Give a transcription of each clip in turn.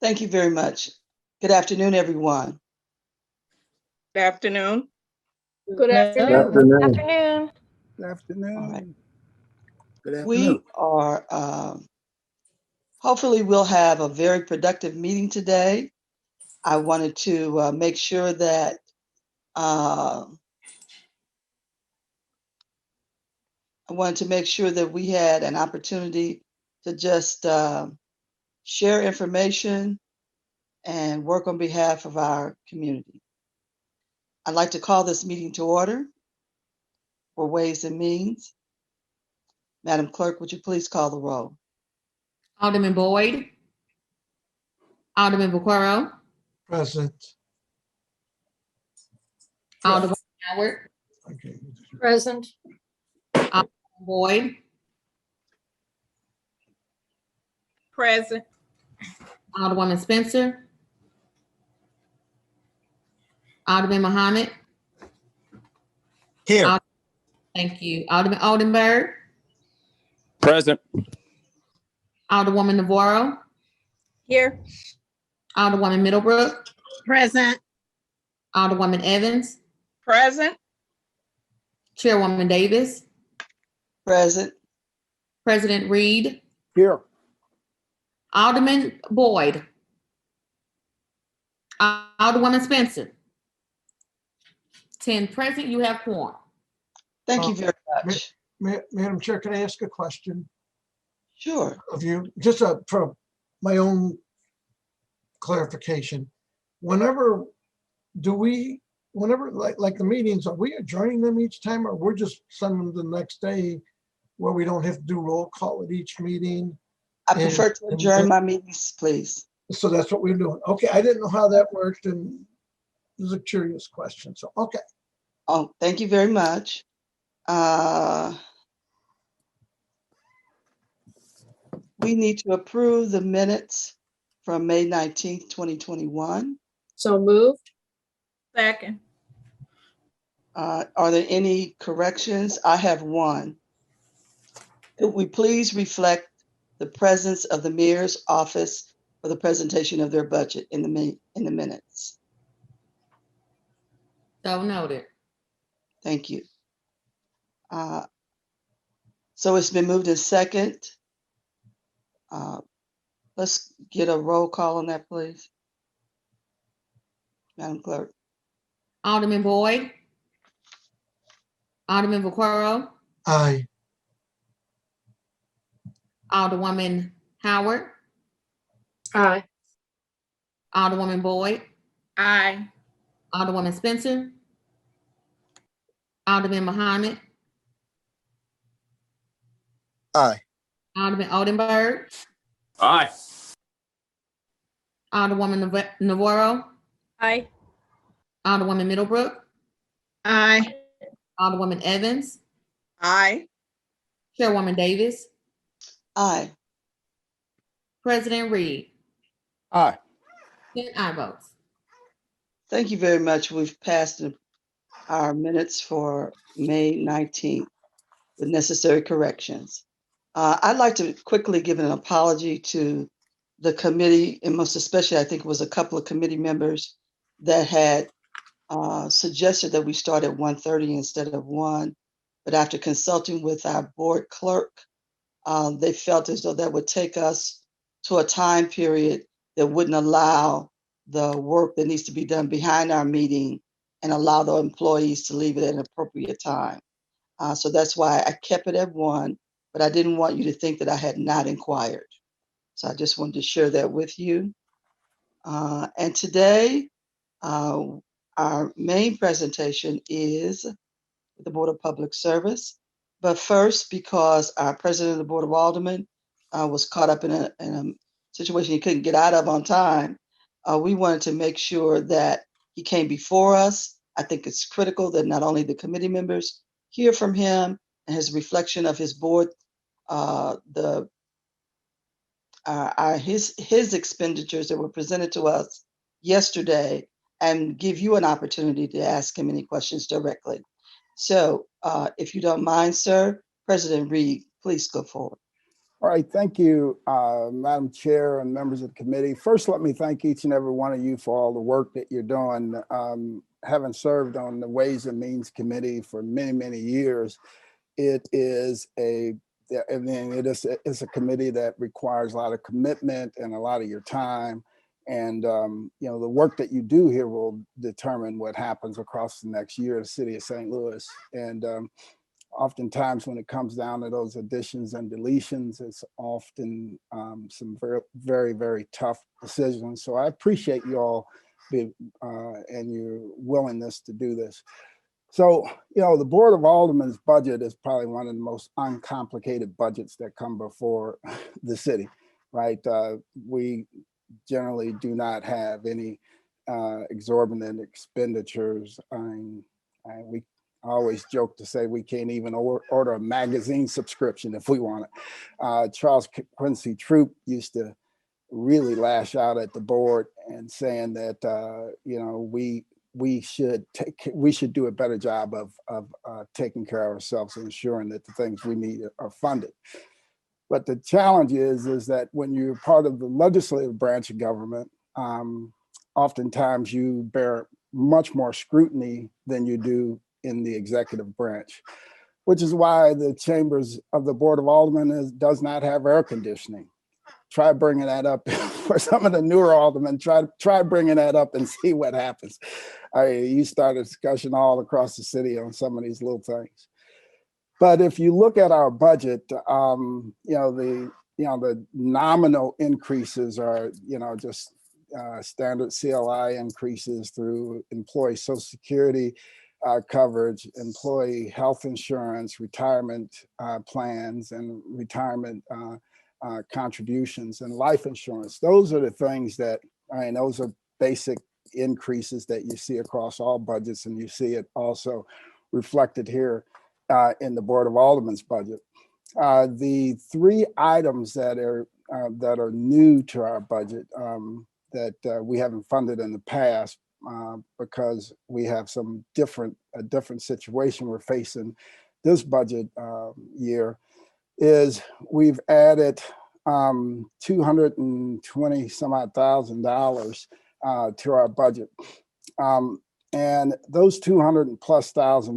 Thank you very much. Good afternoon, everyone. Good afternoon. Good afternoon. Afternoon. Good afternoon. All right. Good afternoon. We are, hopefully we'll have a very productive meeting today. I wanted to make sure that we had an opportunity to just share information and work on behalf of our community. I'd like to call this meeting to order for Ways and Means. Madam Clerk, would you please call the roll? Alderman Boyd. Alderman Vaquero. Present. Alderman Howard. Okay. Present. Boyd. Present. Alderwoman Spencer. Alderman Muhammad. Here. Thank you. Alderman Oldenburg. Present. Alderwoman Navarro. Here. Alderwoman Middlebrook. Present. Alderwoman Evans. Present. Chairwoman Davis. Present. President Reed. Here. Alderman Boyd. Alderwoman Spencer. 10 present, you have quorum. Thank you very much. Madam Chair, can I ask a question Sure. of you? Just for my own clarification. Whenever like the meetings, are we adjourning them each time, or we're just sending them the next day where we don't have to do roll call at each meeting? I prefer to adjourn my meetings, please. So that's what we're doing. Okay, I didn't know how that worked, and it was a curious question. So, okay. Oh, thank you very much. We need to approve the minutes from May 19th, 2021. So moved. Second. Are there any corrections? I have one. Could we please reflect the presence of the mayor's office for the presentation of their budget in the minutes? So noted. Thank you. So it's been moved in second. Let's get a roll call on that, please. Madam Clerk. Alderman Boyd. Alderman Vaquero. Aye. Alderwoman Howard. Aye. Alderwoman Boyd. Aye. Alderwoman Spencer. Alderman Muhammad. Aye. Alderman Oldenburg. Aye. Alderwoman Navarro. Aye. Alderwoman Middlebrook. Aye. Alderwoman Evans. Aye. Chairwoman Davis. Aye. President Reed. Aye. 10 aye votes. Thank you very much. We've passed our minutes for May 19th with necessary corrections. I'd like to quickly give an apology to the committee, and most especially, I think it was a couple of committee members that had suggested that we start at 1:30 instead of 1. But after consulting with our board clerk, they felt as though that would take us to a time period that wouldn't allow the work that needs to be done behind our meeting and allow the employees to leave it at an appropriate time. So that's why I kept it at 1, but I didn't want you to think that I had not inquired. So I just wanted to share that with you. And today, our main presentation is the Board of Public Service. But first, because our president of the Board of Aldermen was caught up in a situation he couldn't get out of on time, we wanted to make sure that he came before us. I think it's critical that not only the committee members hear from him and his reflection of his board, his expenditures that were presented to us yesterday, and give you an opportunity to ask him any questions directly. So if you don't mind, sir, President Reed, please go forward. All right, thank you, Madam Chair and members of the committee. First, let me thank each and every one of you for all the work that you're doing. Having served on the Ways and Means Committee for many, many years, it is it's a committee that requires a lot of commitment and a lot of your time. And you know, the work that you do here will determine what happens across the next year in the city of St. Louis. And oftentimes when it comes down to those additions and deletions, it's often some very, very, very tough decisions. So I appreciate you all and your willingness to do this. So, you know, the Board of Aldermen's budget is probably one of the most uncomplicated budgets that come before the city, right? We generally do not have any exorbitant expenditures. We always joke to say we can't even order a magazine subscription if we want it. Charles Quincy Troop used to really lash out at the board and saying that, you know, we should do a better job of taking care of ourselves and ensuring that the things we need are funded. But the challenge is that when you're part of the legislative branch of government, oftentimes you bear much more scrutiny than you do in the executive branch, which is why the chambers of the Board of Aldermen does not have air conditioning. Try bringing that up for some of the newer aldermen. Try bringing that up and see what happens. You start a discussion all across the city on some of these little things. But if you look at our budget, you know, the nominal increases are, you know, just standard CLI increases through employee Social Security coverage, employee health insurance, retirement plans, and retirement contributions, and life insurance. Those are the things that, those are basic increases that you see across all budgets, and you see it also reflected here in the Board of Aldermen's budget. The three items that are new to our budget that we haven't funded in the past because we have a different situation we're facing this budget year, is we've added $220 some odd thousand to our budget. And those $200+ thousand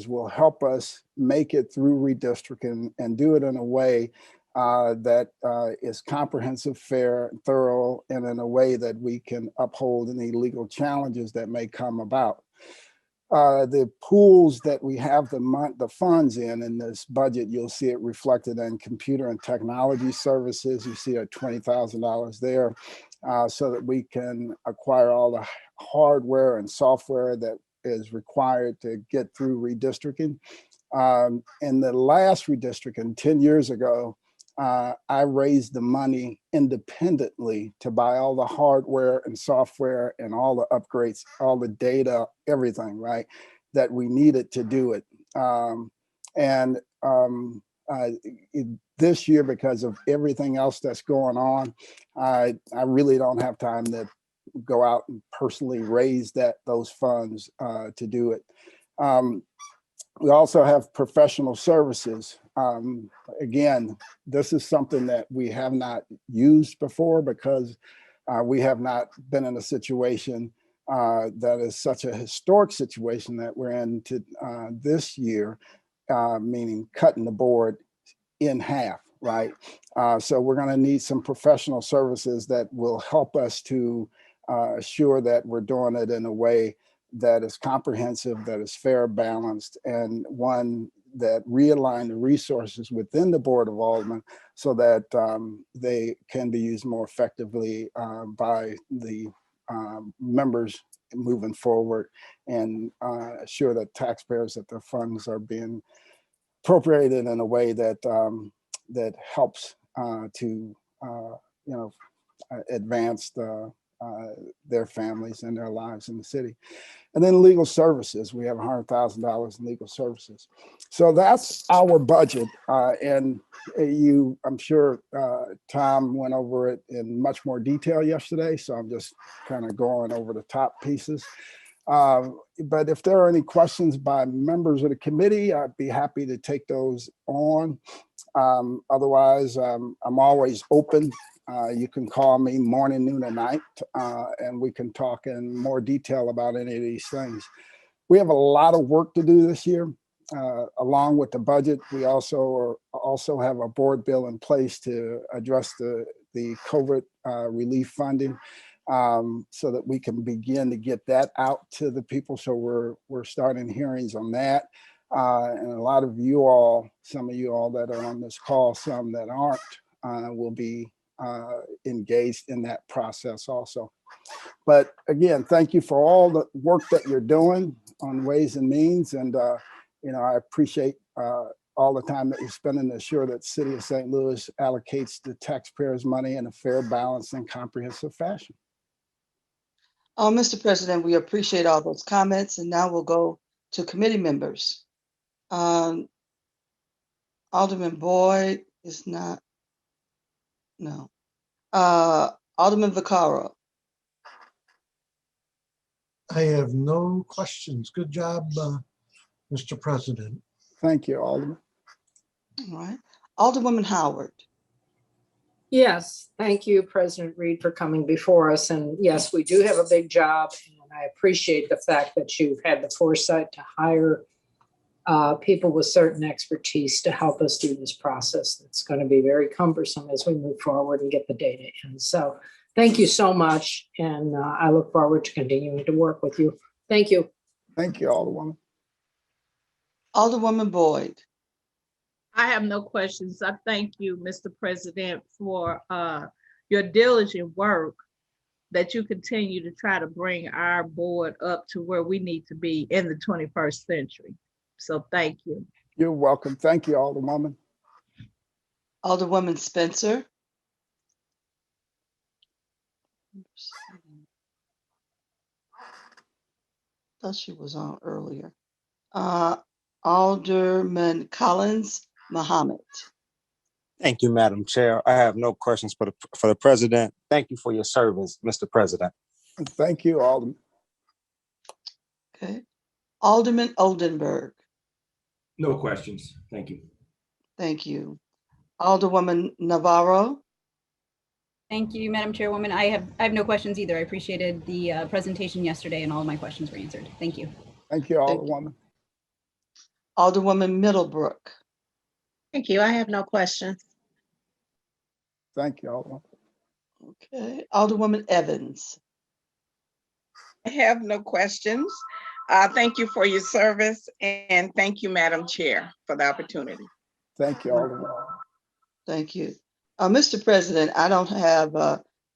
will help us make it through redistricting and do it in a way that is comprehensive, fair, thorough, and in a way that we can uphold any legal challenges that may come about. The pools that we have the funds in this budget, you'll see it reflected in computer and technology services. You see a $20,000 there so that we can acquire all the hardware and software that is required to get through redistricting. In the last redistricting 10 years ago, I raised the money independently to buy all the hardware and software and all the upgrades, all the data, everything, right, that we needed to do it. This year, because of everything else that's going on, I really don't have time to go out and personally raise those funds to do it. We also have professional services. Again, this is something that we have not used before because we have not been in a situation that is such a historic situation that we're in this year, meaning cutting the board in half, right? So we're going to need some professional services that will help us to assure that we're doing it in a way that is comprehensive, that is fair, balanced, and one that realign the resources within the Board of Aldermen so that they can be used more effectively by the members moving forward, and assure that taxpayers, that their funds are being appropriated in a way that that helps to advance their families and their lives in the city. And then legal services, we have $100,000 in legal services. So that's our budget. And I'm sure Tom went over it in much more detail yesterday. So I'm just kind of going over the top pieces. But if there are any questions by members of the committee, I'd be happy to take those on. Otherwise, I'm always open. You can call me morning, noon, and night, and we can talk in more detail about any of these things. We have a lot of work to do this year. Along with the budget, we also have a board bill in place to address the COVID relief funding, so that we can begin to get that out to the people. So we're starting hearings on that. And a lot of you all, some of you all that are on this call, some that aren't, will be engaged in that process also. But again, thank you for all the work that you're doing on Ways and Means. And, I appreciate all the time that you're spending to ensure that the City of St. Louis allocates the taxpayers' money in a fair, balanced, and comprehensive fashion. Mr. President, we appreciate all those comments, and now we'll go to committee members. Alderman Boyd is not, no. Alderman Vaccaro. I have no questions. Good job, Mr. President. Thank you, Alderman. All right. Alderwoman Howard. Yes, thank you, President Reed, for coming before us. And yes, we do have a big job. And I appreciate the fact that you've had the foresight to hire people with certain expertise to help us through this process. That's going to be very cumbersome as we move forward and get the data in. So thank you so much. And I look forward to continuing to work with you. Thank you. Thank you, Alderwoman. Alderwoman Boyd. I have no questions. I thank you, Mr. President, for your diligent work that you continue to try to bring our board up to where we need to be in the 21st century. So thank you. You're welcome. Thank you, Alderwoman. Alderwoman Spencer. Thought she was on earlier. Alderman Collins Muhammad. Thank you, Madam Chair. I have no questions for the President. Thank you for your service, Mr. President. Thank you, Alderman. Okay. Alderman Oldenburg. No questions. Thank you. Thank you. Alderwoman Navarro. Thank you, Madam Chairwoman. I have no questions either. I appreciated the presentation yesterday and all of my questions were answered. Thank you. Thank you, Alderwoman. Alderwoman Middlebrook. Thank you. I have no questions. Thank you, Alderwoman. Okay. Alderwoman Evans. I have no questions. Thank you for your service, and thank you, Madam Chair, for the opportunity. Thank you, Alderwoman. Thank you. Mr. President, I don't have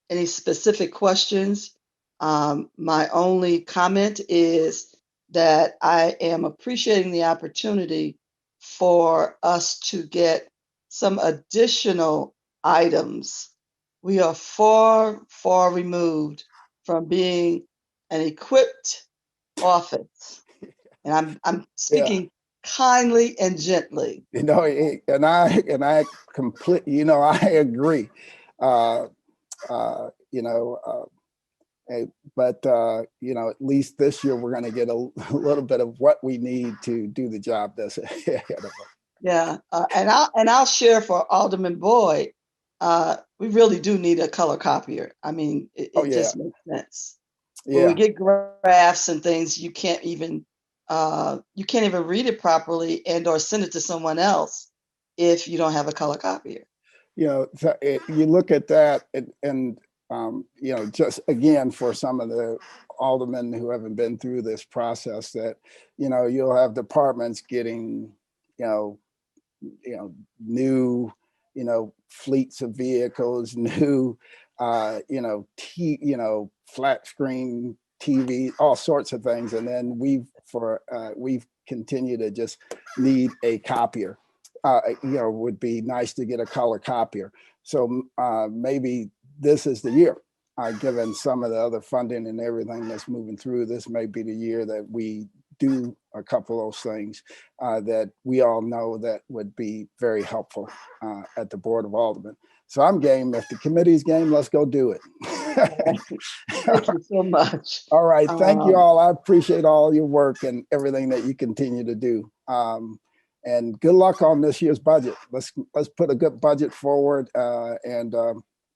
any specific questions. My only comment is that I am appreciating the opportunity for us to get some additional items. We are far, far removed from being an equipped office. And I'm speaking kindly and gently. And I completely, I agree. But at least this year we're going to get a little bit of what we need to do the job that's ahead of us. Yeah, and I'll share for Alderman Boyd. We really do need a color copier. I mean, it just makes sense. When we get graphs and things, you can't even read it properly and/or send it to someone else if you don't have a color copier. You look at that and just again, for some of the aldermen who haven't been through this process, that, you'll have departments getting, new, fleets of vehicles, new, flat screen TV, all sorts of things. And then we've continued to just need a copier. Would be nice to get a color copier. So maybe this is the year, given some of the other funding and everything that's moving through. This may be the year that we do a couple of those things that we all know that would be very helpful at the Board of Aldermen. So I'm game. If the committee's game, let's go do it. Thank you so much. All right. Thank you all. I appreciate all your work and everything that you continue to do. and good luck on this year's budget. Let's put a good budget forward and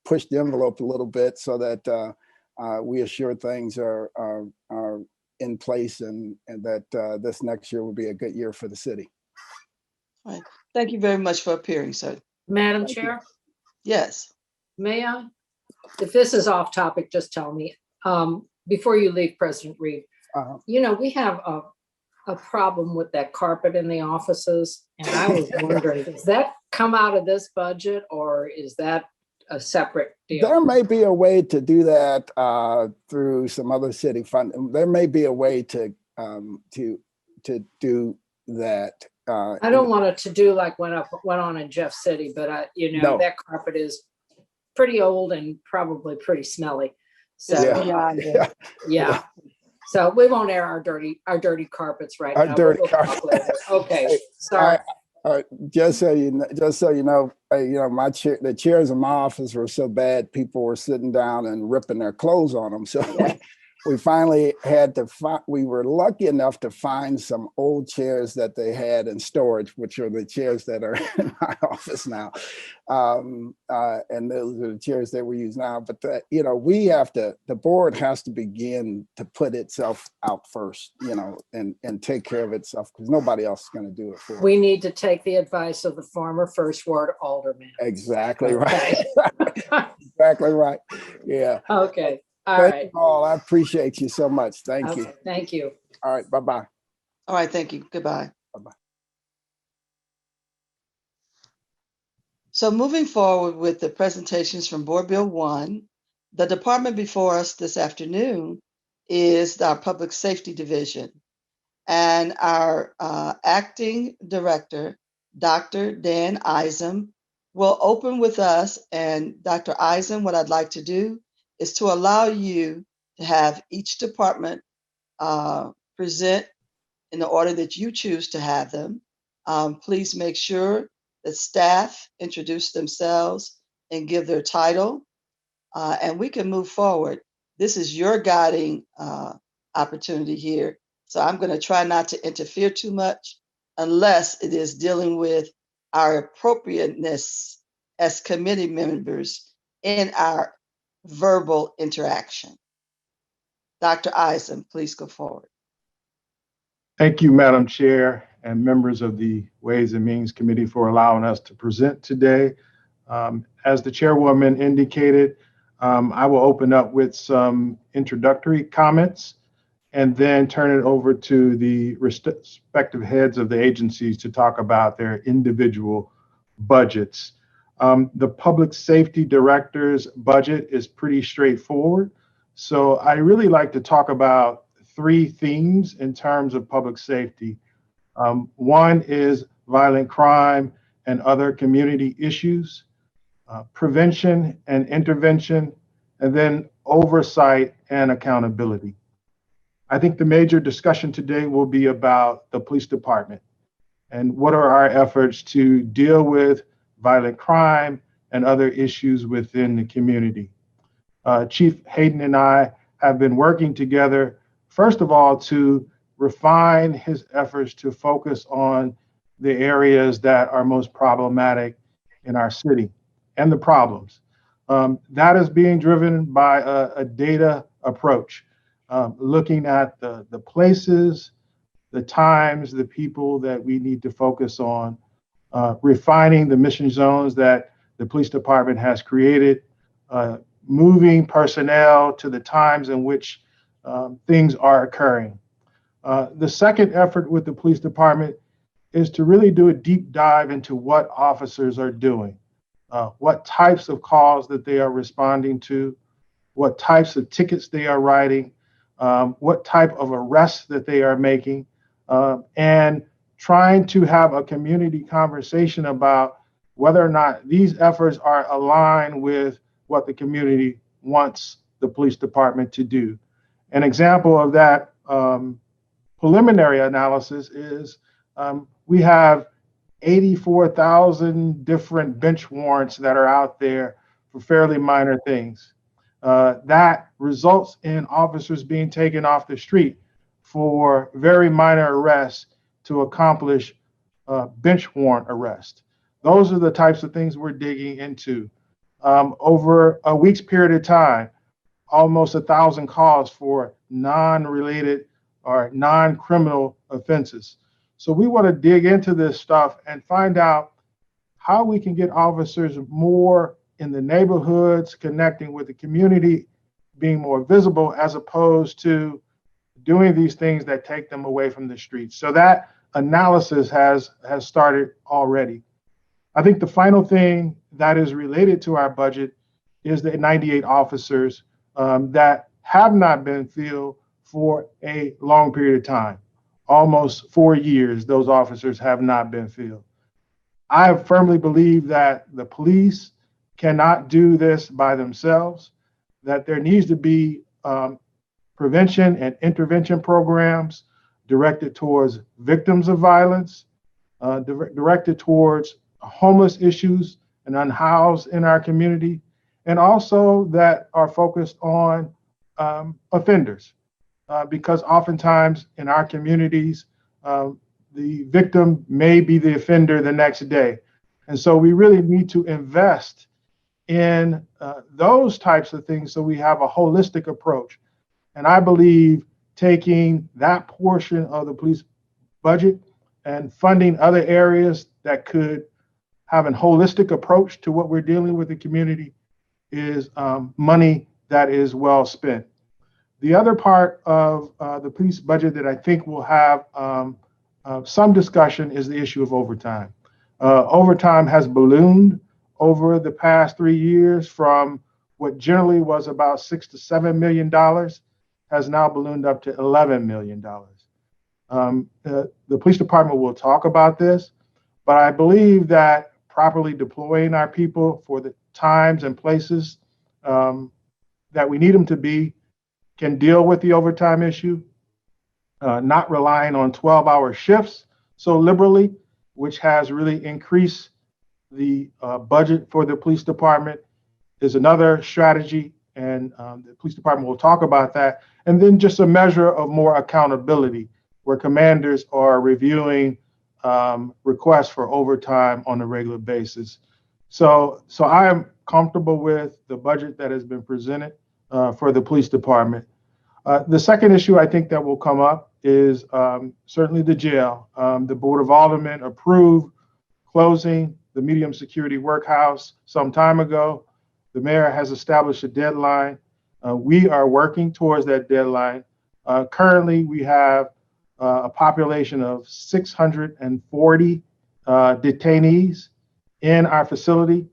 push the envelope a little bit so that we assure things are in place and that this next year will be a good year for the city. All right. Thank you very much for appearing, sir. Madam Chair, Yes. may I? If this is off topic, just tell me. Before you leave, President Reed, you know, we have a problem with that carpet in the offices. And I was wondering, does that come out of this budget or is that a separate deal? There may be a way to do that through some other city funding. There may be a way to do that. I don't want it to do like went on in Jeff City, but you know, No. that carpet is pretty old and probably pretty smelly. So yeah. So we won't air our dirty carpets right now. Dirty We'll talk carpet. later. Okay, sorry. All right, just so you know, the chairs in my office were so bad, people were sitting down and ripping their clothes on them. So we finally had to we were lucky enough to find some old chairs that they had in storage, which are the chairs that are in my office now. And those are the chairs that we use now. But, you know, the board has to begin to put itself out first, you know, and take care of itself because nobody else is going to do it for us. We need to take the advice of the former first ward alderman. Exactly right. Exactly right. Yeah. Okay. All Thank right. you all. I appreciate you so much. Thank you. Thank you. All right. Bye-bye. All right. Thank you. Goodbye. Bye-bye. So moving forward with the presentations from Board Bill 1, the department before us this afternoon is our Public Safety Division. And our acting director, Dr. Dan Eisen, will open with us. And Dr. Eisen, what I'd like to do is to allow you to have each department present in the order that you choose to have them. Please make sure that staff introduce themselves and give their title, and we can move forward. This is your guiding opportunity here. So I'm going to try not to interfere too much unless it is dealing with our appropriateness as committee members in our verbal interaction. Dr. Eisen, please go forward. Thank you, Madam Chair and members of the Ways and Means Committee for allowing us to present today. As the chairwoman indicated, I will open up with some introductory comments and then turn it over to the respective heads of the agencies to talk about their individual budgets. The Public Safety Director's budget is pretty straightforward. So I really like to talk about three themes in terms of public safety. One is violent crime and other community issues, prevention and intervention, and then oversight and accountability. I think the major discussion today will be about the police department and what are our efforts to deal with violent crime and other issues within the community. Chief Hayden and I have been working together, first of all, to refine his efforts to focus on the areas that are most problematic in our city and the problems. That is being driven by a data approach, looking at the places, the times, the people that we need to focus on, refining the mission zones that the police department has created, moving personnel to the times in which things are occurring. The second effort with the police department is to really do a deep dive into what officers are doing, what types of calls that they are responding to, what types of tickets they are writing, what type of arrests that they are making, and trying to have a community conversation about whether or not these efforts are aligned with what the community wants the police department to do. An example of that preliminary analysis is we have 84,000 different bench warrants that are out there for fairly minor things. That results in officers being taken off the street for very minor arrests to accomplish bench warrant arrest. Those are the types of things we're digging into. Over a week's period of time, almost 1,000 calls for non-related or non-criminal offenses. So we want to dig into this stuff and find out how we can get officers more in the neighborhoods, connecting with the community, being more visible, as opposed to doing these things that take them away from the streets. So that analysis has started already. I think the final thing that is related to our budget is the 98 officers that have not been filled for a long period of time. Almost 4 years, those officers have not been filled. I firmly believe that the police cannot do this by themselves, that there needs to be prevention and intervention programs directed towards victims of violence, directed towards homeless issues and unhoused in our community, and also that are focused on offenders. Because oftentimes in our communities, the victim may be the offender the next day. And so we really need to invest in those types of things so we have a holistic approach. And I believe taking that portion of the police budget and funding other areas that could have a holistic approach to what we're dealing with the community is money that is well spent. The other part of the police budget that I think will have some discussion is the issue of overtime. Overtime has ballooned over the past 3 years from what generally was about $6 to $7 million, has now ballooned up to $11 million. The police department will talk about this, but I believe that properly deploying our people for the times and places that we need them to be can deal with the overtime issue, not relying on 12-hour shifts so liberally, which has really increased the budget for the police department, is another strategy, and the police department will talk about that. And then just a measure of more accountability, where commanders are reviewing requests for overtime on a regular basis. So I am comfortable with the budget that has been presented for the police department. The second issue I think that will come up is certainly the jail. The Board of Aldermen approved closing the medium security workhouse some time ago. The mayor has established a deadline. We are working towards that deadline. Currently, we have a population of 640 detainees in our facility,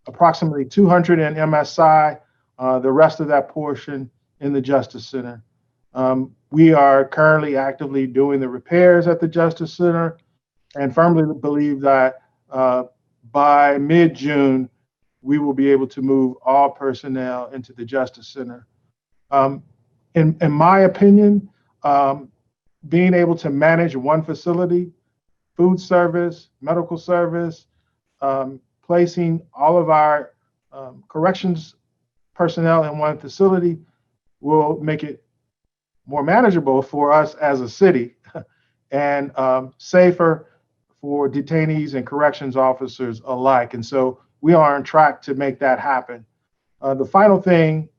approximately 200 in MSI, the rest of that portion in the Justice Center. We are currently actively doing the repairs at the Justice Center and firmly believe that by mid-June, we will be able to move all personnel into the Justice Center. In my opinion, being able to manage one facility, food service, medical service, placing all of our corrections personnel in one facility will make it more manageable for us as a city and safer for detainees and corrections officers alike. And so we are on track to make that happen. The final thing,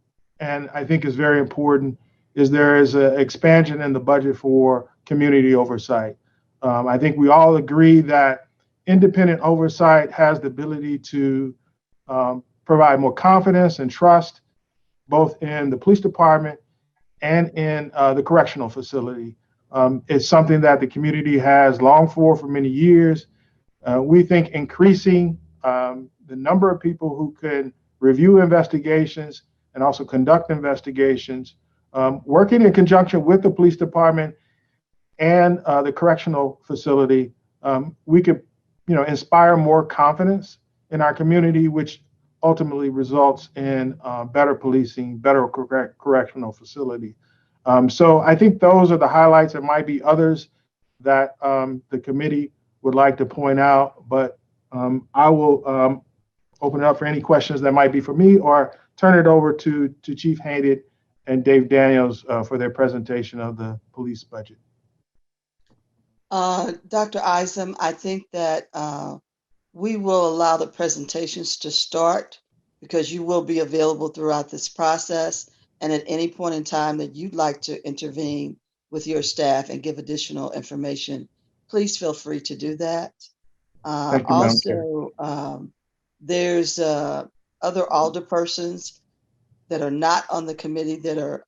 and I think is very important, is there is an expansion in the budget for community oversight. I think we all agree that independent oversight has the ability to provide more confidence and trust, both in the police department and in the correctional facility. It's something that the community has longed for many years. We think increasing the number of people who can review investigations and also conduct investigations, working in conjunction with the police department and the correctional facility, we could, inspire more confidence in our community, which ultimately results in better policing, better correctional facility. So I think those are the highlights. There might be others that the committee would like to point out, but I will open it up for any questions that might be for me, or turn it over to Chief Hayded and Dave Daniels for their presentation of the police budget. Dr. Isom, I think that we will allow the presentations to start because you will be available throughout this process. And at any point in time that you'd like to intervene with your staff and give additional information, please feel free to do that. Thank you, Madam Chair. Also, there's other alderpersons that are not on the committee that are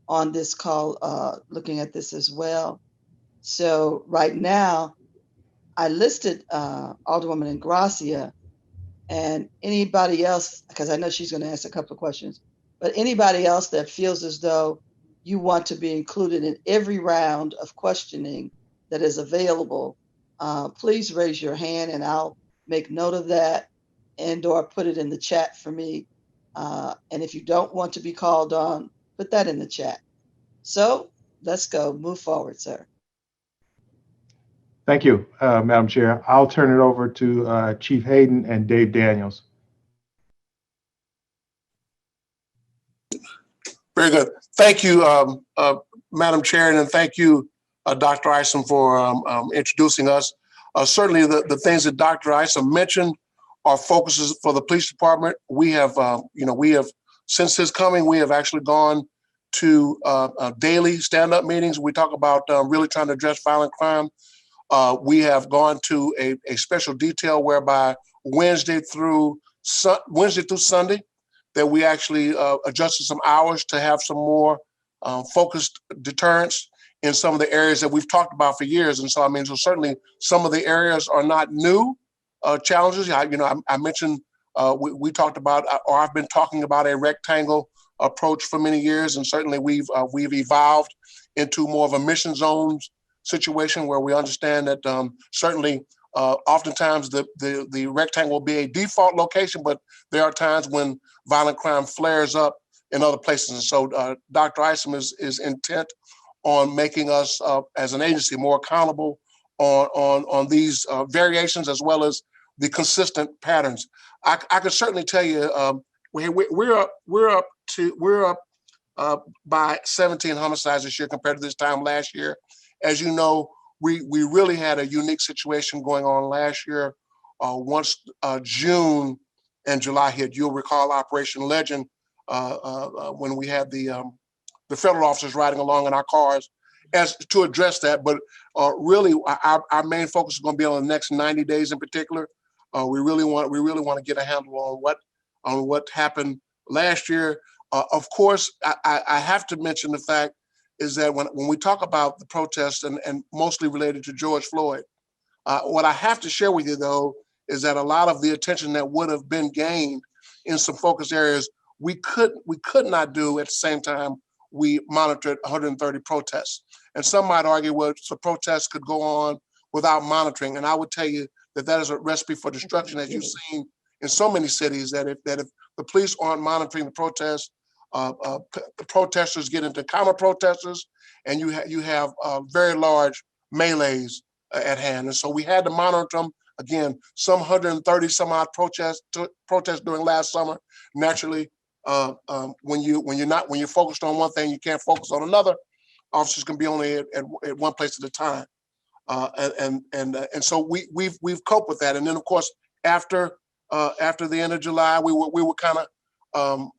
on this call looking at this as well. So right now, I listed Alderwoman Ingracia and anybody else, because I know she's going to ask a couple of questions, but anybody else that feels as though you want to be included in every round of questioning that is available, please raise your hand and I'll make note of that and or put it in the chat for me. And if you don't want to be called on, put that in the chat. So let's go, move forward, sir. Thank you, Madam Chair. I'll turn it over to Chief Hayden and Dave Daniels. Very good. Thank you, Madam Chair, and thank you, Dr. Isom, for introducing us. Certainly the things that Dr. Isom mentioned are focuses for the police department. We have, since his coming, we have actually gone to daily stand-up meetings. We talk about really trying to address violent crime. We have gone to a special detail whereby Wednesday through Sunday, that we actually adjusted some hours to have some more focused deterrence in some of the areas that we've talked about for years. And so, I mean, so certainly some of the areas are not new challenges. I mentioned we talked about, or I've been talking about a rectangle approach for many years, and certainly we've evolved into more of a mission zones situation where we understand that certainly oftentimes the rectangle will be a default location, but there are times when violent crime flares up in other places. And so Dr. Isom is intent on making us as an agency more accountable on these variations as well as the consistent patterns. I could certainly tell you we're up by 17 homicides this year compared to this time last year. As you know, we really had a unique situation going on last year. Once June and July hit, you'll recall Operation Legend when we had the federal officers riding along in our cars as to address that. But really, our main focus is going to be on the next 90 days in particular. We really want to get a handle on what happened last year. Of course, I have to mention the fact is that when we talk about the protests and mostly related to George Floyd, what I have to share with you, though, is that a lot of the attention that would have been gained in some focus areas, we could not do at the same time we monitored 130 protests. And some might argue, well, so protests could go on without monitoring. And I would tell you that is a recipe for destruction, as you've seen in so many cities, that if the police aren't monitoring the protests, the protesters get into counter protesters, and you have very large melees at hand. And so we had to monitor them. Again, some 130 some odd protests during last summer. Naturally, when you're focused on one thing, you can't focus on another. Officers can be only at one place at a time, and so we've coped with that. And then, of course, after the end of July, we were kind of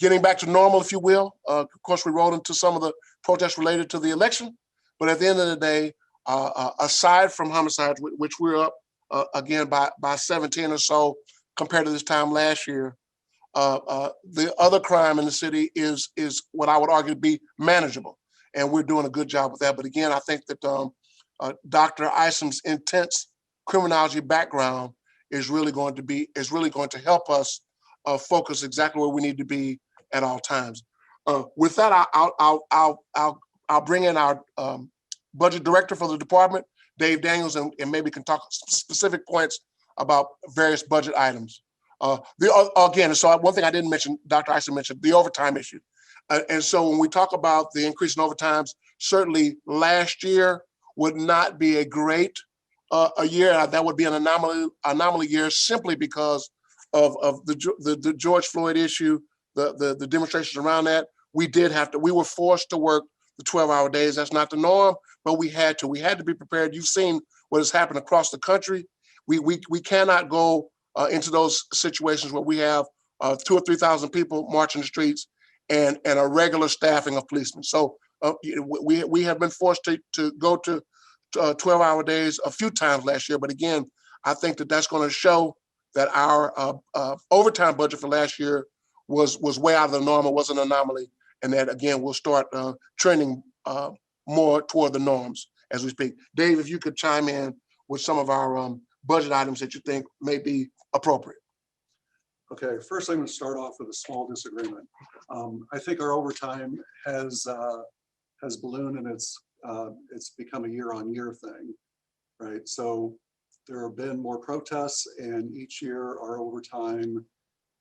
getting back to normal, if you will. Of course, we rolled into some of the protests related to the election, but at the end of the day, aside from homicides, which we're up again by 17 or so compared to this time last year, the other crime in the city is what I would argue to be manageable, and we're doing a good job with that. But again, I think that Dr. Isom's intense criminology background is really going to help us focus exactly where we need to be at all times. With that, I'll bring in our budget director for the department, Dave Daniels, and maybe can talk specific points about various budget items. Again, so one thing I didn't mention, Dr. Isom mentioned the overtime issue. And so when we talk about the increase in overtimes, certainly last year would not be a great a year. That would be an anomaly year simply because of the George Floyd issue, the demonstrations around that. We were forced to work the 12-hour days. That's not the norm, but we had to be prepared. You've seen what has happened across the country. We cannot go into those situations where we have 2,000 or 3,000 people marching the streets and a regular staffing of policemen. So we have been forced to go to 12-hour days a few times last year. But again, I think that's going to show that our overtime budget for last year was way out of the norm. It was an anomaly. And that, again, we'll start trending more toward the norms as we speak. Dave, if you could chime in with some of our budget items that you think may be appropriate. Okay, first I'm going to start off with a small disagreement. I think our overtime has ballooned, and it's become a year-on-year thing, right? So there have been more protests, and each year our overtime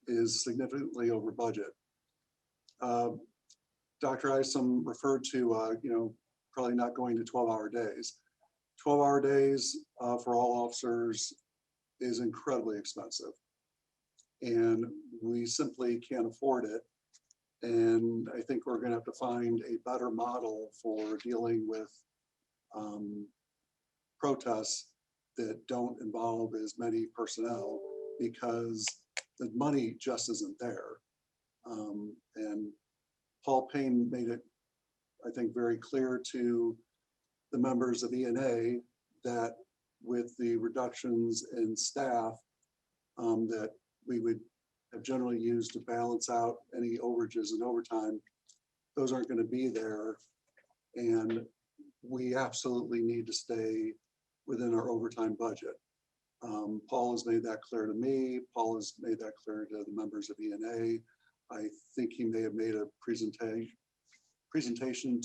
is significantly over budget. Dr. Isom referred to, probably not going to 12-hour days. 12-hour days for all officers is incredibly expensive, and we simply can't afford it. And I think we're going to have to find a better model for dealing with protests that don't involve as many personnel, because the money just isn't there. And Paul Payne made it, I think, very clear to the members of ENA that with the reductions in staff that we would have generally used to balance out any overages and overtime, those aren't going to be there. And we absolutely need to stay within our overtime budget. Paul has made that clear to me. Paul has made that clear to the members of ENA. I think he may have made a presentation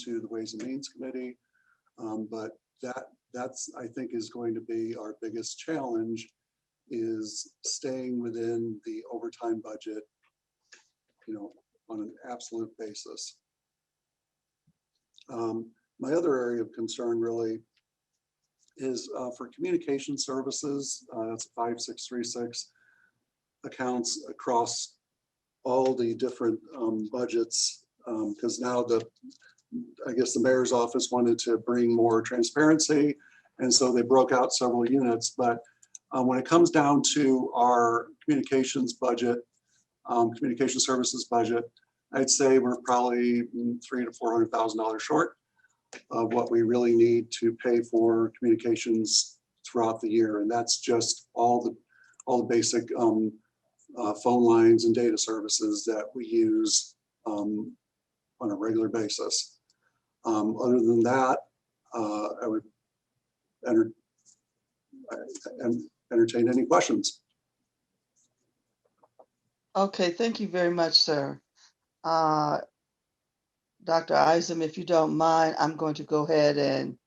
to the Ways and Means Committee, but that's I think is going to be our biggest challenge, is staying within the overtime budget, on an absolute basis. My other area of concern really is for communication services. That's 5636 accounts across all the different budgets, because now I guess the mayor's office wanted to bring more transparency, and so they broke out several units. But when it comes down to our communications budget, communication services budget, I'd say we're probably $300,000 to $400,000 short of what we really need to pay for communications throughout the year, and that's just all the basic phone lines and data services that we use on a regular basis. Other than that, I would entertain any questions. Okay, thank you very much, sir. Dr. Isom, if you don't mind, I'm going to go ahead and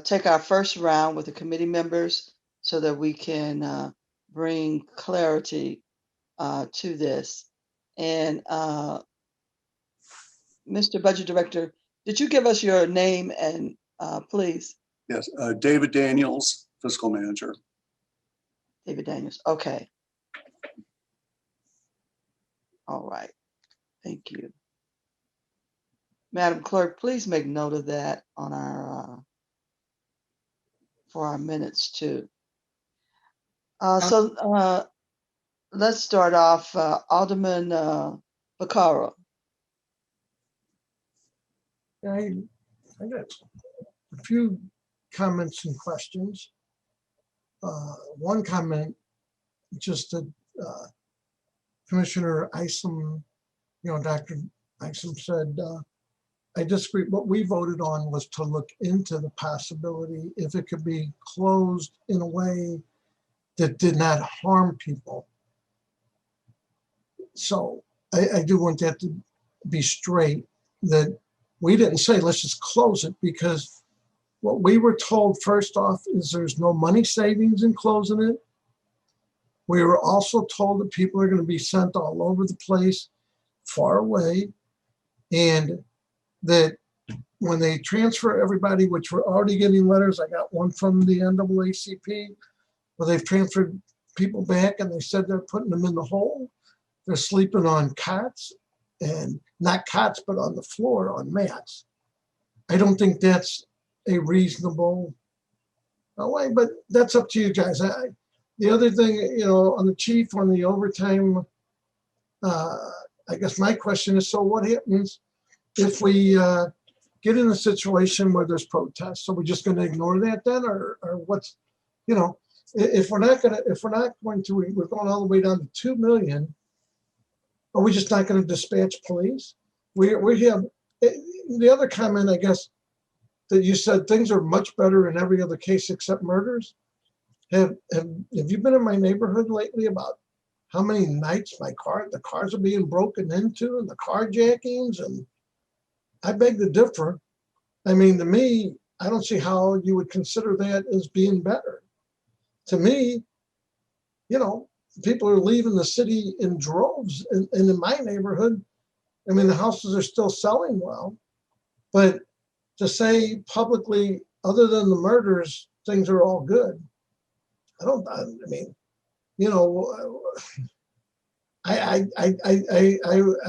take our first round with the committee members so that we can bring clarity to this. And Mr. Budget Director, did you give us your name and please? Yes, David Daniels, Fiscal Manager. David Daniels, okay. All right, thank you. Madam Clerk, please make note of that on our for our minutes too. So let's start off. Alderman Vaccaro. I got a few comments and questions. One comment, just that Commissioner Isom, Dr. Isom said, I disagree. What we voted on was to look into the possibility if it could be closed in a way that did not harm people. So I do want that to be straight, that we didn't say let's just close it, because what we were told first off is there's no money savings in closing it. We were also told that people are going to be sent all over the place, far away, and that when they transfer everybody, which we're already getting letters, I got one from the NAACP, where they've transferred people back and they said they're putting them in the hole. They're sleeping on cots, and not cots, but on the floor on mats. I don't think that's a reasonable way, but that's up to you guys. The other thing, you know, on the chief, on the overtime, I guess my question is, so what happens if we get in a situation where there's protests? So we're just going to ignore that then, or what's, you know, if we're not going to, we're going all the way down to 2 million. Are we just not going to dispatch police? We have the other comment, I guess, that you said things are much better in every other case except murders. Have you been in my neighborhood lately about how many nights the cars are being broken into and the carjackings? And I beg to differ. I mean, to me, I don't see how you would consider that as being better. To me, you know, people are leaving the city in droves. And in my neighborhood, I mean, the houses are still selling well, but to say publicly, other than the murders, things are all good. I mean, you know, I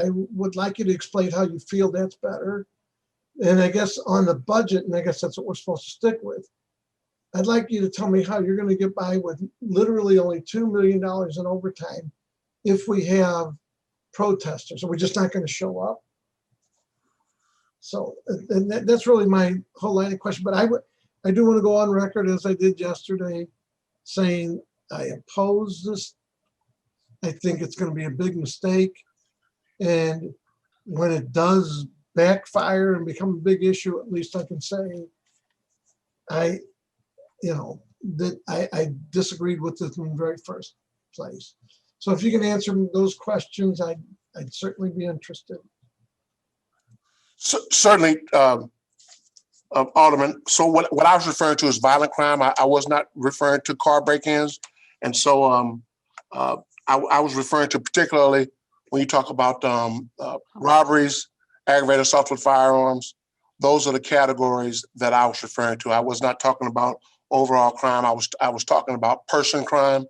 would like you to explain how you feel that's better. And I guess on the budget, and I guess that's what we're supposed to stick with, I'd like you to tell me how you're going to get by with literally only $2 million in overtime if we have protesters. Are we just not going to show up? So and that's really my whole line of question. But I do want to go on record, as I did yesterday, saying I oppose this. I think it's going to be a big mistake. And when it does backfire and become a big issue, at least I can say I disagreed with it in the very first place. So if you can answer those questions, I'd certainly be interested. Certainly, Alderman. So what I was referring to is violent crime. I was not referring to car break-ins. And so I was referring to particularly when you talk about robberies, aggravated assault with firearms. Those are the categories that I was referring to. I was not talking about overall crime. I was talking about person crime.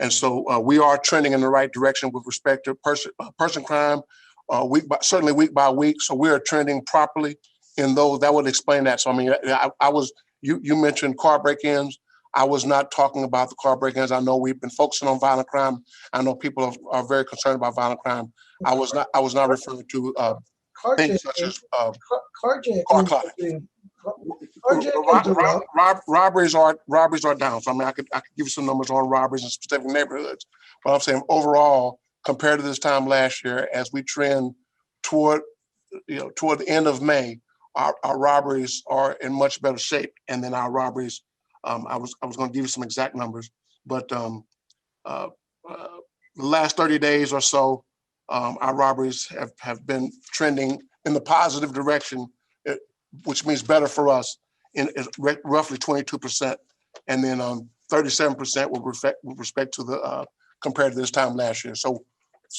And so we are trending in the right direction with respect to person crime. Certainly week by week. So we are trending properly in those. That would explain that. So I mean, you mentioned car break-ins. I was not talking about the car break-ins. I know we've been focusing on violent crime. I know people are very concerned about violent crime. I was not referring to things such as carjacking. Robberies are down. So I mean, I could give you some numbers on robberies in specific neighborhoods. But I'm saying overall, compared to this time last year, as we trend toward the end of May, our robberies are in much better shape. And then our robberies, I was going to give you some exact numbers, but the last 30 days or so, our robberies have been trending in the positive direction, which means better for us, in roughly 22%, and then 37% with respect to the compared to this time last year. So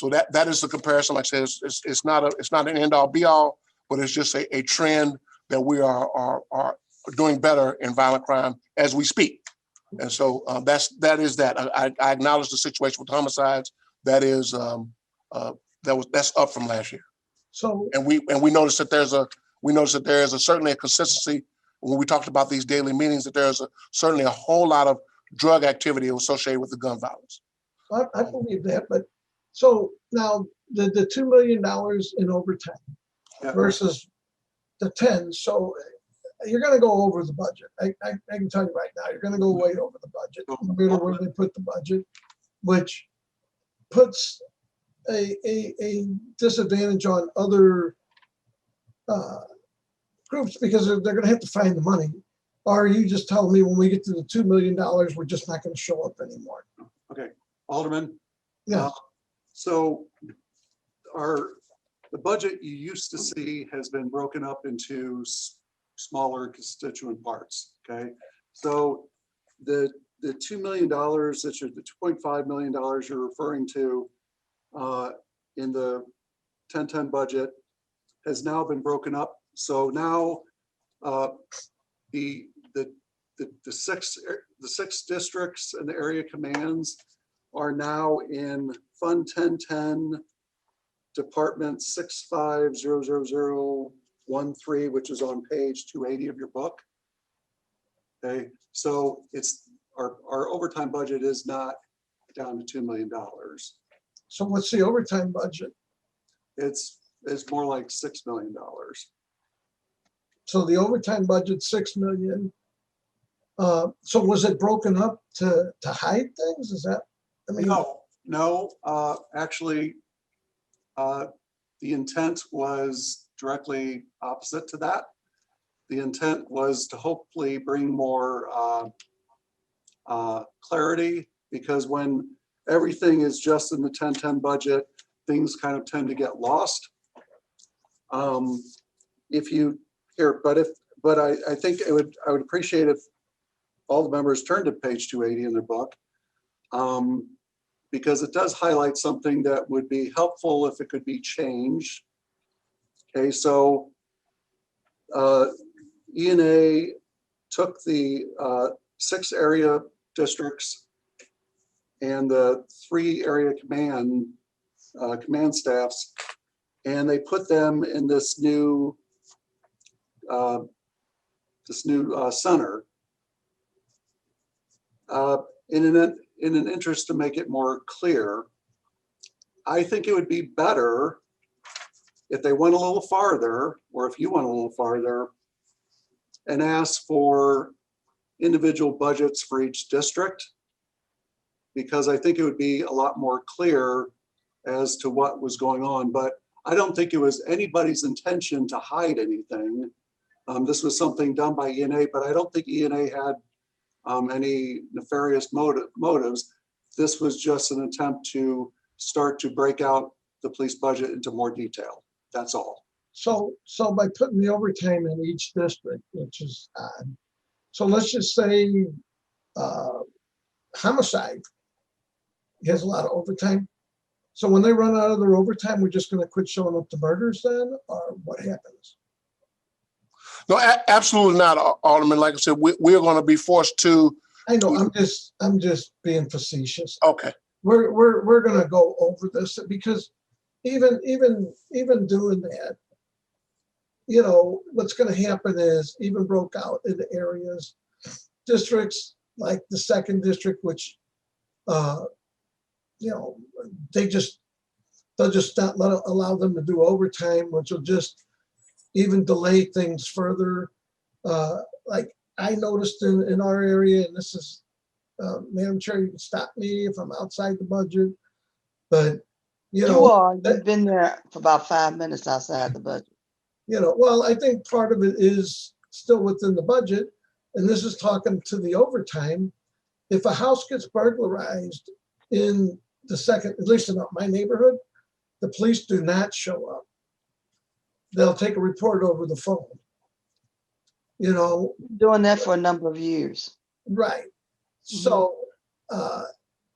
that is the comparison. Like I said, it's not an end all be all, but it's just a trend that we are doing better in violent crime as we speak. And so that is that. I acknowledge the situation with homicides. That's up from last year. So and we noticed that there is certainly a consistency when we talked about these daily meetings, that there's certainly a whole lot of drug activity associated with the gun violence. I believe that, but so now the $2 million in overtime versus the 10. So you're going to go over the budget. I can tell you right now, you're going to go way over the budget, no matter where they put the budget, which puts a disadvantage on other groups because they're going to have to find the money. Or are you just telling me when we get to the $2 million, we're just not going to show up anymore? Okay, Alderman. Yeah. So the budget you used to see has been broken up into smaller constituent parts. Okay, so the $2 million that you're, the $2.5 million you're referring to in the 1010 budget has now been broken up. So now the six districts and the area commands are now in Fund 1010 Department 650013, which is on page 280 of your book. Okay, so it's our overtime budget is not down to $2 million. So what's the overtime budget? It's more like $6 million. So the overtime budget, 6 million. So was it broken up to hide things? Is that, I mean, No, actually, the intent was directly opposite to that. The intent was to hopefully bring more clarity, because when everything is just in the 10-10 budget, things kind of tend to get lost. If you here, but I think I would appreciate if all the members turned to page 280 in their book, because it does highlight something that would be helpful if it could be changed. Okay, so E&A took the 6 area districts and the 3 area command staffs, and they put them in this new center. In an interest to make it more clear, I think it would be better if they went a little farther, or if you went a little farther, and asked for individual budgets for each district, because I think it would be a lot more clear as to what was going on. But I don't think it was anybody's intention to hide anything. This was something done by E&A, but I don't think E&A had any nefarious motives. This was just an attempt to start to break out the police budget into more detail. That's all. so by putting the overtime in each district, which is odd. So let's just say homicide has a lot of overtime. So when they run out of their overtime, we're just going to quit showing up to murders then, or what happens? No, absolutely not, Alderman. Like I said, we're going to be forced to. I know. I'm just being facetious. Okay. We're going to go over this, because even doing that, you know, what's going to happen is even broke out into areas, districts like the 2nd district, which, you know, they'll just not allow them to do overtime, which will just even delay things further. Like I noticed in our area, and this is, Madam Chair, you can stop me if I'm outside the budget, but you know, you've been there for about 5 minutes outside the budget. You know, well, I think part of it is still within the budget, and this is talking to the overtime. If a house gets burglarized in the 2nd, at least in my neighborhood, the police do not show up. They'll take a report over the phone. You know, doing that for a number of years. Right. So,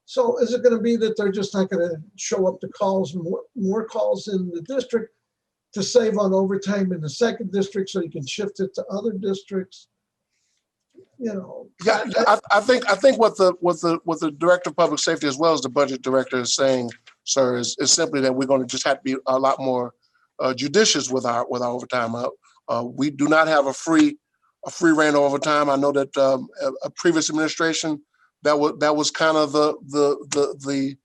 so is it going to be that they're just not going to show up to calls, more calls in the district to save on overtime in the 2nd district, so you can shift it to other districts? You know. Yeah, I think what the director of public safety as well as the budget director is saying, sir, is simply that we're going to just have to be a lot more judicious with our overtime. We do not have a free reign of overtime. I know that a previous administration that was kind of the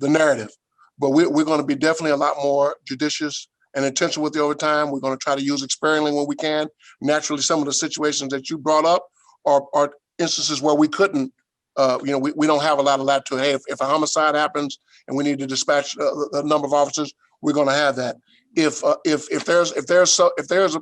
narrative, but we're going to be definitely a lot more judicious and intentional with the overtime. We're going to try to use it sparingly when we can. Naturally, some of the situations that you brought up are instances where we couldn't. You know, we don't have a lot of latitude. Hey, if a homicide happens and we need to dispatch a number of officers, we're going to have that. If there's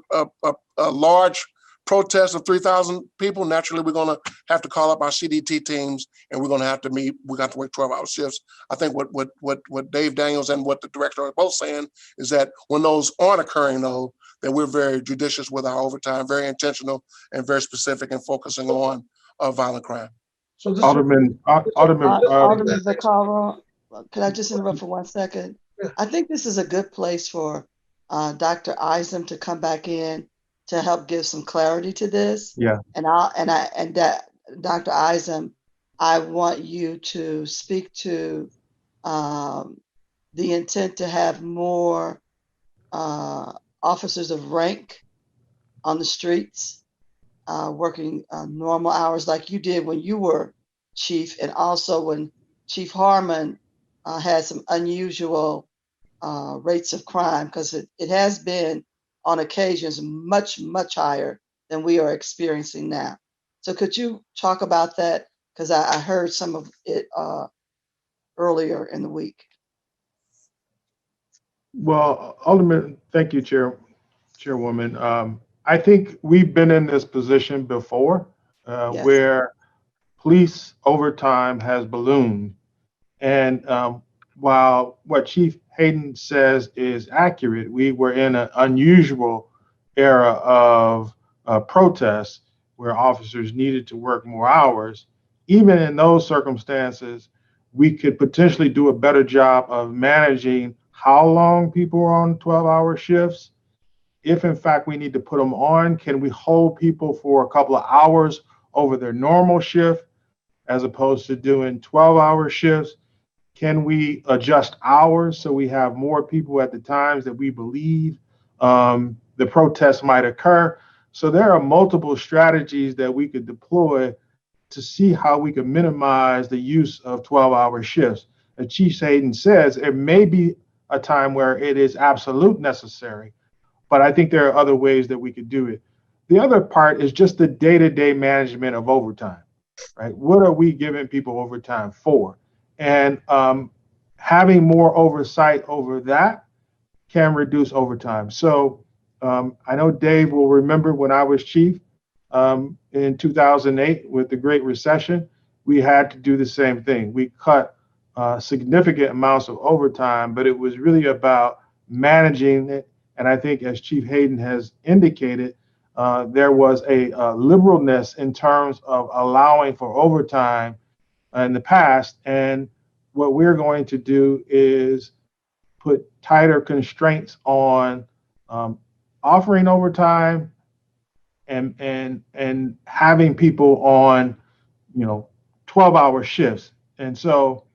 a large protest of 3,000 people, naturally we're going to have to call up our CDT teams, and we're going to have to meet. We got to work 12-hour shifts. I think what Dave Daniels and what the director are both saying is that when those aren't occurring, though, that we're very judicious with our overtime, very intentional and very specific, and focusing on violent crime. So this Alderman Vaccaro, can I just interrupt for 1 second? Yeah. I think this is a good place for Dr. Isom to come back in to help give some clarity to this. Yeah. And Dr. Isom, I want you to speak to the intent to have more officers of rank on the streets. working normal hours like you did when you were chief, and also when Chief Harmon had some unusual rates of crime, because it has been on occasions much, much higher than we are experiencing now. So could you talk about that? Because I heard some of it earlier in the week. Well, Alderman, thank you, Chairwoman. I think we've been in this position before Yes. where police overtime has ballooned. And while what Chief Hayden says is accurate, we were in an unusual era of protests where officers needed to work more hours. Even in those circumstances, we could potentially do a better job of managing how long people are on 12-hour shifts. If in fact we need to put them on, can we hold people for a couple of hours over their normal shift as opposed to doing 12-hour shifts? Can we adjust hours so we have more people at the times that we believe the protests might occur? So there are multiple strategies that we could deploy to see how we can minimize the use of 12-hour shifts. As Chief Hayden says, it may be a time where it is absolute necessary, but I think there are other ways that we could do it. The other part is just the day-to-day management of overtime, right? What are we giving people overtime for? And having more oversight over that can reduce overtime. So I know Dave will remember when I was chief in 2008 with the Great Recession, we had to do the same thing. We cut significant amounts of overtime, but it was really about managing it. And I think as Chief Hayden has indicated, there was a liberalness in terms of allowing for overtime in the past. And what we're going to do is put tighter constraints on offering overtime and having people on, 12-hour shifts. And so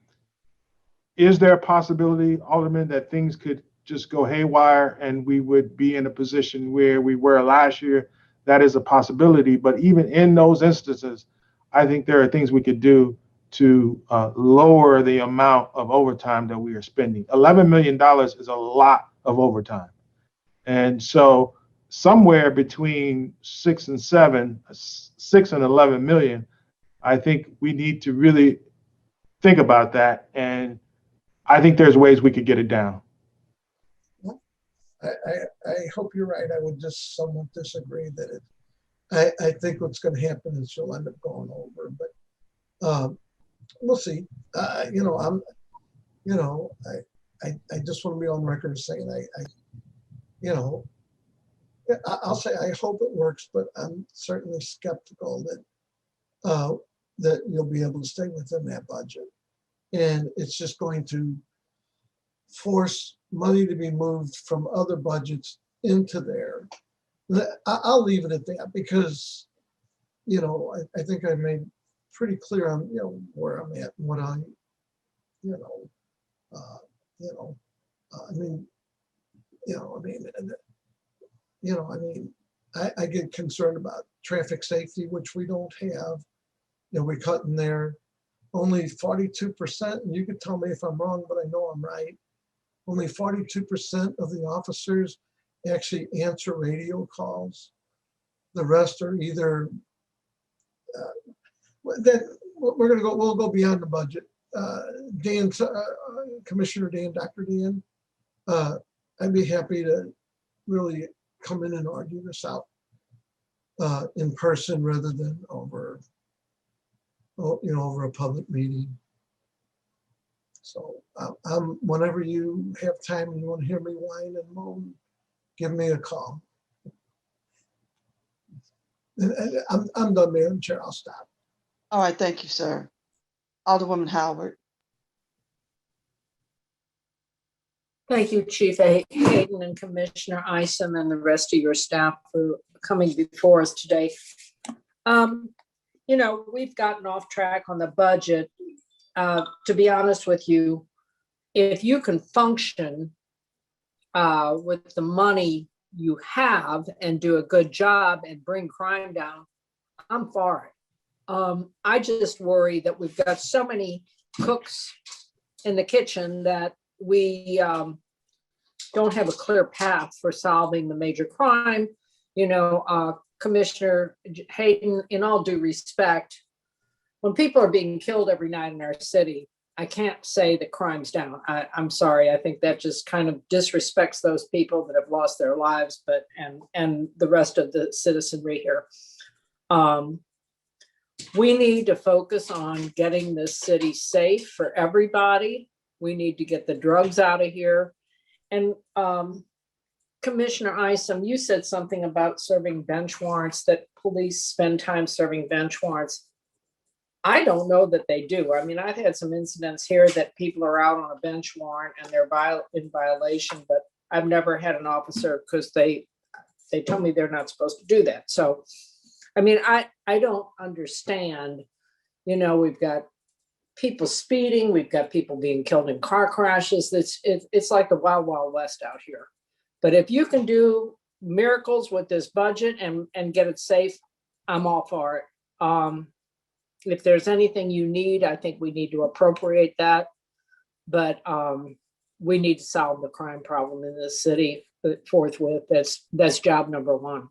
is there a possibility, Alderman, that things could just go haywire and we would be in a position where we were last year? That is a possibility. But even in those instances, I think there are things we could do to lower the amount of overtime that we are spending. $11 million is a lot of overtime. And so somewhere between 6 and 11 million, I think we need to really think about that. And I think there's ways we could get it down. I hope you're right. I would just somewhat disagree that I think what's going to happen is she'll end up going over, but we'll see. I just want to be on record saying I'll say I hope it works, but I'm certainly skeptical that you'll be able to stay within that budget. And it's just going to force money to be moved from other budgets into there. I'll leave it at that because, I think I made pretty clear on, where I'm at and what I, I get concerned about traffic safety, which we don't have. We cut in there only 42%, and you can tell me if I'm wrong, but I know I'm right. Only 42% of the officers actually answer radio calls. The rest are either, we'll go beyond the budget. Dan, Commissioner Dan, Dr. Dan, I'd be happy to really come in and argue this out in person rather than over a public meeting. So whenever you have time and you want to hear me whine and moan, give me a call. And I'm done, Madam Chair. I'll stop. All right, thank you, sir. Alderwoman Howard. Thank you, Chief Hayden and Commissioner Isom and the rest of your staff for coming before us today. We've gotten off track on the budget. To be honest with you, if you can function with the money you have and do a good job and bring crime down, I'm for it. I just worry that we've got so many cooks in the kitchen that we don't have a clear path for solving the major crime. You know, Commissioner Hayden, in all due respect, when people are being killed every night in our city, I can't say the crime's down. I'm sorry. I think that just kind of disrespects those people that have lost their lives, but and the rest of the citizenry here. We need to focus on getting this city safe for everybody. We need to get the drugs out of here. And Commissioner Isom, you said something about serving bench warrants, that police spend time serving bench warrants. I don't know that they do. I mean, I've had some incidents here that people are out on a bench warrant and they're in violation, but I've never had an officer, because they tell me they're not supposed to do that. So, I mean, I don't understand. You know, we've got people speeding, we've got people being killed in car crashes. It's like the wild, wild west out here. But if you can do miracles with this budget and get it safe, I'm all for it. If there's anything you need, I think we need to appropriate that. But we need to solve the crime problem in this city forthwith. That's job number one.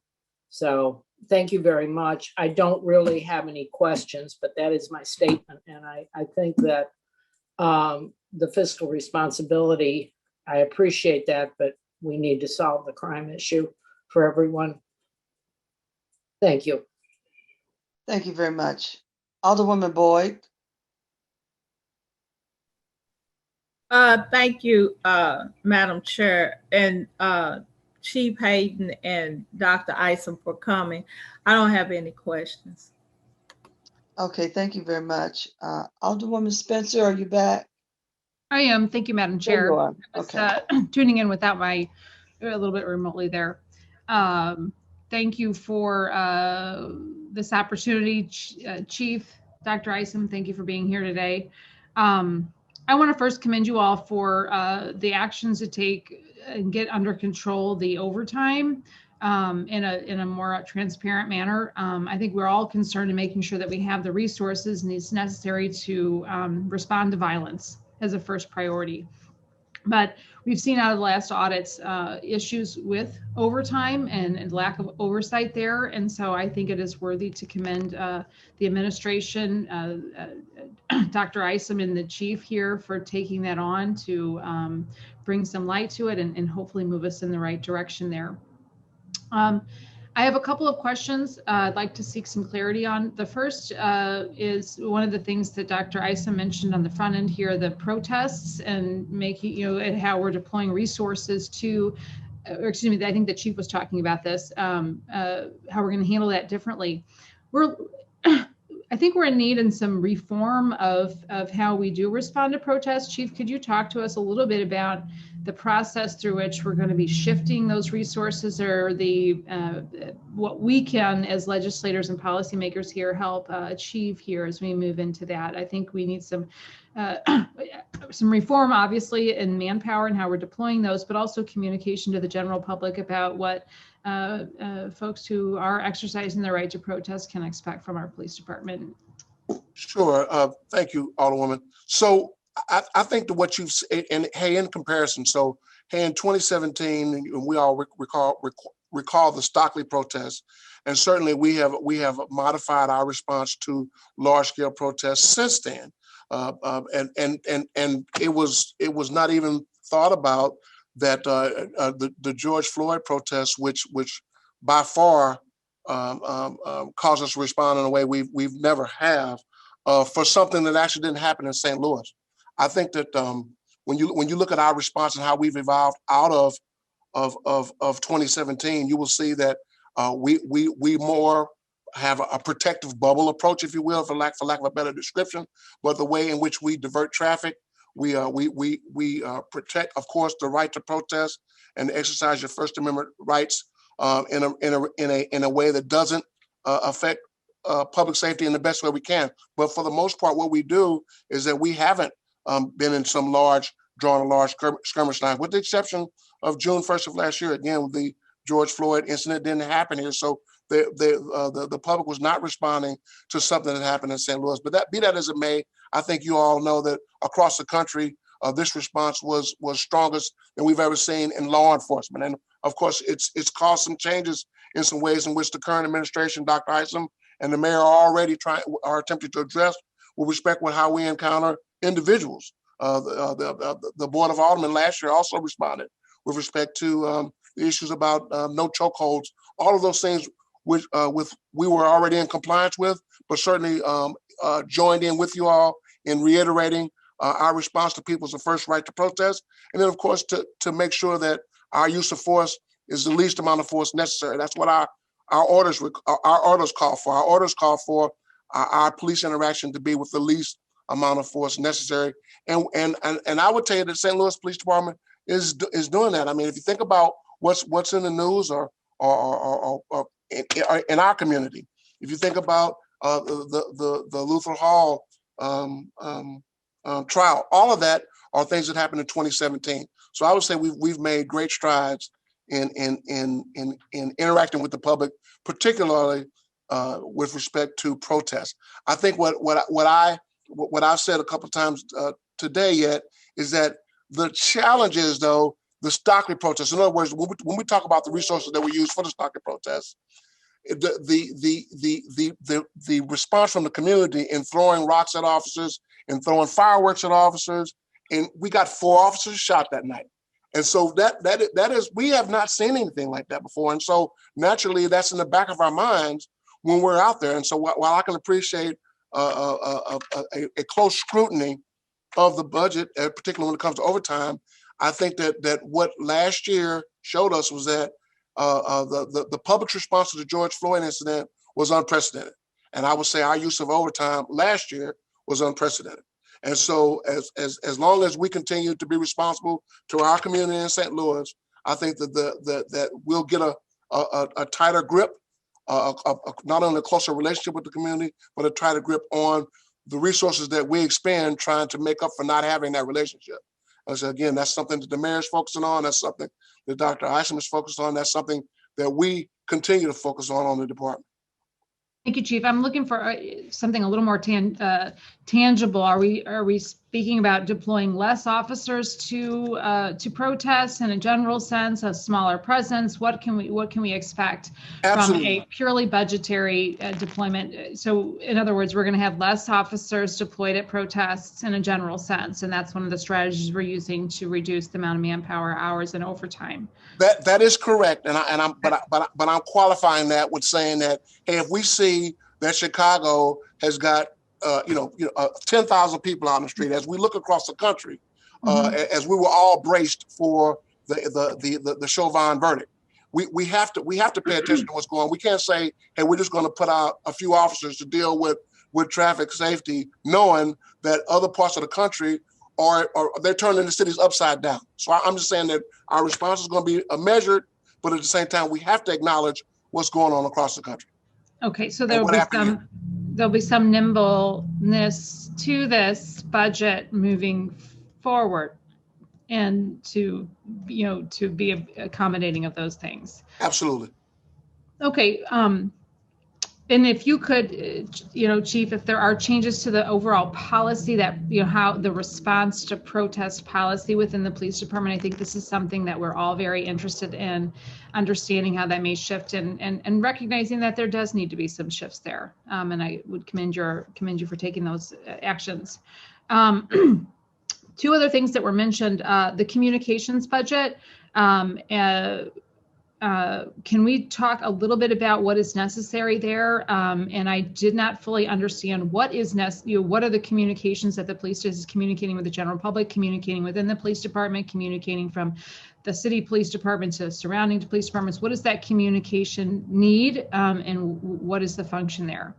So thank you very much. I don't really have any questions, but that is my statement. And I think that the fiscal responsibility, I appreciate that, but we need to solve the crime issue for everyone. Thank you. Thank you very much. Alderwoman Boyd. Thank you, Madam Chair, and Chief Hayden and Dr. Isom for coming. I don't have any questions. Okay, thank you very much. Alderwoman Spencer, are you back? I am. Thank you, Madam There Chair. you are. Okay. Tuning in without a little bit remotely there. Thank you for this opportunity, Chief Dr. Isom. Thank you for being here today. I want to first commend you all for the actions to take and get under control the overtime in a more transparent manner. I think we're all concerned in making sure that we have the resources necessary to respond to violence as a first priority. But we've seen out of the last audits issues with overtime and lack of oversight there. And so I think it is worthy to commend the administration, Dr. Isom and the chief here for taking that on to bring some light to it and hopefully move us in the right direction there. I have a couple of questions I'd like to seek some clarity on. The first is one of the things that Dr. Isom mentioned on the front end here, the protests and making, and how we're deploying resources to, or excuse me, I think the chief was talking about this, how we're going to handle that differently. I think we're in need in some reform of how we do respond to protests. Chief, could you talk to us a little bit about the process through which we're going to be shifting those resources, or the what we can as legislators and policymakers here help achieve here as we move into that? I think we need some reform, obviously, in manpower and how we're deploying those, but also communication to the general public about what folks who are exercising their right to protest can expect from our police department. Sure. Thank you, Alderwoman. So I think that what you've said, and hey, in comparison, so hey, in 2017, we all recall the Stockley protest, and certainly we have modified our response to large-scale protests since then, and it was not even thought about that the George Floyd protests, which by far caused us to respond in a way we've never have for something that actually didn't happen in St. Louis. I think that when you look at our response and how we've evolved out of 2017, you will see that we more have a protective bubble approach, if you will, for lack of a better description. But the way in which we divert traffic, we protect, of course, the right to protest and exercise your First Amendment rights in a way that doesn't affect public safety in the best way we can. But for the most part, what we do is that we haven't been in some drawn a large skirmish line, with the exception of June 1st of last year. Again, the George Floyd incident didn't happen here, so the public was not responding to something that happened in St. Louis. But be that as it may, I think you all know that across the country, this response was strongest than we've ever seen in law enforcement. And of course, it's caused some changes in some ways in which the current administration, Dr. Isom, and the mayor are attempting to address with respect with how we encounter individuals. The Board of Aldermen last year also responded with respect to the issues about no chokeholds, all of those things which we were already in compliance with, but certainly joined in with you all in reiterating our response to people's first right to protest. And then of course, to make sure that our use of force is the least amount of force necessary. That's what our orders call for. Our orders call for our police interaction to be with the least amount of force necessary. And I would tell you that St. Louis Police Department is doing that. I mean, if you think about what's in the news or in our community, if you think about the Luther Hall trial, all of that are things that happened in 2017. So I would say we've made great strides in interacting with the public, particularly with respect to protests. I think what I've said a couple of times today yet is that the challenge is, though, the Stockley protests. In other words, when we talk about the resources that we use for the Stockley protests, the response from the community in throwing rocks at officers and throwing fireworks at officers, and we got 4 officers shot that night. And so that is, we have not seen anything like that before. And so naturally, that's in the back of our minds when we're out there. And so while I can appreciate a close scrutiny of the budget, particularly when it comes to overtime, I think that what last year showed us was that the public's response to the George Floyd incident was unprecedented. And I would say our use of overtime last year was unprecedented. And so as long as we continue to be responsible to our community in St. Louis, I think that we'll get a tighter grip, not only a closer relationship with the community, but a tighter grip on the resources that we expend trying to make up for not having that relationship. And so again, that's something that the mayor is focusing on. That's something that Dr. Isom is focused on. That's something that we continue to focus on the department. Thank you, Chief. I'm looking for something a little more tangible. Are we speaking about deploying less officers to protests in a general sense, a smaller presence? What can we expect from a purely budgetary deployment? So, in other words, we're going to have less officers deployed at protests in a general sense, and that's one of the strategies we're using to reduce the amount of manpower, hours, and overtime. That is correct, but I'm qualifying that with saying that, hey, if we see that Chicago has got 10,000 people on the street, as we look across the country, as we were all braced for the Chauvin verdict, we have to pay attention to what's going on. We can't say, hey, we're just going to put out a few officers to deal with traffic safety, knowing that other parts of the country or they're turning the cities upside down. So I'm just saying that our response is going to be measured, but at the same time, we have to acknowledge what's going on across the country. Okay, so there'll be some nimbleness to this budget moving forward, and to be accommodating of those things. Absolutely. Okay. And if you could, Chief, if there are changes to the overall policy that, how the response to protest policy within the police department, I think this is something that we're all very interested in understanding how that may shift and recognizing that there does need to be some shifts there. And I would commend you for taking those actions. 2 other things that were mentioned, the communications budget. Can we talk a little bit about what is necessary there? And I did not fully understand what is what are the communications that the police is communicating with the general public, communicating within the police department, communicating from the city police department to surrounding police departments. What does that communication need, and what is the function there?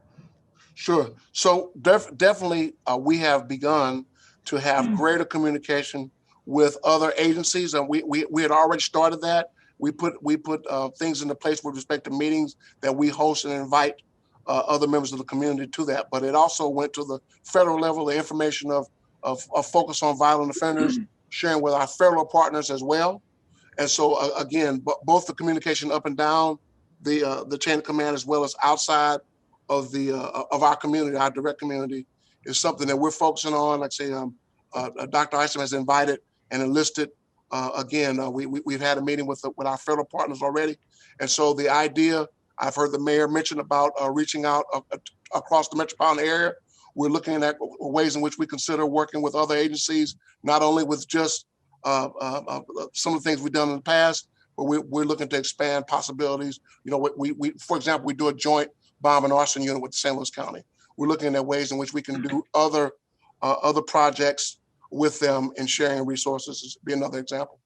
Sure. So definitely we have begun to have greater communication with other agencies, and we had already started that. We put things into place with respect to meetings that we host and invite other members of the community to that. But it also went to the federal level, the information of focus on violent offenders, sharing with our federal partners as well. And so again, both the communication up and down the chain of command as well as outside of the of our community, our direct community, is something that we're focusing on. Like I say, Dr. Isom has invited and enlisted. We've had a meeting with our federal partners already, and so the idea, I've heard the mayor mention about reaching out across the metropolitan area. We're looking at ways in which we consider working with other agencies, not only with just some of the things we've done in the past, but we're looking to expand possibilities. You know, we for example, we do a joint bomb and arson unit with St. Louis County. We're looking at ways in which we can do other projects with them and sharing resources is be another example.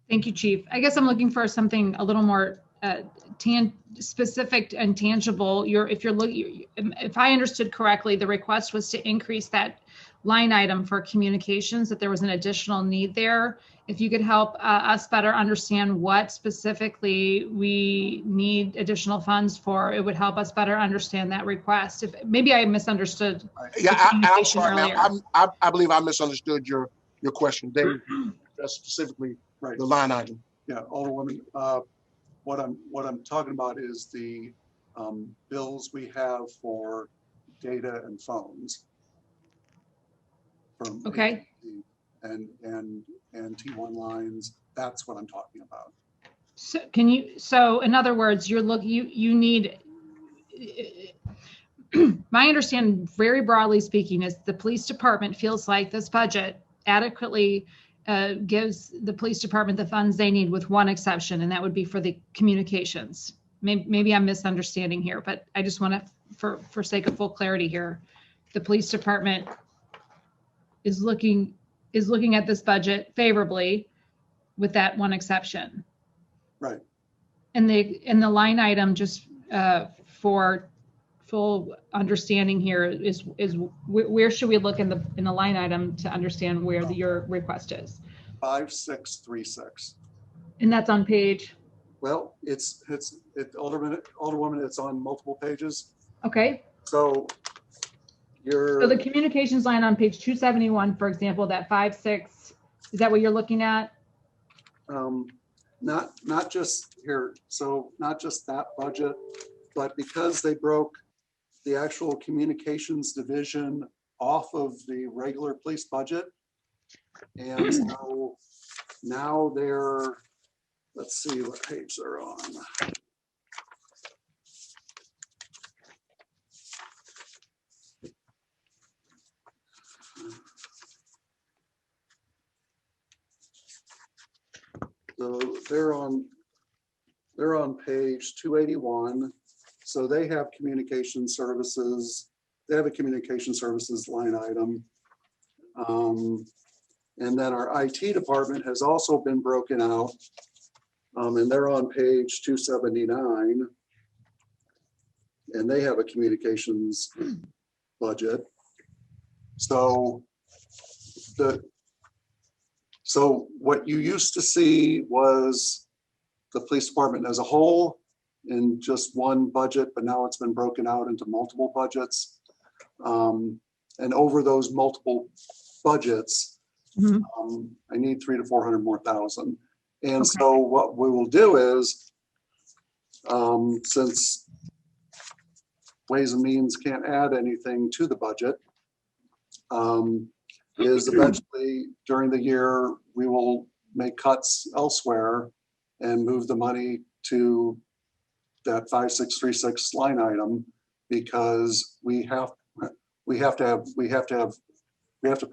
Thank you, Chief. I guess I'm looking for something a little more specific and tangible. If I understood correctly, the request was to increase that line item for communications, that there was an additional need there. If you could help us better understand what specifically we need additional funds for, it would help us better understand that request. If maybe I misunderstood. Yeah, I'm sorry, ma'am. I believe I misunderstood your question. Dave, specifically Right. the line item. Yeah, Alderwoman, what I'm talking about is the bills we have for data and phones. From Okay. AT&T and T1 lines. That's what I'm talking about. So in other words, you need, my understanding, very broadly speaking, is the police department feels like this budget adequately gives the police department the funds they need, with one exception, and that would be for the communications. Maybe I'm misunderstanding here, but I just want to, for sake of full clarity here, the police department is looking at this budget favorably, with that one exception. Right. And the line item, just for full understanding here, is where should we look in the line item to understand where your request is? 5636. And that's on page? Well, Alderwoman, it's on multiple pages. Okay. So So the communications line on page 271, for example, that 56, is that what you're looking at? Not just here, so not just that budget, but because they broke the actual communications division off of the regular police budget. And so now they're, let's see what page they're on. So they're on page 281. So they have communication services. They have a communication services line item. And then our IT department has also been broken out. And they're on page 279. And they have a communications budget. So what you used to see was the police department as a whole in just one budget, but now it's been broken out into multiple budgets. And over those multiple budgets, I need 300 to 400 more thousand. And so what we will do is, since Ways and Means can't add anything to the budget, is eventually during the year, we will make cuts elsewhere and move the money to that 5636 line item, because we have to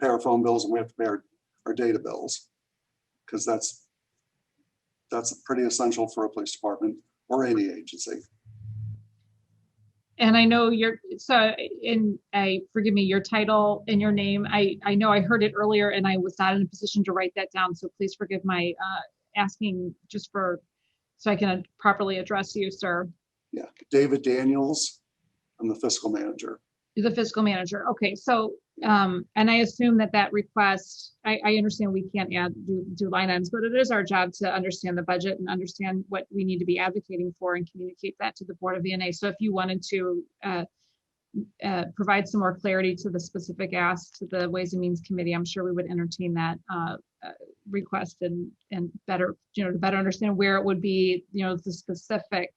pay our phone bills and we have to pay our data bills, because that's pretty essential for a police department or any agency. And I know forgive me, your title and your name, I know I heard it earlier and I was not in a position to write that down. So please forgive my asking, just so I can properly address you, sir. Yeah, David Daniels. I'm the fiscal manager. You're the fiscal manager. Okay, so, and I assume that request, I understand we can't do line items, but it is our job to understand the budget and understand what we need to be advocating for and communicate that to the Board of VNA. So if you wanted to provide some more clarity to the specific ask to the Ways and Means Committee, I'm sure we would entertain that request and better, to better understand where it would be, the specific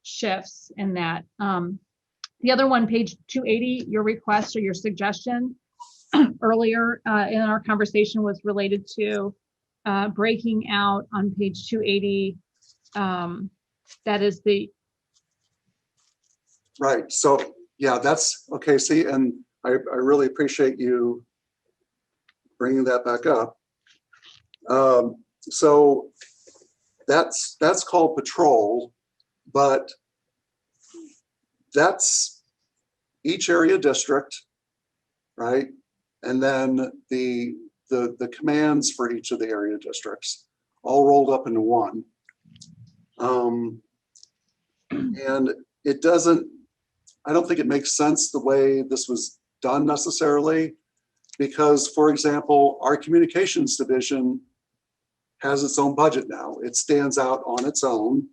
shifts in that. The other one, page 280, your request or your suggestion earlier in our conversation was related to breaking out on page 280. That is the right. So yeah, that's okay. See, and I really appreciate you bringing that back up. So that's called patrol, but that's each area district, right? And then the commands for each of the area districts all rolled up into one. And it doesn't, I don't think it makes sense the way this was done necessarily, because, for example, our communications division has its own budget now. It stands out on its own,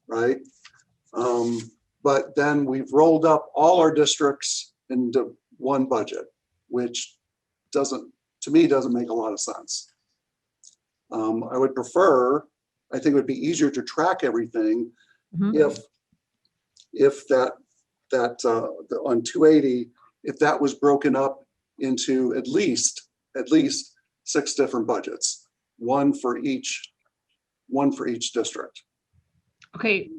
right? But then we've rolled up all our districts into one budget, which doesn't, to me, doesn't make a lot of sense. I would prefer, I think it would be easier to track everything if that on 280, if that was broken up into at least 6 different budgets, one for each district. okay.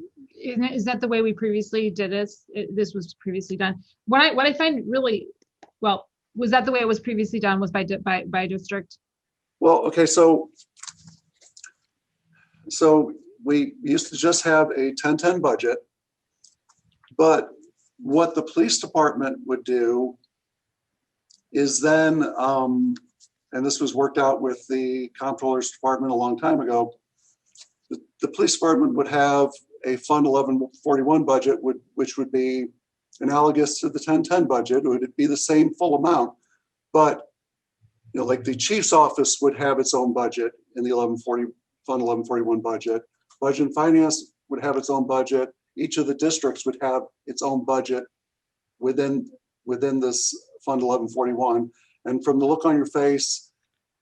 Is that the way we previously did this? This was previously done. What I find really, well, was that the way it was previously done, was by district? Well, okay, so we used to just have a 10-10 budget, but what the police department would do is then, and this was worked out with the comptroller's department a long time ago, the police department would have a Fund 1141 budget, which would be analogous to the 10-10 budget. It would be the same full amount, but like the chief's office would have its own budget in the Fund 1141 budget. Budget and finance would have its own budget. Each of the districts would have its own budget within this Fund 1141. And from the look on your face,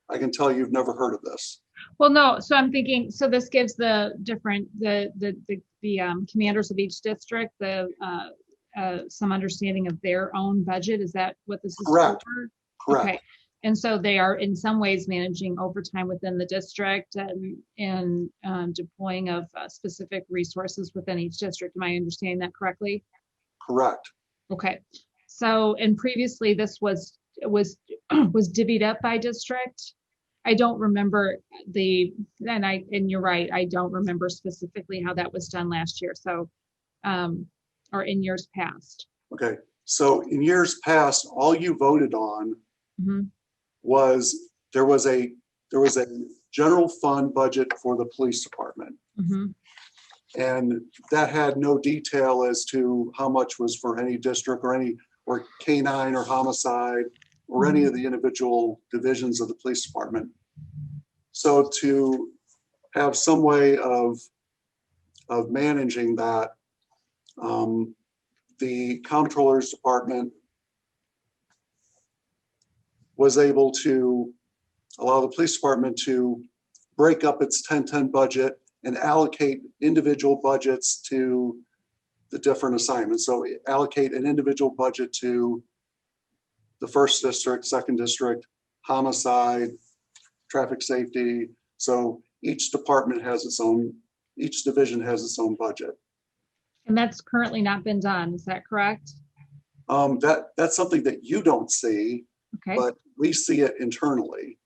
I can tell you've never heard of this. Well, no. So I'm thinking, so this gives the different, the commanders of each district, some understanding of their own budget. Is that what this is Correct. for? Correct. Okay. And so they are in some ways managing overtime within the district and deploying of specific resources within each district. Am I understanding that correctly? Correct. Okay. So, and previously this was divvied up by district. I don't remember and you're right, I don't remember specifically how that was done last year. So, or in years past. Okay. So in years past, all you voted on was there was a general fund budget for the police department. And that had no detail as to how much was for any district or canine or homicide or any of the individual divisions of the police department. So to have some way of managing that, the comptroller's department was able to allow the police department to break up its 10-10 budget and allocate individual budgets to the different assignments. So allocate an individual budget to the first district, second district, homicide, traffic safety. So each department has its own, each division has its own budget. And that's currently not been done. Is that correct? That's something that you don't see, okay, but we see it internally.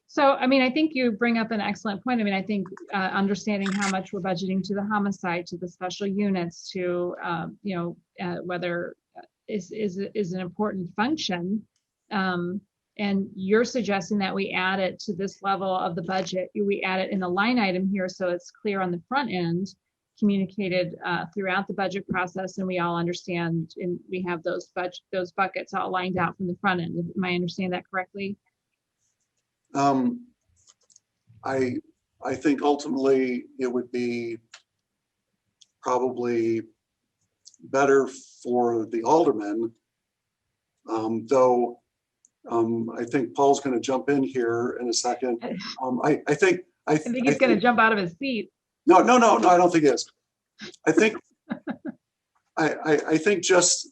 So, I mean, I think you bring up an excellent point. I mean, I think understanding how much we're budgeting to the homicide, to the special units, to, whether is an important function. And you're suggesting that we add it to this level of the budget. We add it in a line item here so it's clear on the front end, communicated throughout the budget process, and we all understand, and we have those buckets all lined out from the front end. Am I understanding that correctly? I think ultimately it would be probably better for the alderman, though I think Paul's going to jump in here in a second. I think he's going to jump out of his seat. No, I don't think it is. I think, I think just,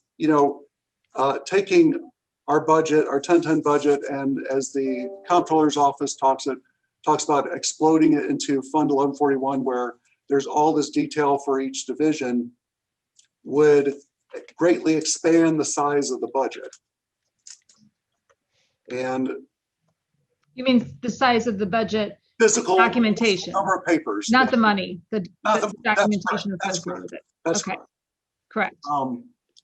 taking our budget, our 1010 budget, and as the comptroller's office talks about exploding it into Fund 1141, where there's all this detail for each division, would greatly expand the size of the budget. And You mean the size of the budget? Physical documentation, number of papers, not the money, the documentation that's associated with it. That's Okay, correct. And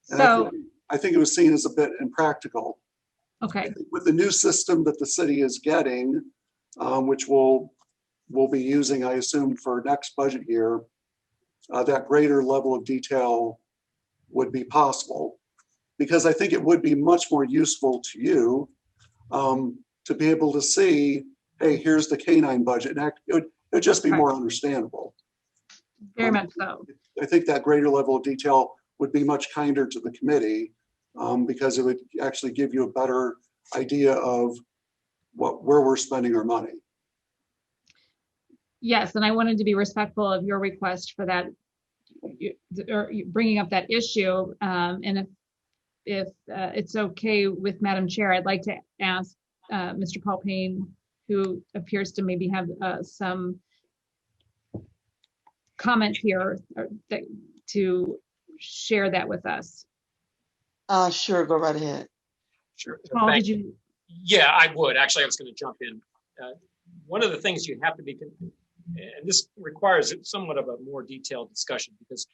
So, I think it was seen as a bit impractical. okay, With the new system that the city is getting, which we'll be using, I assume, for next budget year, that greater level of detail would be possible. Because I think it would be much more useful to you to be able to see, hey, here's the canine budget. And it would just be more understandable. very much so. I think that greater level of detail would be much kinder to the committee because it would actually give you a better idea of where we're spending our money. Yes, and I wanted to be respectful of your request for that, or bringing up that issue. And if it's okay with Madam Chair, I'd like to ask Mr. Paul Payne, who appears to maybe have some comment here, to share that with us. Sure, go right ahead. Sure. Paul, did you? Yeah, I would. Actually, I was going to jump in. One of the things you have to be, and this requires somewhat of a more detailed discussion, because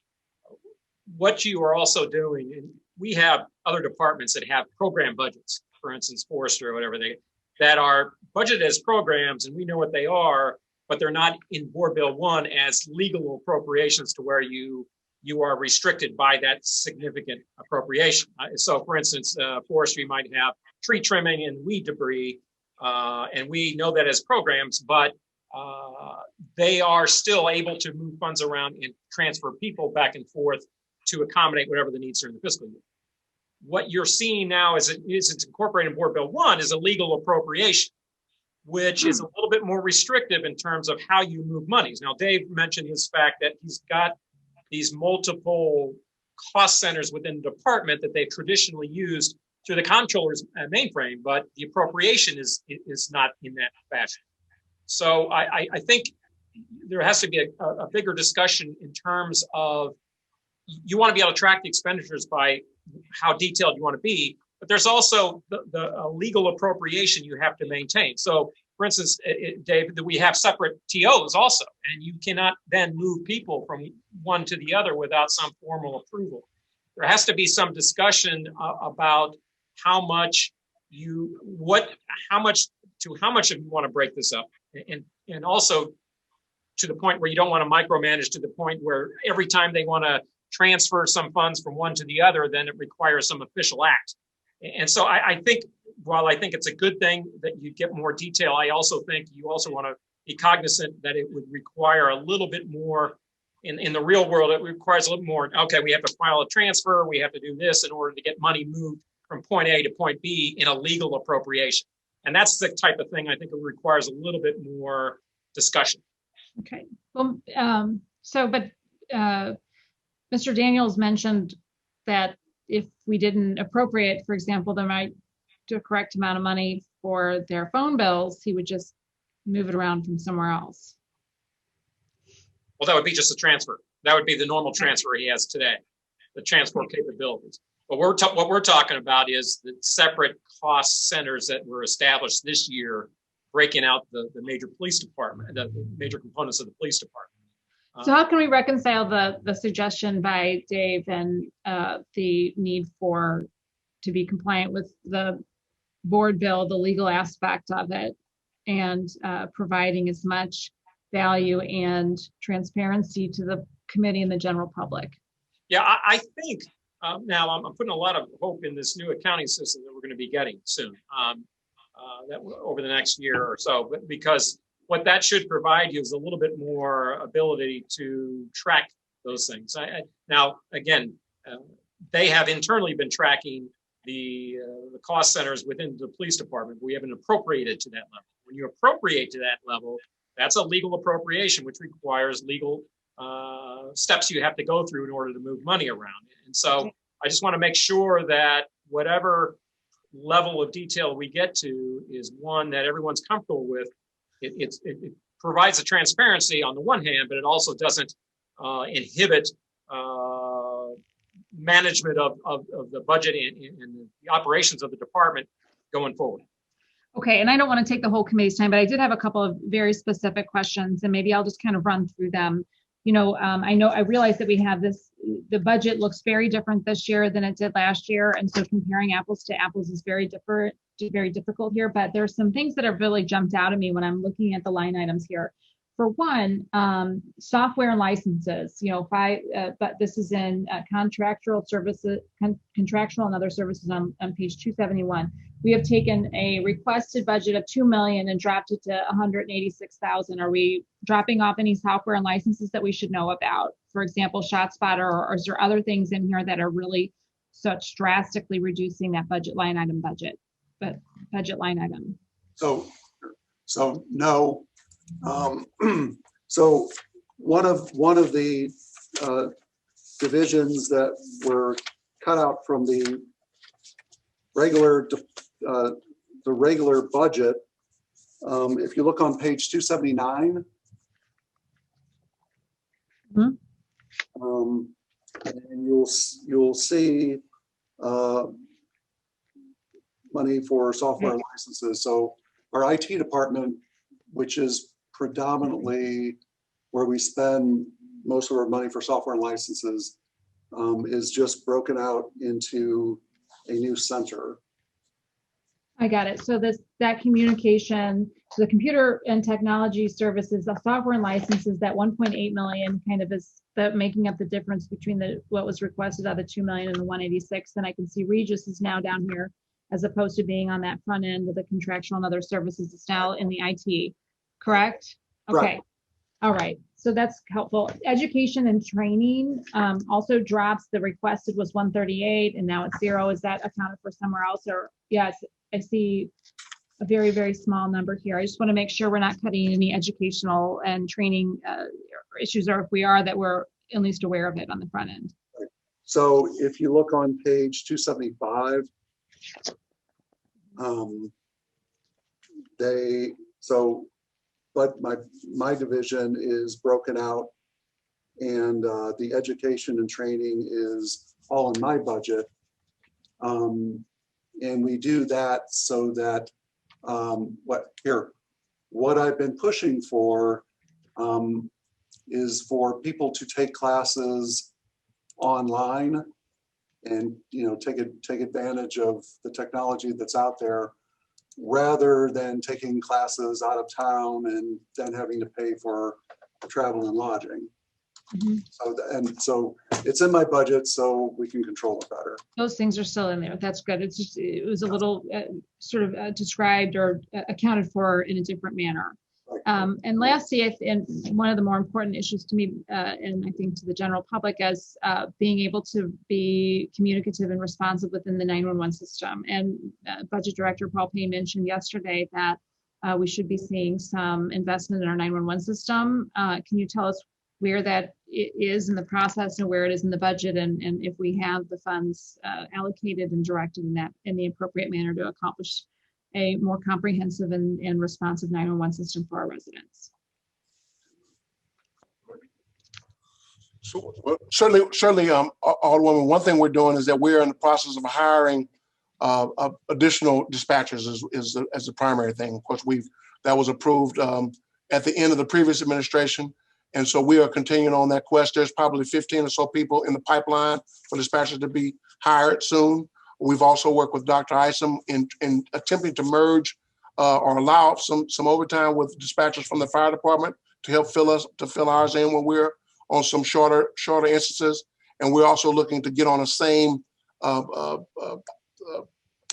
what you are also doing, and we have other departments that have program budgets, for instance, forestry or whatever, that are budgeted as programs, and we know what they are, but they're not in Board Bill 1 as legal appropriations to where you are restricted by that significant appropriation. So for instance, forestry might have tree trimming and weed debris, and we know that as programs, but they are still able to move funds around and transfer people back and forth to accommodate whatever the needs are in the fiscal year. What you're seeing now is it's incorporated in Board Bill 1 is a legal appropriation, which is a little bit more restrictive in terms of how you move monies. Now, Dave mentioned this fact that he's got these multiple cost centers within the department that they've traditionally used through the comptroller's mainframe, but the appropriation is not in that fashion. So I think there has to be a bigger discussion in terms of, you want to be able to track the expenditures by how detailed you want to be, but there's also the legal appropriation you have to maintain. So for instance, Dave, that we have separate TOs also, and you cannot then move people from one to the other without some formal approval. There has to be some discussion about how much of you want to break this up, and also to the point where you don't want to micromanage to the point where every time they want to transfer some funds from one to the other, then it requires some official act. And so I think, while I think it's a good thing that you get more detail, I also think you also want to be cognizant that it would require a little bit more in the real world. It requires a little more. Okay, we have to file a transfer. We have to do this in order to get money moved from point A to point B in a legal appropriation. And that's the type of thing I think it requires a little bit more discussion. Okay. Well, but Mr. Daniels mentioned that if we didn't appropriate, for example, the correct amount of money for their phone bills, he would just move it around from somewhere else. Well, that would be just a transfer. That would be the normal transfer he has today, the transport capabilities. But what we're talking about is the separate cost centers that were established this year, breaking out the major police department, the major components of the police department. So how can we reconcile the suggestion by Dave and the need to be compliant with the board bill, the legal aspect of it, and providing as much value and transparency to the committee and the general public? Yeah, I think now I'm putting a lot of hope in this new accounting system that we're going to be getting soon, that over the next year or so, but because what that should provide you is a little bit more ability to track those things. Now, again, they have internally been tracking the cost centers within the police department. We haven't appropriated to that level. When you appropriate to that level, That's a legal appropriation, which requires legal steps you have to go through in order to move money around. And so I just want to make sure that whatever level of detail we get to is one that everyone's comfortable with. It provides a transparency on the one hand, but it also doesn't inhibit management of the budget and the operations of the department going forward. Okay, and I don't want to take the whole committee's time, but I did have a couple of very specific questions, and maybe I'll just kind of run through them. I realize that we have the budget looks very different this year than it did last year. And so comparing apples to apples is very difficult here, but there's some things that have really jumped out at me when I'm looking at the line items here. For one, software and licenses, but this is in contractual services, contractual and other services on page 271. We have taken a requested budget of $2 million and dropped it to $186,000. Are we dropping off any software and licenses that we should know about? For example, ShotSpotter, or is there other things in here that are really such drastically reducing that budget line item budget line item? So no. So one of the divisions that were cut out from the regular budget, if you look on page 279, and you'll see money for software licenses. So our IT department, which is predominantly where we spend most of our money for software and licenses, is just broken out into a new center. I got it. So that communication, so the computer and technology services, the software and licenses, that 1.8 million kind of is making up the difference between what was requested out of the 2 million and the 186. And I can see Regis is now down here as opposed to being on that front end of the contractual and other services. It's now in the IT, correct? Okay. Right. All right. So that's helpful. Education and training also drops. The requested was 138 and now it's 0. Is that accounted for somewhere else? Or yes, I see a very, very small number here. I just want to make sure we're not cutting any educational and training issues, or if we are, that we're at least aware of it on the front end. So if you look on page 275, but my division is broken out, and the education and training is all in my budget. And we do that so that what I've been pushing for is for people to take classes online and take advantage of the technology that's out there, rather than taking classes out of town and then having to pay for travel and lodging. So it's in my budget, so we can control it better. Those things are still in there. That's good. It's just, it was a little sort of described or accounted for in a different manner. And lastly, and one of the more important issues to me, and I think to the general public, as being able to be communicative and responsive within the 911 system. And Budget Director Paul Payne mentioned yesterday that we should be seeing some investment in our 911 system. Can you tell us where that is in the process and where it is in the budget, and if we have the funds allocated and directed in the appropriate manner to accomplish a more comprehensive and responsive 911 system for our residents? So certainly, Alderwoman, one thing we're doing is that we're in the process of hiring additional dispatchers as the primary thing. Of course, that was approved at the end of the previous administration. And so we are continuing on that quest. There's probably 15 or so people in the pipeline for dispatchers to be hired soon. We've also worked with Dr. Isom in attempting to merge or allow some overtime with dispatchers from the fire department to help fill ours in when we're on some shorter instances. And we're also looking to get on the same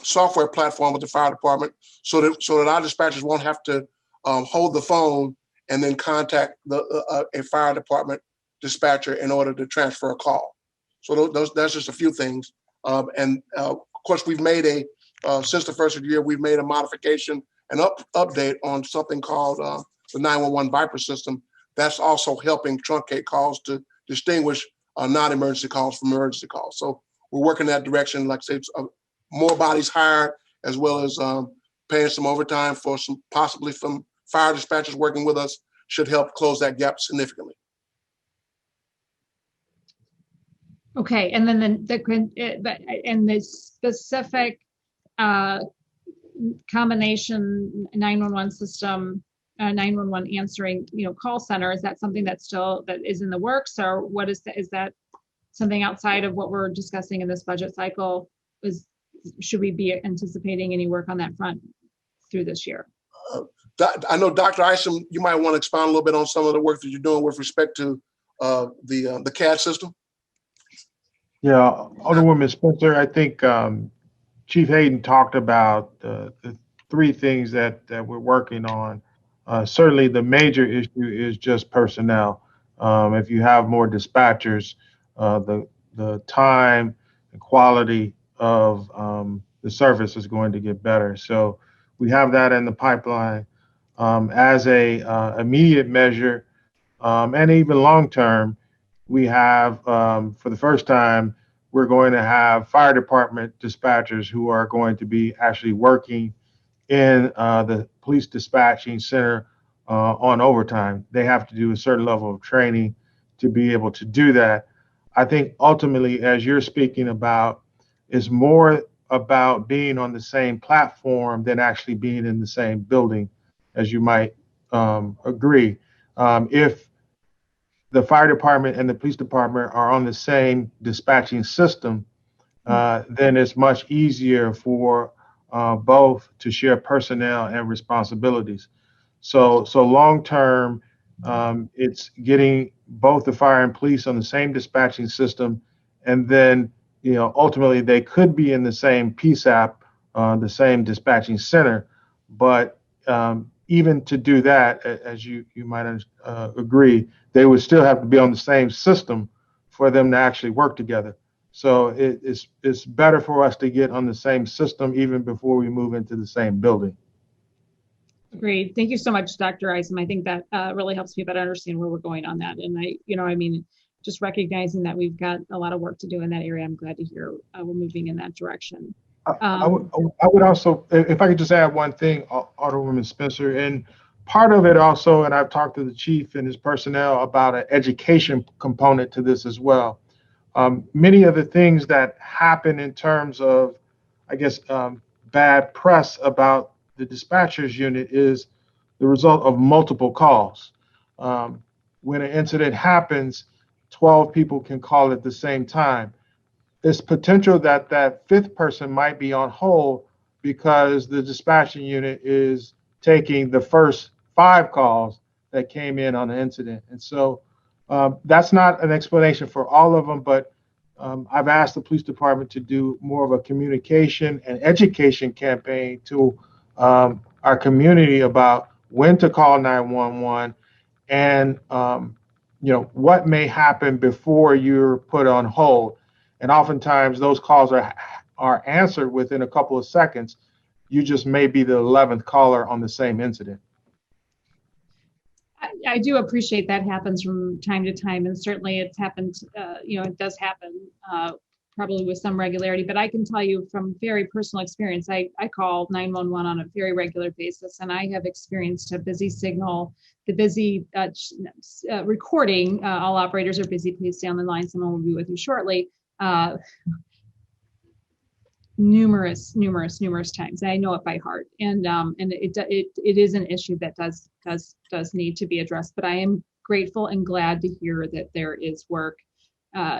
software platform with the fire department so that our dispatchers won't have to hold the phone and then contact a fire department dispatcher in order to transfer a call. So that's just a few things. And of course, we've made since the first of the year, we've made a modification, an update on something called the 911 Viper system, that's also helping truncate calls to distinguish non-emergency calls from emergency calls. So we're working in that direction. Like I say, more bodies hired, as well as paying some overtime for some possibly from fire dispatchers working with us should help close that gap significantly. Okay, and then the specific combination 911 system, 911 answering, call center, is that something that is in the works, or what is that something outside of what we're discussing in this budget cycle? Should we be anticipating any work on that front through this year? I know Dr. Isom, you might want to expound a little bit on some of the work that you're doing with respect to the CAD system. Yeah, Alderwoman Spencer, I think Chief Hayden talked about the three things that we're working on. Certainly the major issue is just personnel. If you have more dispatchers, the time and quality of the service is going to get better. So we have that in the pipeline. As a immediate measure, and even long-term, we have, for the first time, we're going to have fire department dispatchers who are going to be actually working in the police dispatching center on overtime. They have to do a certain level of training to be able to do that. I think ultimately, as you're speaking about, is more about being on the same platform than actually being in the same building, as you might agree. If the fire department and the police department are on the same dispatching system, then it's much easier for both to share personnel and responsibilities. So long term, it's getting both the fire and police on the same dispatching system, and then ultimately they could be in the same PSAP, the same dispatching center, but even to do that, as you might agree, they would still have to be on the same system for them to actually work together. So it's better for us to get on the same system even before we move into the same building. Agreed. Thank you so much, Dr. Isom. I think that really helps me better understand where we're going on that. And just recognizing that we've got a lot of work to do in that area, I'm glad to hear we're moving in that direction. I would also, if I could just add one thing, Alderwoman Spencer, and part of it also, and I've talked to the chief and his personnel about an education component to this as well. Many of the things that happen in terms of, I guess, bad press about the dispatchers unit is the result of multiple calls. When an incident happens, 12 people can call at the same time. There's potential that that fifth person might be on hold because the dispatching unit is taking the first 5 calls that came in on the incident. And so that's not an explanation for all of them, but I've asked the police department to do more of a communication and education campaign to our community about when to call 911 and what may happen before you're put on hold. And oftentimes those calls are answered within a couple of seconds. You just may be the 11th caller on the same incident. I do appreciate that happens from time to time, and certainly it's happened, it does happen probably with some regularity, but I can tell you from very personal experience, I call 911 on a very regular basis, and I have experienced a busy signal, the busy recording, all operators are busy, please stay on the line, someone will be with you shortly. Numerous times. I know it by heart, and it is an issue that does need to be addressed. But I am grateful and glad to hear that there is work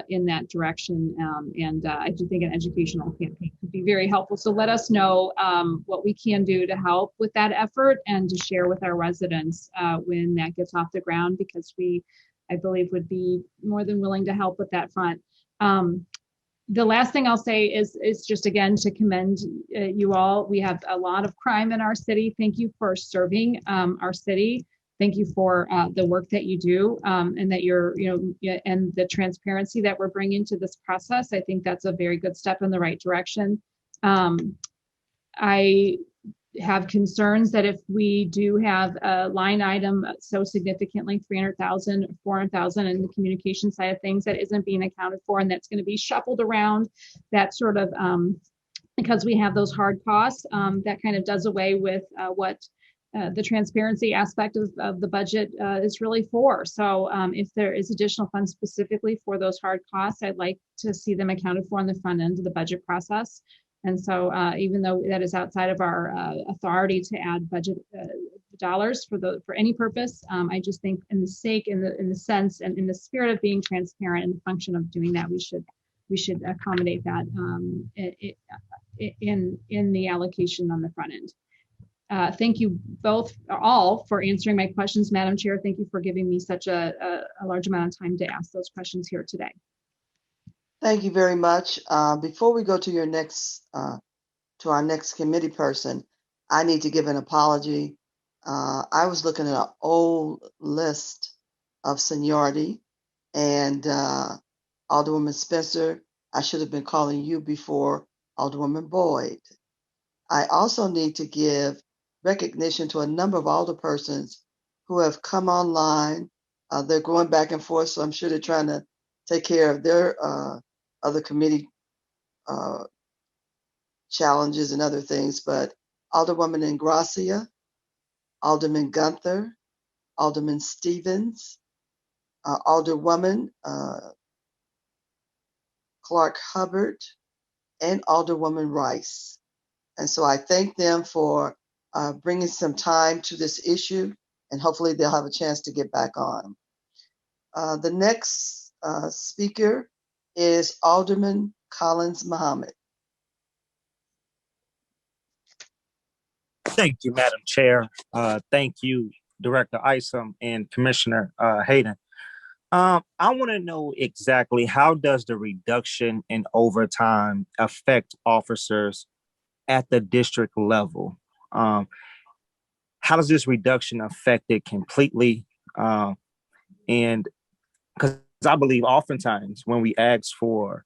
in that direction, and I do think an educational campaign could be very helpful. So let us know what we can do to help with that effort and to share with our residents when that gets off the ground, because I believe, would be more than willing to help with that front. The last thing I'll say is just, again, to commend you all. We have a lot of crime in our city. Thank you for serving our city. Thank you for the work that you do, and that and the transparency that we're bringing to this process. I think that's a very good step in the right direction. I have concerns that if we do have a line item so significantly 300,000, 400,000 in the communication side of things that isn't being accounted for, and that's going to be shuffled around, that sort of because we have those hard costs, that kind of does away with what the transparency aspect of the budget is really for. So if there is additional funds specifically for those hard costs, I'd like to see them accounted for on the front end of the budget process. And so even though that is outside of our authority to add budget dollars for any purpose, I just think in the sense and in the spirit of being transparent and the function of doing that, we should accommodate that in the allocation on the front end. Thank you all for answering my questions, Madam Chair. Thank you for giving me such a large amount of time to ask those questions here today. Thank you very much. Before we go to our next committee person, I need to give an apology. I was looking at an old list of seniority, and Alderwoman Spencer, I should have been calling you before Alderwoman Boyd. I also need to give recognition to a number of alderpersons who have come online. They're going back and forth, so I'm sure they're trying to take care of their other committee challenges and other things. But Alderwoman Ingracia, Alderman Gunther, Alderman Stevens, Alderwoman Clark Hubbard, and Alderwoman Rice. And so I thank them for bringing some time to this issue, and hopefully they'll have a chance to get back on. The next speaker is Alderman Collins Muhammad. Thank you, Madam Chair. Thank you, Director Isom and Commissioner Hayden. I want to know exactly how does the reduction in overtime affect officers at the district level? How does this reduction affect it completely? And because I believe oftentimes when we ask for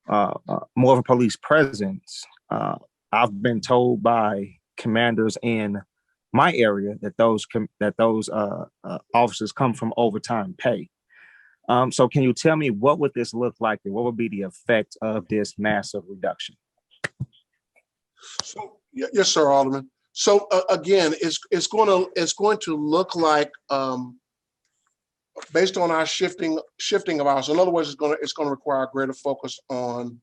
more of a police presence, I've been told by commanders in my area that those officers come from overtime pay. So can you tell me what would this look like and what would be the effect of this massive reduction? So, yes, sir, Alderman. So again, it's going to look like based on our shifting of hours. In other words, it's going to require a greater focus on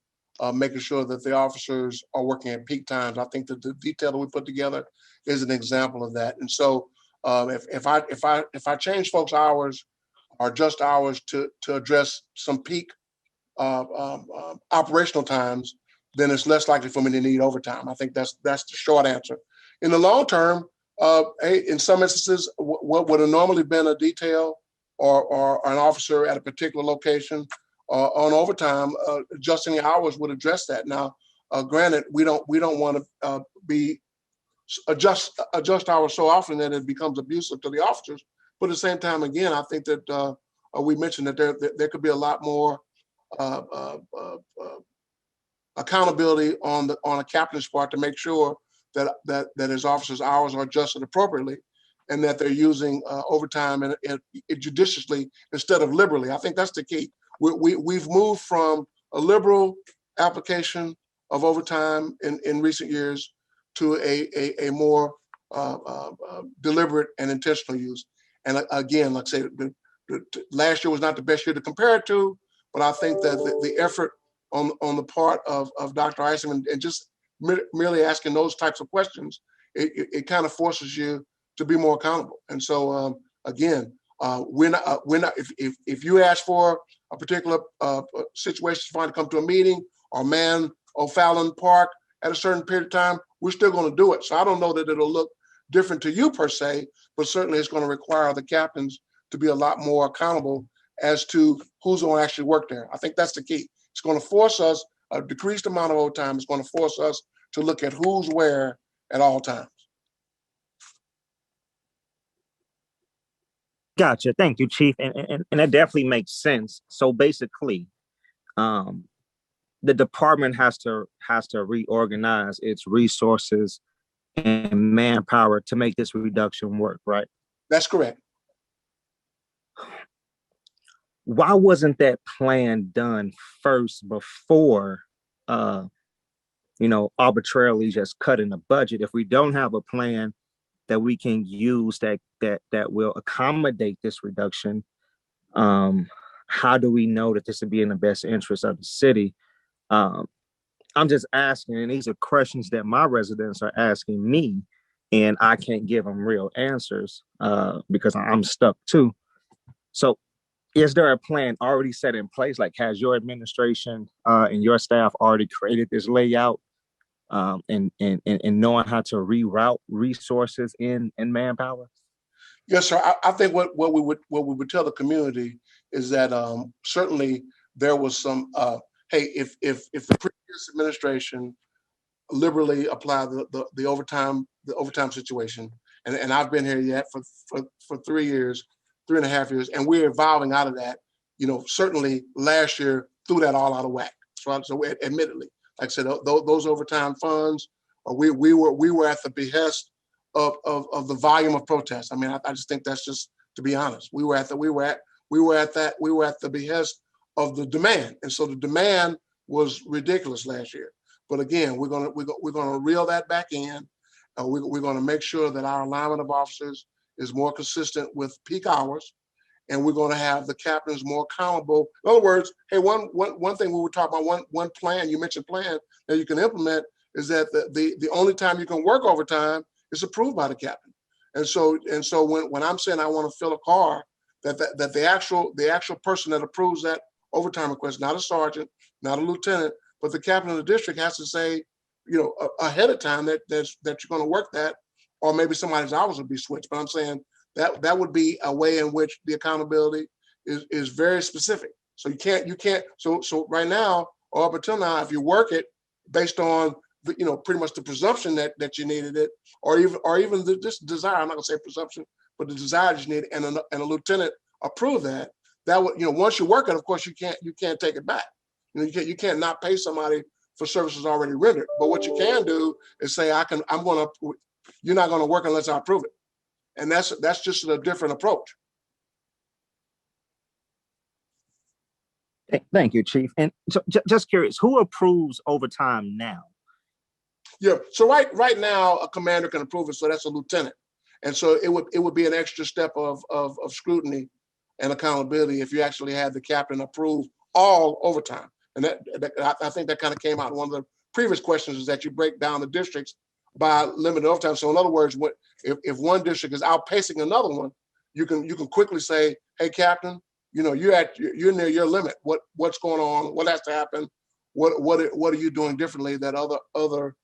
making sure that the officers are working at peak times. I think that the detail that we put together is an example of that. And so if I change folks' hours or adjust hours to address some peak operational times, then it's less likely for me to need overtime. I think that's the short answer. In the long term, in some instances, what would have normally been a detail or an officer at a particular location on overtime, adjusting the hours would address that. Now, granted, we don't want to adjust hours so often that it becomes abusive to the officers. But at the same time, again, I think that we mentioned that there could be a lot more accountability on a captain's part to make sure that his officers' hours are adjusted appropriately, and that they're using overtime and judiciously instead of liberally. I think that's the key. We've moved from a liberal application of overtime in recent years to a more deliberate and intentional use. And again, like I say, last year was not the best year to compare it to, but I think that the effort on the part of Dr. Isom and just merely asking those types of questions, it kind of forces you to be more accountable. And so again, we're not if you ask for a particular situation to come to a meeting or man O'Fallon Park at a certain period of time, we're still going to do it. So I don't know that it'll look different to you per se, but certainly it's going to require the captains to be a lot more accountable as to who's going to actually work there. I think that's the key. It's going to force us, a decreased amount of overtime is going to force us to look at who's where at all times. Gotcha. Thank you, Chief. And that definitely makes sense. So basically, the department has to reorganize its resources and manpower to make this reduction work, right? That's correct. Why wasn't that plan done first before, arbitrarily just cutting the budget? If we don't have a plan that we can use that will accommodate this reduction, how do we know that this would be in the best interest of the city? I'm just asking, and these are questions that my residents are asking me, and I can't give them real answers because I'm stuck too. So is there a plan already set in place? Like, has your administration and your staff already created this layout and knowing how to reroute resources in manpower? Yes, sir. I think what we would tell the community is that certainly there was some. Hey, if the previous administration liberally applied the overtime situation, and I've been here yet for 3 years, 3.5 years, and we're evolving out of that. Certainly last year threw that all out of whack. So admittedly, like I said, those overtime funds, we were at the behest of the volume of protests. I mean, I just think that's just, to be honest, we were at the behest of the demand, and so the demand was ridiculous last year. But again, we're gonna reel that back in. We're gonna make sure that our alignment of officers is more consistent with peak hours, and we're gonna have the captains more accountable. In other words, hey, one thing we were talking about, one plan, you mentioned plan that you can implement, is that the only time you can work overtime is approved by the captain. And so when I'm saying I want to fill a car, that the actual person that approves that overtime request, not a sergeant, not a lieutenant, but the captain of the district has to say, ahead of time that you're going to work that, or maybe somebody's hours will be switched. But I'm saying that would be a way in which the accountability is very specific. So you can't. So right now, or up until now, if you work it based on pretty much the presumption that you needed it, or even this desire, I'm not gonna say presumption, but the desire that you need, and a lieutenant approve that would, once you work it, of course you can't take it back. You can't not pay somebody for services already rendered. But what you can do is say, you're not gonna work unless I approve it. And that's just a different approach. Thank you, Chief. And so, just curious, who approves overtime now? Yeah. So right now, a commander can approve it. So that's a lieutenant, and so it would be an extra step of scrutiny and accountability if you actually had the captain approve all overtime. And I think that kind of came out in one of the previous questions, is that you break down the districts by limited overtime. So in other words, if one district is outpacing another one, you can quickly say, hey, captain, you're near your limit. What's going on? What has to happen? What are you doing differently that other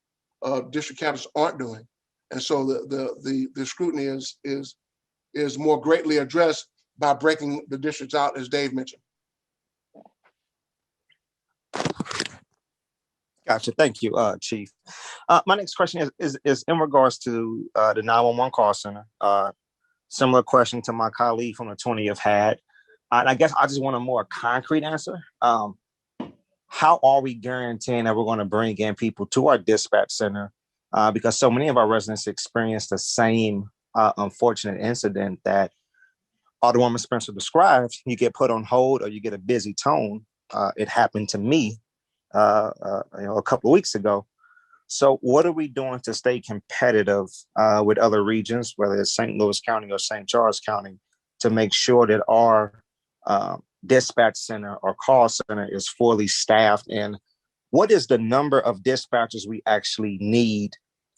district captains aren't doing? And so the scrutiny is more greatly addressed by breaking the districts out, as Dave mentioned. Gotcha. Thank you, Chief. My next question is in regards to the 911 call center. Similar question to my colleague from the 20th had. And I guess I just want a more concrete answer. How are we guaranteeing that we're going to bring in people to our dispatch center? Because so many of our residents experience the same unfortunate incident that Alderwoman Spencer described. You get put on hold or you get a busy tone. It happened to me a couple of weeks ago. So what are we doing to stay competitive with other regions, whether it's St. Louis County or St. Charles County, to make sure that our dispatch center or call center is fully staffed? And what is the number of dispatchers we actually need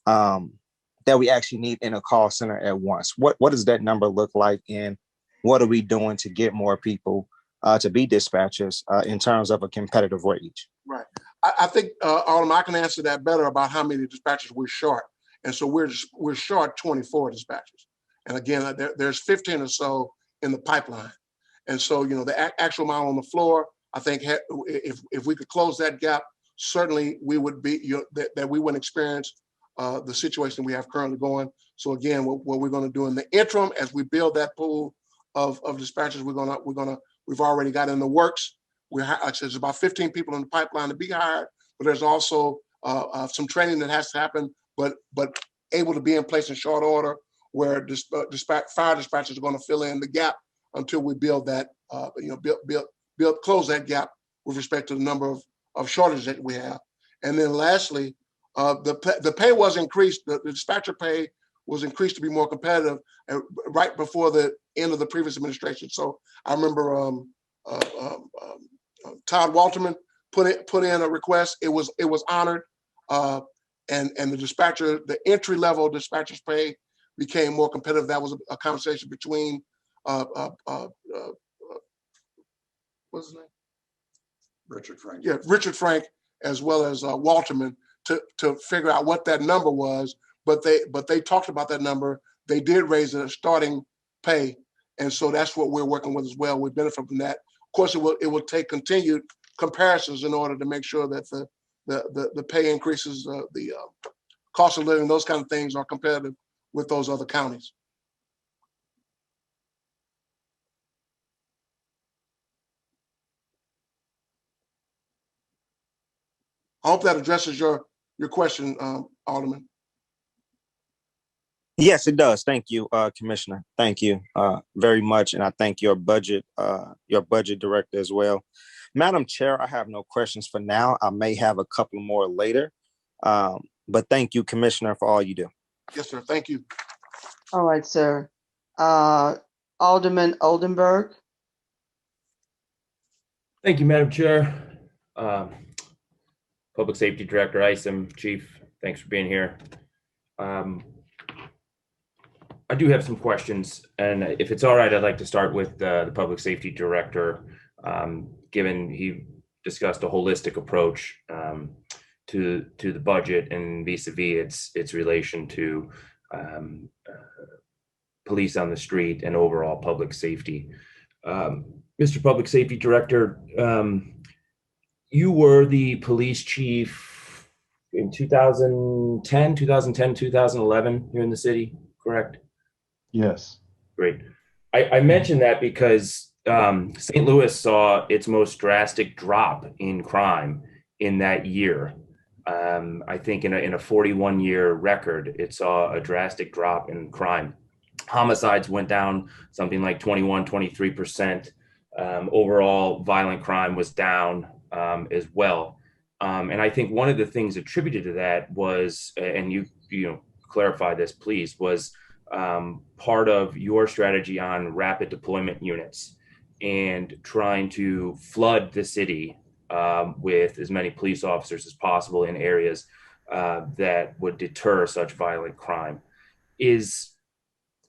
in a call center at once? What does that number look like? And what are we doing to get more people to be dispatchers in terms of a competitive wage? Right. I think, Alderman, I can answer that better about how many dispatchers we're short. And so we're short 24 dispatchers. And again, there's 15 or so in the pipeline. And so, the actual amount on the floor, I think if we could close that gap, certainly we would be, that we wouldn't experience the situation we have currently going. So again, what we're going to do in the interim, as we build that pool of dispatchers, we've already got in the works. There's about 15 people in the pipeline to be hired, but there's also some training that has to happen. But able to be in place in short order, where fire dispatchers are going to fill in the gap until we build that, close that gap with respect to the number of shortages that we have. And then lastly, the pay was increased. The dispatcher pay was increased to be more competitive right before the end of the previous administration. So I remember Todd Walterman put in a request. It was honored, and the entry level dispatcher's pay became more competitive. That was a conversation between what's his name? Richard Frank. Yeah, Richard Frank, as well as Walterman, to figure out what that number was. But they talked about that number. They did raise the starting pay, and so that's what we're working with as well. We benefit from that. Of course, it will take continued comparisons in order to make sure that the pay increases, the cost of living, those kind of things are competitive with those other counties. I hope that addresses your question, Alderman. Yes, it does. Thank you, Commissioner. Thank you very much. And I thank your budget director as well. Madam Chair, I have no questions for now. I may have a couple more later. But thank you, Commissioner, for all you do. Yes, sir. Thank you. All right, sir. Alderman Oldenburg. Thank you, Madam Chair. Public Safety Director Isom, Chief, thanks for being here. I do have some questions, and if it's all right, I'd like to start with the Public Safety Director, given he discussed a holistic approach to the budget and vis-a-vis its relation to police on the street and overall public safety. Mr. Public Safety Director, you were the police chief in 2010, 2011 here in the city, correct? Yes. Great. I mentioned that because St. Louis saw its most drastic drop in crime in that year. I think in a 41-year record, it saw a drastic drop in crime. Homicides went down something like 23%. Overall violent crime was down as well. And I think one of the things attributed to that was, and you clarify this, please, was part of your strategy on rapid deployment units and trying to flood the city with as many police officers as possible in areas that would deter such violent crime.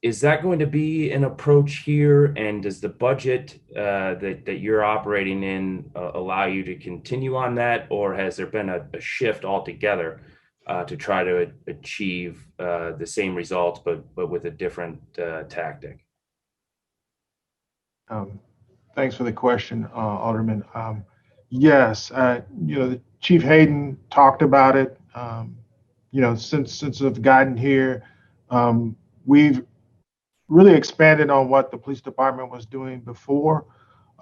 Is that going to be an approach here? And does the budget that you're operating in allow you to continue on that? Or has there been a shift altogether to try to achieve the same results, but with a different tactic? Thanks for the question, Alderman. Yes, Chief Hayden talked about it. Since I've gotten here, we've really expanded on what the police department was doing before.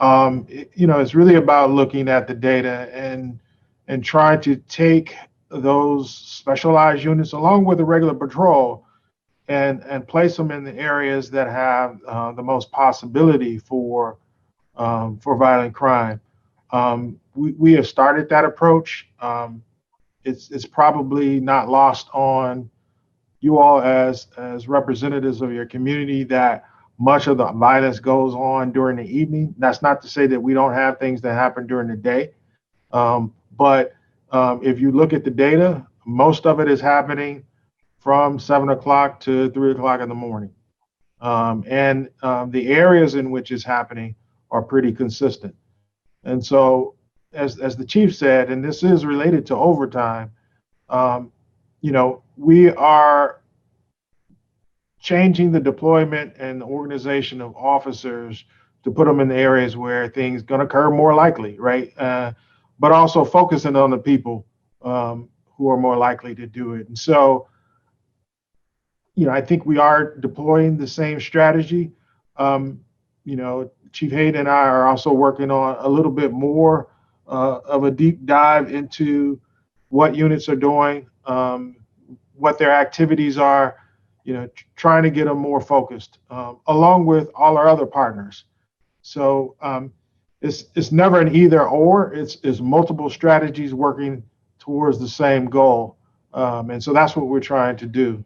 It's really about looking at the data and trying to take those specialized units along with the regular patrol and place them in the areas that have the most possibility for violent crime. We have started that approach. It's probably not lost on you all as representatives of your community that much of the violence goes on during the evening. That's not to say that we don't have things that happen during the day. But if you look at the data, most of it is happening from 7 o'clock to 3 o'clock in the morning. And the areas in which it's happening are pretty consistent. And so as the chief said, and this is related to overtime, we are changing the deployment and the organization of officers to put them in the areas where things going to occur more likely, right? But also focusing on the people who are more likely to do it. And so, I think we are deploying the same strategy. Chief Hayden and I are also working on a little bit more of a deep dive into what units are doing. what their activities are, trying to get them more focused, along with all our other partners. So it's never an either or, it's multiple strategies working towards the same goal. And so that's what we're trying to do.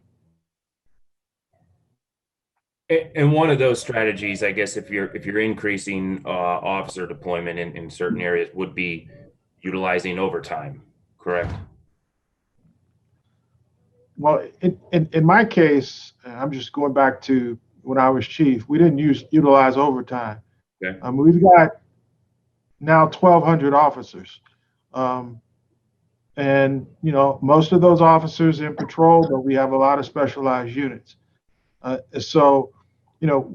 And one of those strategies, I guess, if you're increasing officer deployment in certain areas, would be utilizing overtime, correct? Well, in my case, I'm just going back to when I was chief, we didn't utilize overtime. Okay. We've got now 1,200 officers. And, most of those officers in patrol, but we have a lot of specialized units. So,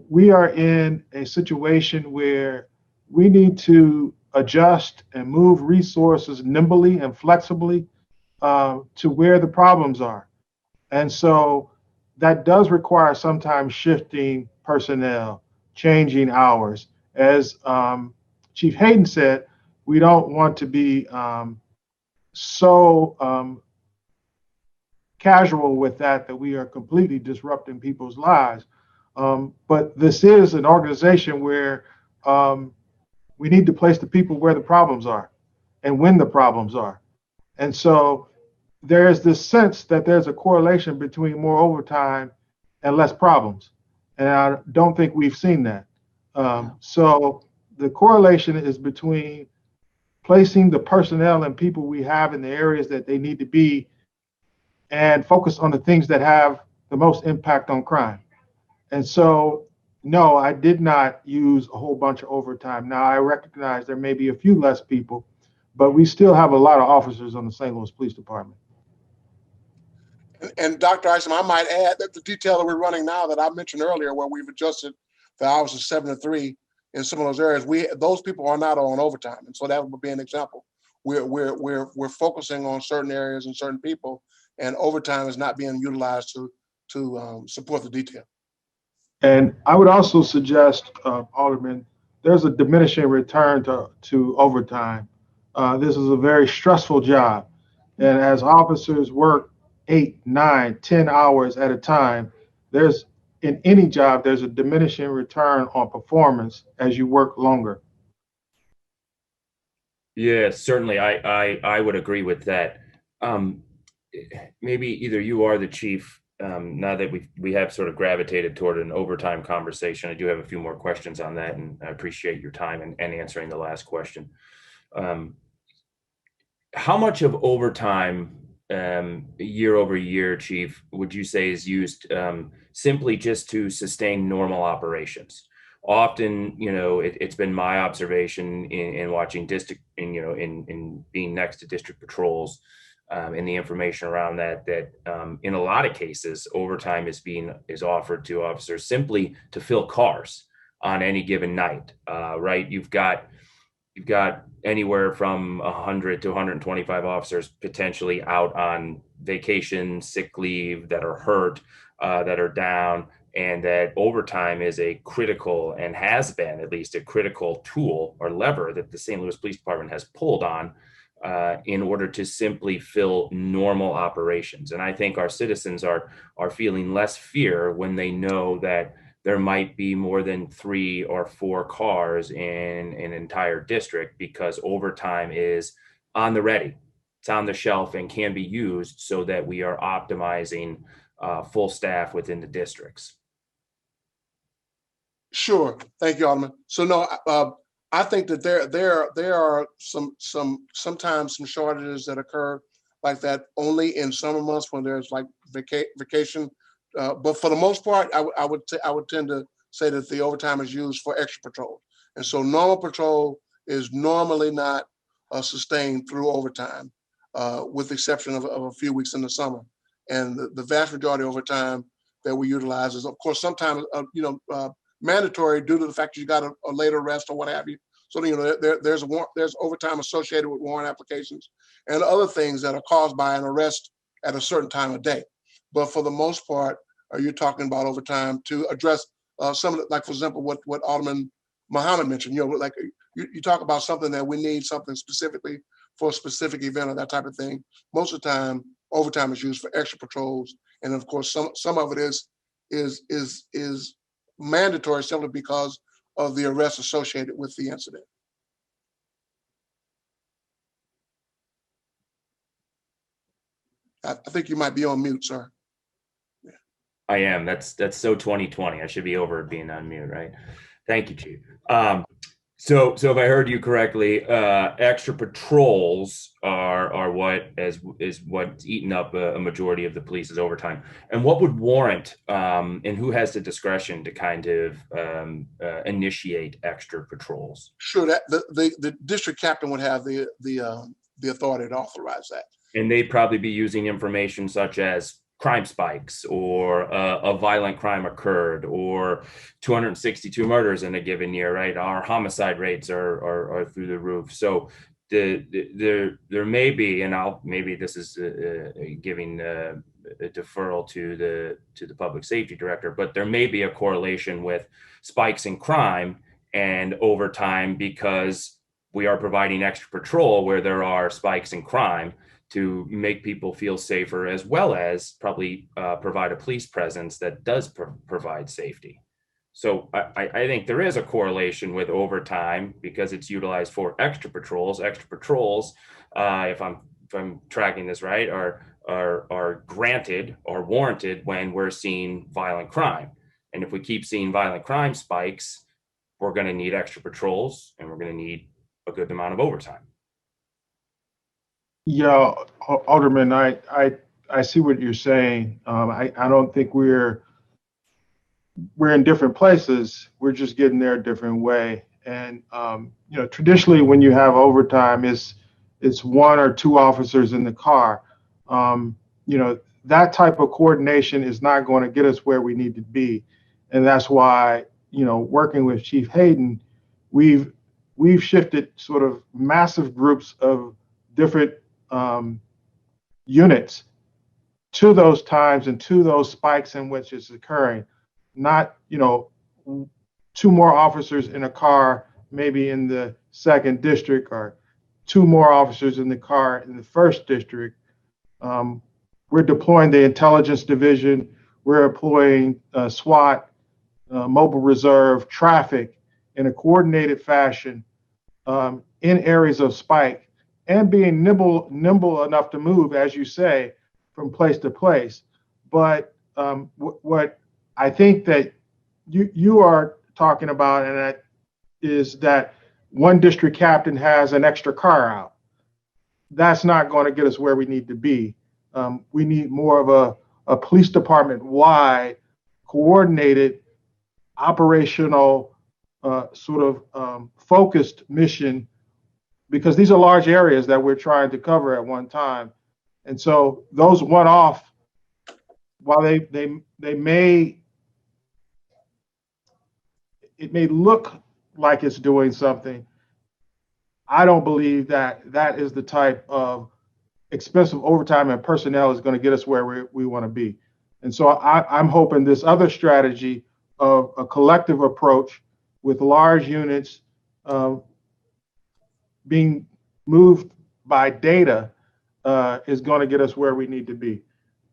we are in a situation where we need to adjust and move resources nimbly and flexibly to where the problems are. And so that does require sometimes shifting personnel, changing hours. As Chief Hayden said, we don't want to be so casual with that we are completely disrupting people's lives. But this is an organization where we need to place the people where the problems are and when the problems are. And so there's this sense that there's a correlation between more overtime and less problems. And I don't think we've seen that. So the correlation is between placing the personnel and people we have in the areas that they need to be and focus on the things that have the most impact on crime. And so, no, I did not use a whole bunch of overtime. Now, I recognize there may be a few less people, but we still have a lot of officers on the St. Louis Police Department. And Dr. Isom, I might add that the detail that we're running now that I mentioned earlier, where we've adjusted the hours of 7 to 3 in some of those areas, those people are not on overtime, and so that would be an example. We're focusing on certain areas and certain people, and overtime is not being utilized to support the detail. And I would also suggest, Alderman, there's a diminishing return to overtime. This is a very stressful job, and as officers work 8, 9, 10 hours at a time, in any job, there's a diminishing return on performance as you work longer. Yeah, certainly. I would agree with that. Maybe either you or the chief, now that we have sort of gravitated toward an overtime conversation, I do have a few more questions on that, and I appreciate your time and answering the last question. How much of overtime year over year, Chief, would you say is used simply just to sustain normal operations? Often, it's been my observation in watching district, in being next to district patrols, and the information around that in a lot of cases, overtime is offered to officers simply to fill cars on any given night, right? You've got anywhere from 100 to 125 officers potentially out on vacation, sick leave, that are hurt, that are down, and that overtime is a critical, and has been at least a critical tool or lever that the St. Louis Police Department has pulled on in order to simply fill normal operations. And I think our citizens are feeling less fear when they know that there might be more than 3 or 4 cars in an entire district, because overtime is on the ready. It's on the shelf and can be used so that we are optimizing full staff within the districts. Sure, thank you, Alderman. So no, I think that there are sometimes some shortages that occur like that only in summer months when there's like vacation. But for the most part, I would tend to say that the overtime is used for extra patrol. And so normal patrol is normally not sustained through overtime, with the exception of a few weeks in the summer. And the vast majority of overtime that we utilize is, of course, sometimes mandatory due to the fact that you got a later arrest or what have you. So there's overtime associated with warrant applications and other things that are caused by an arrest at a certain time of day. But for the most part, you're talking about overtime to address some of the, like, for example, what Alderman Muhammad mentioned, like you talk about something that we need something specifically for a specific event or that type of thing. Most of the time, overtime is used for extra patrols. And of course, some of it is mandatory simply because of the arrest associated with the incident. I think you might be on mute, sir. I am. That's so 2020. I should be over being on mute, right? Thank you, Chief. So if I heard you correctly, extra patrols are what is what's eating up a majority of the police's overtime. And what would warrant and who has the discretion to kind of initiate extra patrols? Sure, that the district captain would have the authority to authorize that. And they'd probably be using information such as crime spikes, or a violent crime occurred, or 262 murders in a given year, right? Our homicide rates are through the roof. So there may be, and maybe this is giving a deferral to the public safety director, but there may be a correlation with spikes in crime and overtime because we are providing extra patrol where there are spikes in crime, to make people feel safer, as well as probably provide a police presence that does provide safety. So I think there is a correlation with overtime because it's utilized for extra patrols. Extra patrols, if I'm tracking this right, are granted or warranted when we're seeing violent crime. And if we keep seeing violent crime spikes, we're going to need extra patrols, and we're going to need a good amount of overtime. Yeah, Alderman, I see what you're saying. I don't think we're in different places. We're just getting there a different way. And traditionally, when you have overtime, it's one or two officers in the car. That type of coordination is not going to get us where we need to be, and that's why working with Chief Hayden, we've shifted sort of massive groups of different units to those times and to those spikes in which it's occurring. Not, two more officers in a car, maybe in the 2nd district, or two more officers in the car in the 1st district. We're deploying the intelligence division. We're employing SWAT, mobile reserve, traffic in a coordinated fashion in areas of spike, and being nimble enough to move, as you say, from place to place. But what I think that you are talking about, and that is that one district captain has an extra car out. That's not going to get us where we need to be. We need more of a police department-wide, coordinated, operational, focused mission, because these are large areas that we're trying to cover at one time. And so those one-off, while it may look like it's doing something, I don't believe that is the type of expensive overtime and personnel is going to get us where we want to be. And so I'm hoping this other strategy of a collective approach with large units being moved by data is going to get us where we need to be.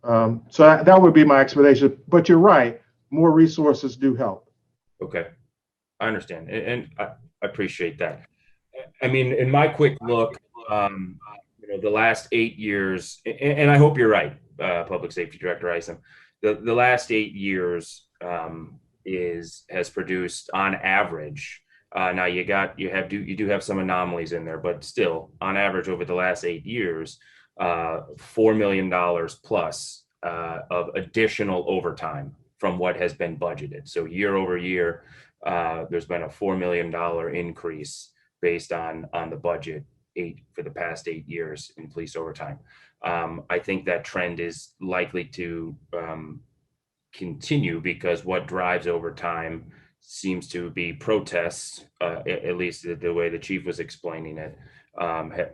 So that would be my explanation. But you're right, more resources do help. Okay, I understand, and I appreciate that. I mean, in my quick look, the last 8 years, and I hope you're right, Public Safety Director Isom, the last 8 years has produced on average. Now you do have some anomalies in there, but still, on average, over the last 8 years, $4 million plus of additional overtime from what has been budgeted. So year over year, there's been a $4 million increase based on the budget for the past 8 years in police overtime. I think that trend is likely to continue because what drives overtime seems to be protests, at least the way the chief was explaining it.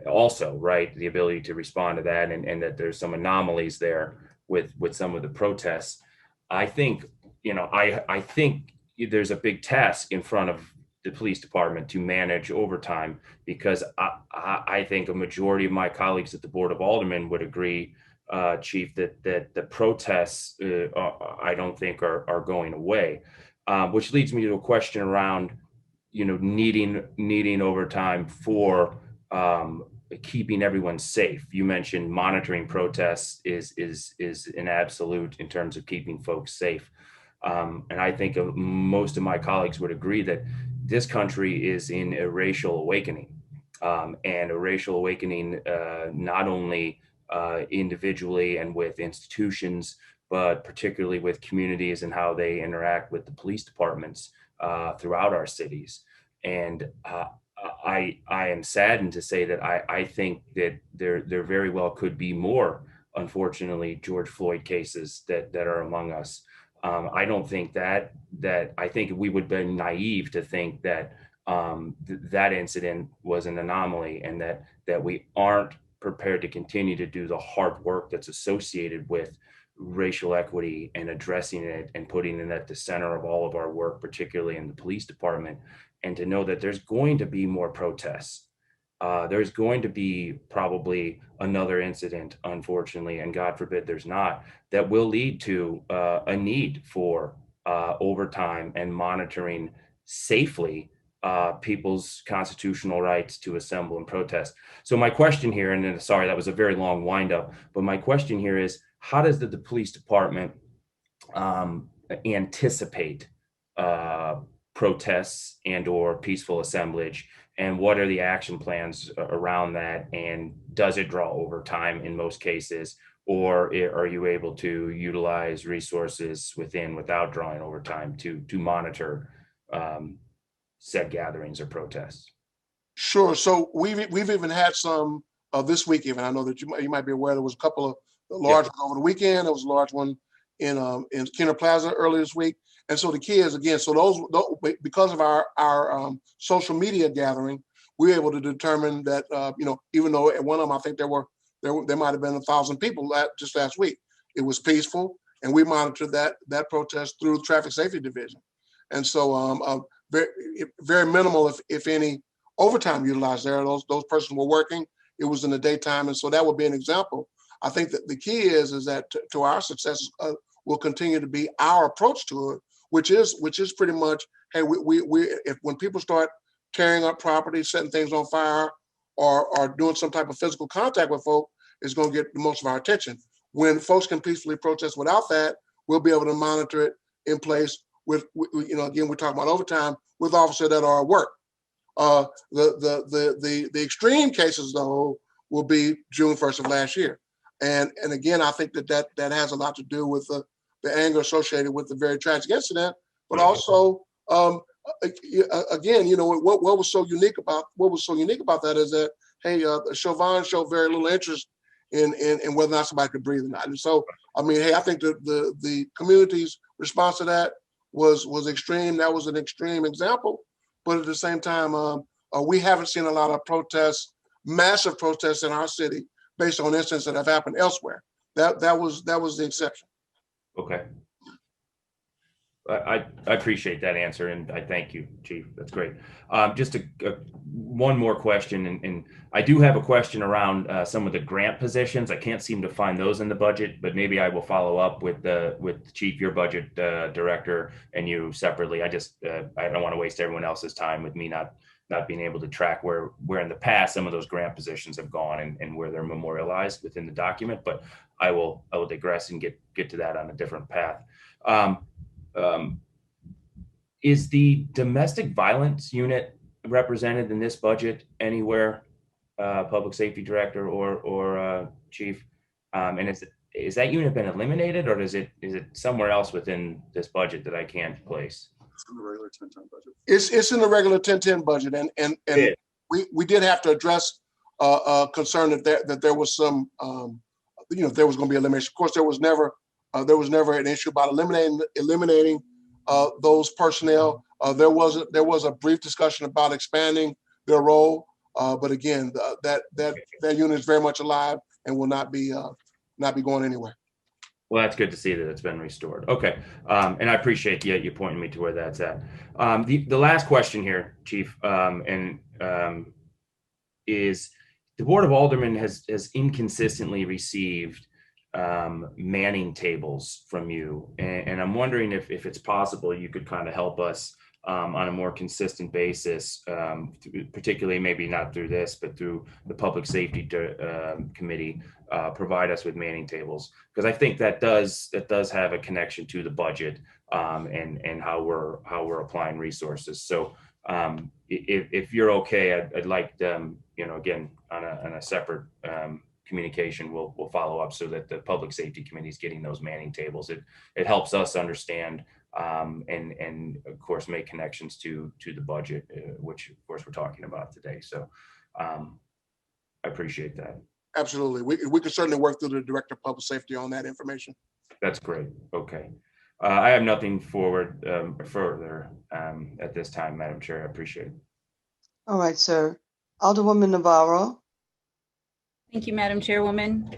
Also, right, the ability to respond to that, and that there's some anomalies there with some of the protests. I think, I think there's a big task in front of the police department to manage overtime, because I think a majority of my colleagues at the Board of Aldermen would agree Chief, that the protests I don't think are going away, which leads me to a question around, needing overtime for keeping everyone safe. You mentioned monitoring protests is an absolute in terms of keeping folks safe. And I think most of my colleagues would agree that this country is in a racial awakening, and a racial awakening not only individually and with institutions, but particularly with communities and how they interact with the police departments throughout our cities. And I am saddened to say that I think that there very well could be more, unfortunately, George Floyd cases that are among us. I don't think that I think we would be naive to think that that incident was an anomaly, and that we aren't prepared to continue to do the hard work that's associated with racial equity and addressing it and putting it at the center of all of our work, particularly in the police department, and to know that there's going to be more protests. There's going to be probably another incident, unfortunately, and God forbid there's not, that will lead to a need for overtime and monitoring safely people's constitutional rights to assemble and protest. So my question here, and then, sorry, that was a very long windup, but my question here is, how does the police department anticipate protests and or peaceful assemblage, and what are the action plans around that? And does it draw overtime in most cases, or are you able to utilize resources without drawing overtime to monitor said gatherings or protests? Sure. So we've even had some this week. Even I know that you might be aware there was a couple of large ones over the weekend. There was a large one in Kenner Plaza earlier this week. And so the kids, again, so those because of our social media gathering, we were able to determine that even though at one of them I think there might have been 1,000 people just last week, it was peaceful, and we monitored that protest through the Traffic Safety Division. And so very minimal, if any, overtime utilized there. Those persons were working. It was in the daytime, and so that would be an example. I think that the key is that to our success will continue to be our approach to it, which is pretty much, hey, when people start tearing up property, setting things on fire, or doing some type of physical contact with folk, it's going to get the most of our attention. When folks can peacefully protest without that, we'll be able to monitor it in place with again, we're talking about overtime with officers that are at work. The extreme cases though will be June 1st of last year. And again, I think that has a lot to do with the anger associated with the very tragic incident, but also again, what was so unique about that is that, hey, Chauvin showed very little interest in whether or not somebody could breathe or not. And so, I mean, hey, I think the community's response to that was extreme. That was an extreme example, but at the same time, we haven't seen a lot of protests, massive protests in our city based on incidents that have happened elsewhere. That was the exception. Okay. I appreciate that answer, and I thank you, Chief. That's great. Just one more question, and I do have a question around some of the grant positions. I can't seem to find those in the budget, but maybe I will follow up with Chief, your budget director, and you separately. I don't want to waste everyone else's time with me not being able to track where in the past some of those grant positions have gone and where they're memorialized within the document. But I will digress and get to that on a different path. Is the domestic violence unit represented in this budget anywhere, Public Safety Director or Chief? And is that unit been eliminated, or is it somewhere else within this budget that I can't place? It's in the regular 1010 budget. It's in the regular 1010 budget, and we did have to address a concern that there was some there was going to be elimination. Of course, there was never an issue about eliminating those personnel. There was a brief discussion about expanding their role, but again, that unit is very much alive and will not be going anywhere. Well, that's good to see that it's been restored. Okay, and I appreciate you pointing me to where that's at. The last question here, Chief, is the Board of Aldermen has inconsistently received manning tables from you. And I'm wondering if it's possible you could kind of help us on a more consistent basis, particularly maybe not through this, but through the Public Safety Committee, provide us with manning tables, because I think that does have a connection to the budget and how we're applying resources. So if you're okay, I'd like again on a separate communication, we'll follow up so that the Public Safety Committee is getting those manning tables. It helps us understand and of course make connections to the budget, which of course we're talking about today. So I appreciate that. Absolutely. We can certainly work through the Director of Public Safety on that information. That's great. Okay. I have nothing further at this time, Madam Chair. I appreciate it. All right, sir. Alderwoman Navarro. Thank you, Madam Chairwoman.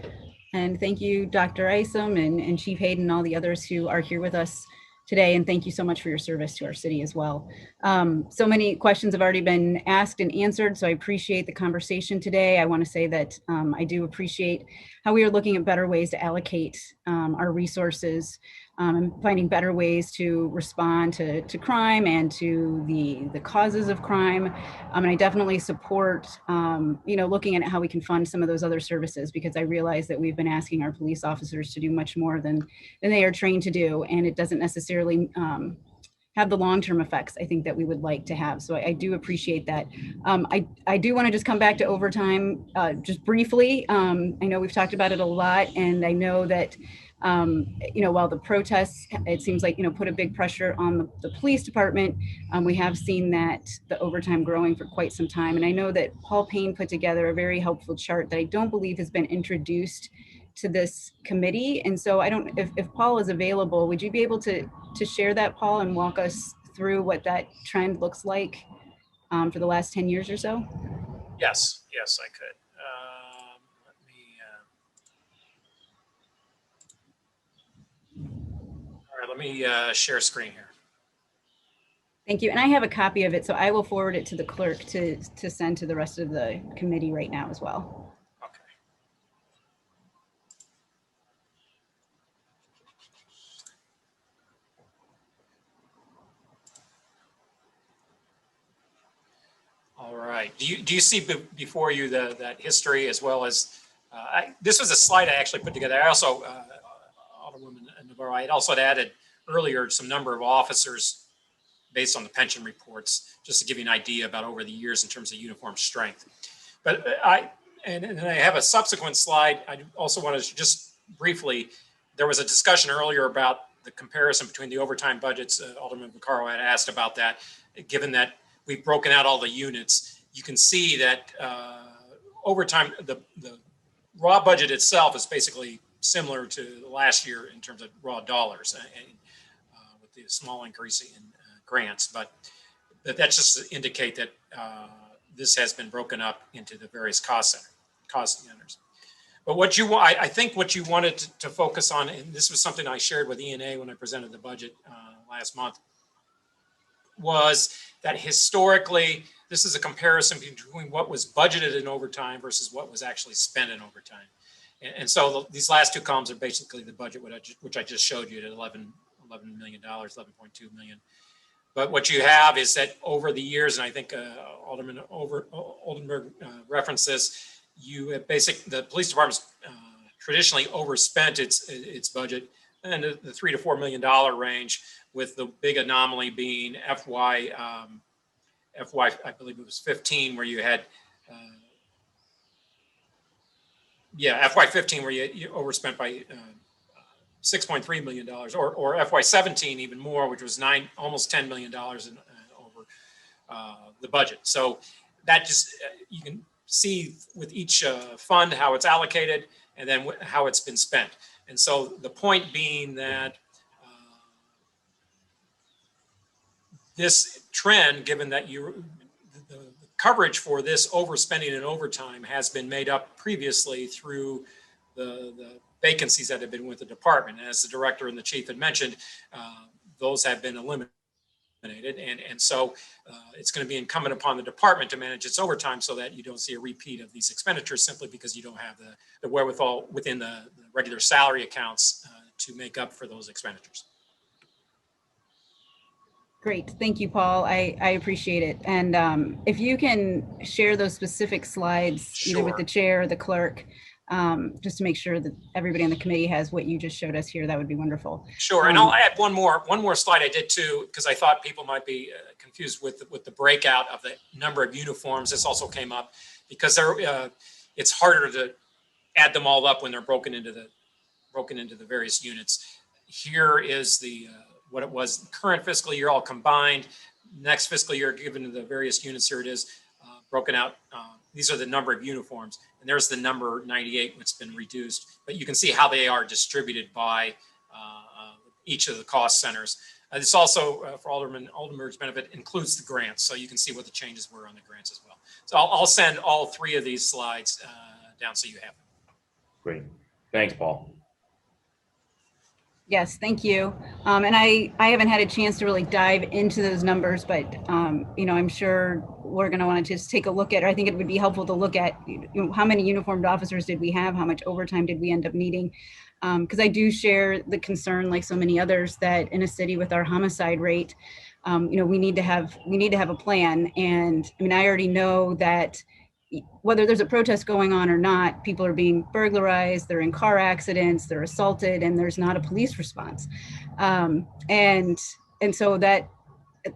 And thank you, Dr. Isom and Chief Hayden and all the others who are here with us today. And thank you so much for your service to our city as well. So many questions have already been asked and answered, so I appreciate the conversation today. I want to say that I do appreciate how we are looking at better ways to allocate our resources and finding better ways to respond to crime and to the causes of crime. And I definitely support, looking at how we can fund some of those other services, because I realize that we've been asking our police officers to do much more than they are trained to do, and it doesn't necessarily have the long-term effects I think that we would like to have. So I do appreciate that. I do want to just come back to overtime just briefly. I know we've talked about it a lot, and I know that while the protests, it seems like, put a big pressure on the police department, we have seen that the overtime growing for quite some time. And I know that Paul Payne put together a very helpful chart that I don't believe has been introduced to this committee. And so I don't, if Paul is available, would you be able to share that, Paul, and walk us through what that trend looks like for the last 10 years or so? Yes, I could. Let me share screen here. Thank you. And I have a copy of it, so I will forward it to the clerk to send to the rest of the committee right now as well. Okay. All right. Do you see before you that history, as well as this was a slide I actually put together. I also, Alderwoman Navarro, I had also added earlier some number of officers based on the pension reports, just to give you an idea about over the years in terms of uniform strength. But I have a subsequent slide. I also wanted to just briefly, there was a discussion earlier about the comparison between the overtime budgets. Alderman Vaccaro had asked about that. Given that we've broken out all the units, you can see that overtime, the raw budget itself is basically similar to last year in terms of raw dollars, and with the small increase in grants, but that's just to indicate that this has been broken up into the various cost centers. But what you want, I think what you wanted to focus on, and this was something I shared with ENA when I presented the budget last month, was that historically, this is a comparison between what was budgeted in overtime versus what was actually spent in overtime. And so these last two columns are basically the budget, which I just showed you at $11 million, $11.2 million. But what you have is that over the years, and I think Alderman Oldenburg referenced this, the police department's traditionally overspent its budget in the $3 to $4 million range, with the big anomaly being FY, I believe it was 15, where you had FY15, where you overspent by $6.3 million, or FY17 even more, which was almost $10 million over the budget. So that just, you can see with each fund how it's allocated and then how it's been spent. And so the point being that this trend, given that the coverage for this overspending and overtime has been made up previously through the vacancies that have been with the department. As the director and the chief had mentioned, those have been eliminated. eliminated. And so it's going to be incumbent upon the department to manage its overtime so that you don't see a repeat of these expenditures simply because you don't have the wherewithal within the regular salary accounts to make up for those expenditures. Great, thank you, Paul. I appreciate it. And if you can share those specific slides, either with the chair or the clerk, just to make sure that everybody on the committee has what you just showed us here, that would be wonderful. Sure, and I'll add one more slide I did too, because I thought people might be confused with the breakout of the number of uniforms. This also came up because it's harder to add them all up when they're broken into the various units. Here is the what it was the current fiscal year all combined. Next fiscal year, given the various units, here it is broken out. These are the number of uniforms, and there's the number 98, which has been reduced. But you can see how they are distributed by each of the cost centers. This also, for Alderman's benefit, includes the grants, so you can see what the changes were on the grants as well. So I'll send all three of these slides down so you have them. Great. Thanks, Paul. Yes, thank you. And I haven't had a chance to really dive into those numbers, but you know, I'm sure we're going to want to just take a look at, I think it would be helpful to look at, you know, how many uniformed officers did we have? How much overtime did we end up needing? Because I do share the concern, like so many others, that in a city with our homicide rate, you know, we need to have a plan. And I mean, I already know that whether there's a protest going on or not, people are being burglarized, they're in car accidents, they're assaulted, and there's not a police response. And so that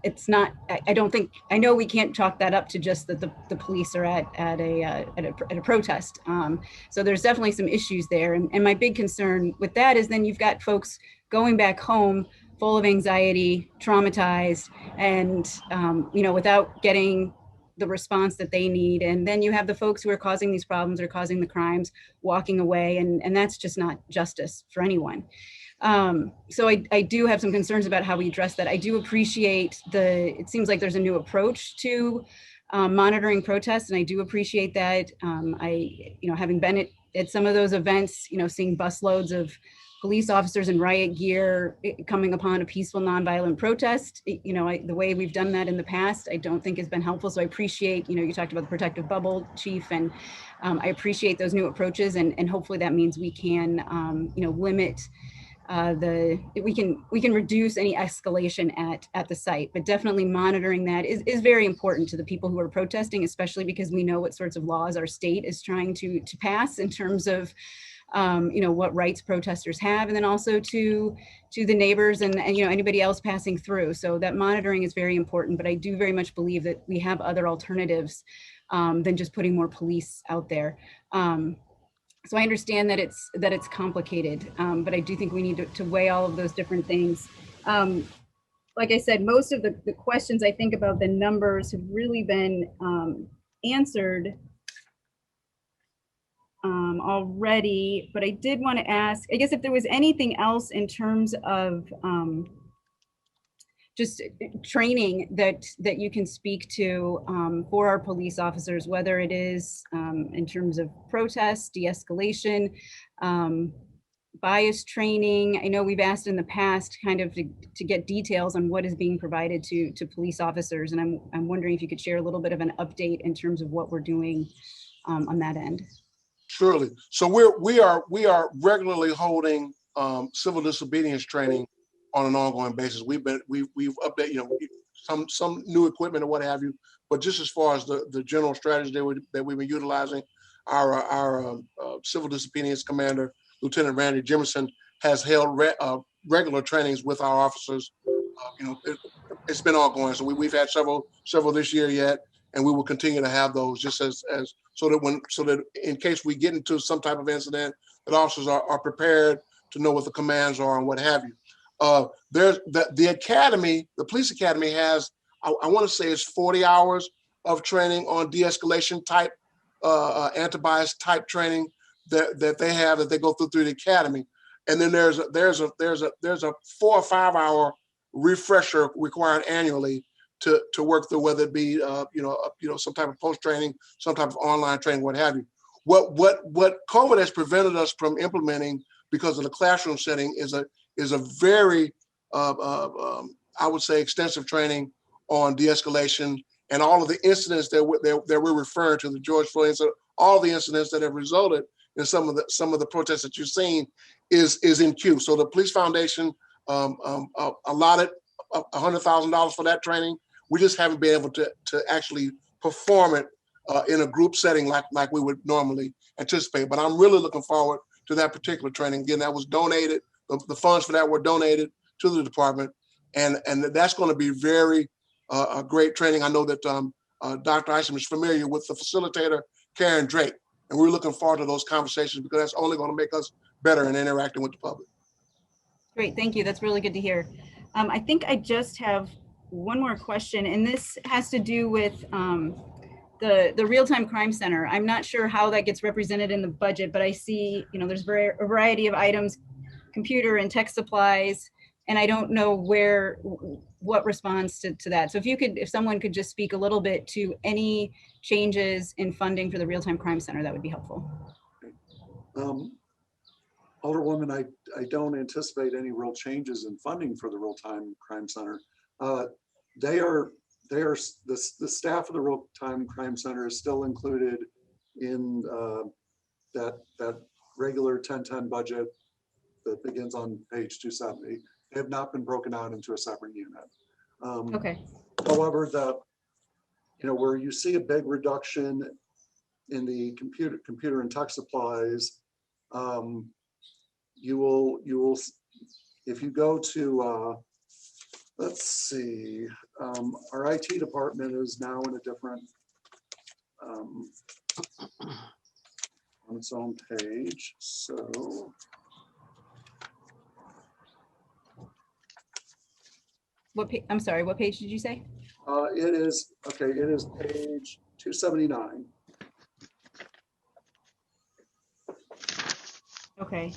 it's not, I don't think, I know we can't chalk that up to just that the police are at a protest. So there's definitely some issues there. And my big concern with that is then you've got folks going back home full of anxiety, traumatized, and you know, without getting the response that they need. And then you have the folks who are causing these problems or causing the crimes walking away. And that's just not justice for anyone. So I do have some concerns about how we address that. I do appreciate it seems like there's a new approach to monitoring protests. And I do appreciate that. You know, having been at some of those events, you know, seeing busloads of police officers in riot gear coming upon a peaceful, nonviolent protest, you know, the way we've done that in the past, I don't think has been helpful. So I appreciate, you know, you talked about the protective bubble, Chief, and I appreciate those new approaches, and hopefully that means we can, you know, limit we can reduce any escalation at the site, but definitely monitoring that is very important to the people who are protesting, especially because we know what sorts of laws our state is trying to pass in terms of you know, what rights protesters have, and then also to the neighbors and you know, anybody else passing through. So that monitoring is very important, but I do very much believe that we have other alternatives than just putting more police out there. So I understand that it's complicated, but I do think we need to weigh all of those different things. Like I said, most of the questions I think about the numbers have really been answered already, but I did want to ask, I guess, if there was anything else in terms of just training that you can speak to for our police officers, whether it is in terms of protest, de-escalation, bias training. I know we've asked in the past kind of to get details on what is being provided to police officers, and I'm wondering if you could share a little bit of an update in terms of what we're doing on that end. Surely. So we are regularly holding civil disobedience training on an ongoing basis. We've updated, you know, some new equipment or what have you, but just as far as the general strategy that we've been utilizing, our civil disobedience commander, Lieutenant Randy Jimerson, has held regular trainings with our officers. You know, it's been ongoing. So we've had several this year yet, and we will continue to have those just as so that in case we get into some type of incident, that officers are prepared to know what the commands are and what have you. There's the academy, the police academy has, I want to say it's 40 hours of training on de-escalation type, anti-bias type training that they have, that they go through the academy. And then there's a 4 or 5 hour refresher required annually to work through, whether it be some type of post training, some type of online training, what have you. What COVID has prevented us from implementing because of the classroom setting is a very I would say, extensive training on de-escalation and all of the incidents that we're referring to, the George Floyd incident, all the incidents that have resulted in some of the protests that you've seen is in queue. So the Police Foundation allotted $100,000 for that training. We just haven't been able to actually perform it in a group setting like we would normally anticipate. But I'm really looking forward to that particular training. Again, that was donated. The funds for that were donated to the department, and that's going to be very a great training. I know that Dr. Isom is familiar with the facilitator, Karen Drake, and we're looking forward to those conversations because that's only going to make us better in interacting with the public. Great, thank you. That's really good to hear. I think I just have one more question, and this has to do with the Real-Time Crime Center. I'm not sure how that gets represented in the budget, but I see, there's a variety of items, computer and tech supplies, and I don't know what responds to that. So if someone could just speak a little bit to any changes in funding for the Real-Time Crime Center, that would be helpful. Alderwoman, I don't anticipate any real changes in funding for the Real-Time Crime Center. The staff of the Real-Time Crime Center is still included in that regular 1010 budget that begins on page 270. They have not been broken out into a separate unit. Okay. However, where you see a big reduction in the computer and tech supplies, you will if you go to let's see, our IT department is now in a different on its own page. So I'm sorry, what page did you say? it is page 279. Okay.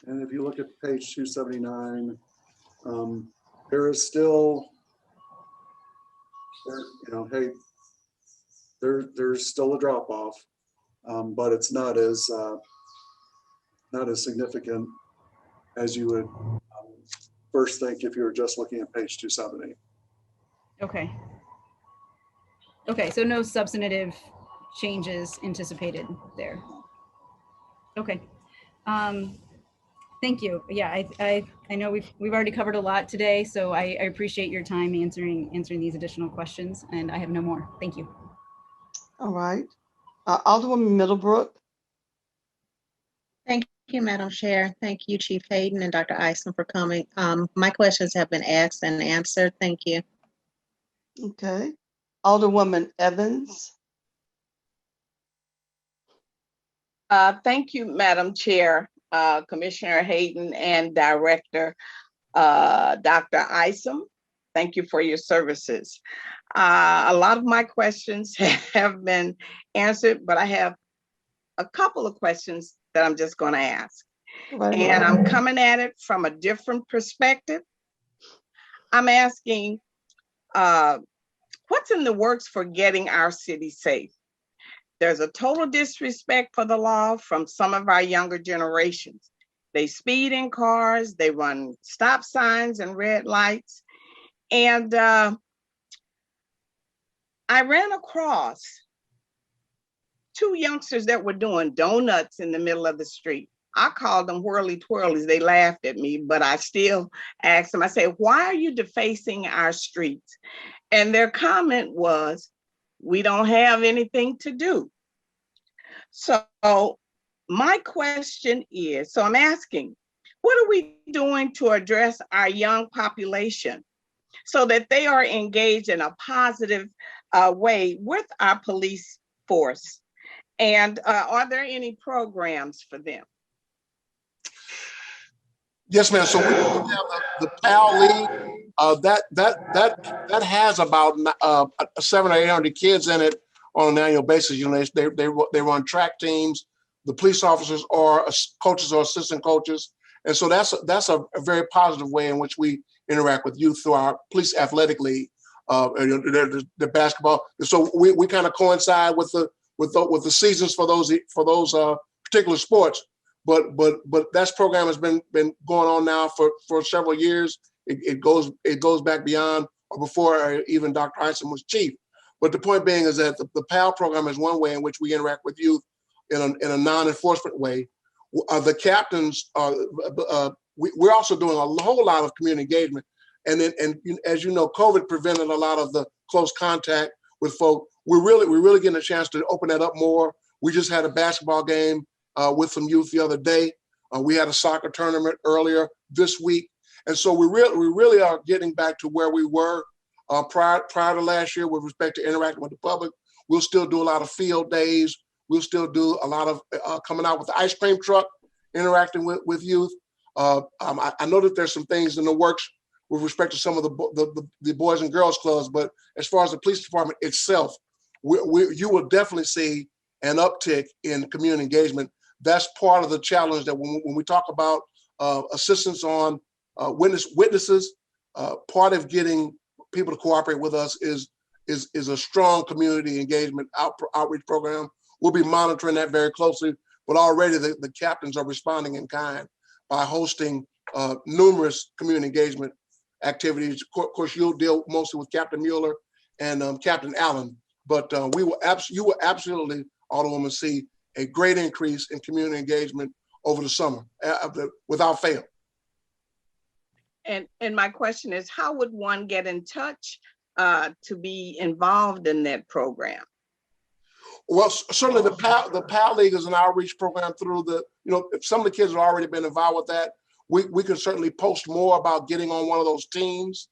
And if you look at page 279, there is still, there's still a drop off, but it's not as significant as you would first think if you were just looking at page 270. Okay. Okay, so no substantive changes anticipated there. Okay. Thank you. Yeah, I know we've already covered a lot today, so I appreciate your time answering these additional questions, and I have no more. Thank you. All right. Alderwoman Middlebrook. Thank you, Madam Chair. Thank you, Chief Hayden and Dr. Isom for coming. My questions have been asked and answered. Thank you. Okay. Alderwoman Evans. Thank you, Madam Chair, Commissioner Hayden, and Director Dr. Isom. Thank you for your services. A lot of my questions have been answered, but I have a couple of questions that I'm just going to ask. And I'm coming at it from a different perspective. I'm asking, what's in the works for getting our city safe? There's a total disrespect for the law from some of our younger generations. They speed in cars, they run stop signs and red lights. And I ran across two youngsters that were doing donuts in the middle of the street. I called them whirly twirlies. They laughed at me, but I still asked them, I said, why are you defacing our streets? And their comment was, we don't have anything to do. So my question is, so I'm asking, what are we doing to address our young population so that they are engaged in a positive way with our police force? And are there any programs for them? Yes, ma'am. So we have the PAL League that has about 700 or 800 kids in it on an annual basis. They run track teams. The police officers are coaches or assistant coaches, and so that's a very positive way in which we interact with youth through our police athletic league, the basketball. So we kind of coincide with the seasons for those particular sports. But that program has been going on now for several years, It goes back beyond or before even Dr. Isom was chief. But the point being is that the PAL program is one way in which we interact with youth in a non-enforcement way. The captains, we're also doing a whole lot of community engagement. And as you know, COVID prevented a lot of the close contact with folk. We're really getting a chance to open that up more. We just had a basketball game with some youth the other day. We had a soccer tournament earlier this week. And so we really are getting back to where we were prior to last year with respect to interacting with the public. We'll still do a lot of field days. We'll still do a lot of coming out with the ice cream truck, interacting with youth. I know that there's some things in the works with respect to some of the Boys and Girls Clubs, but as far as the police department itself, you will definitely see an uptick in community engagement. That's part of the challenge that when we talk about assistance on witnesses, part of getting people to cooperate with us is a strong community engagement outreach program. We'll be monitoring that very closely, but already the captains are responding in kind by hosting numerous community engagement activities. Of course, you'll deal mostly with Captain Mueller and Captain Allen, but you will absolutely, Alderwoman, see a great increase in community engagement over the summer without fail. And my question is, how would one get in touch to be involved in that program? Well, certainly the PAL League is an outreach program through if some of the kids have already been involved with that, we can certainly post more about getting on one of those teams.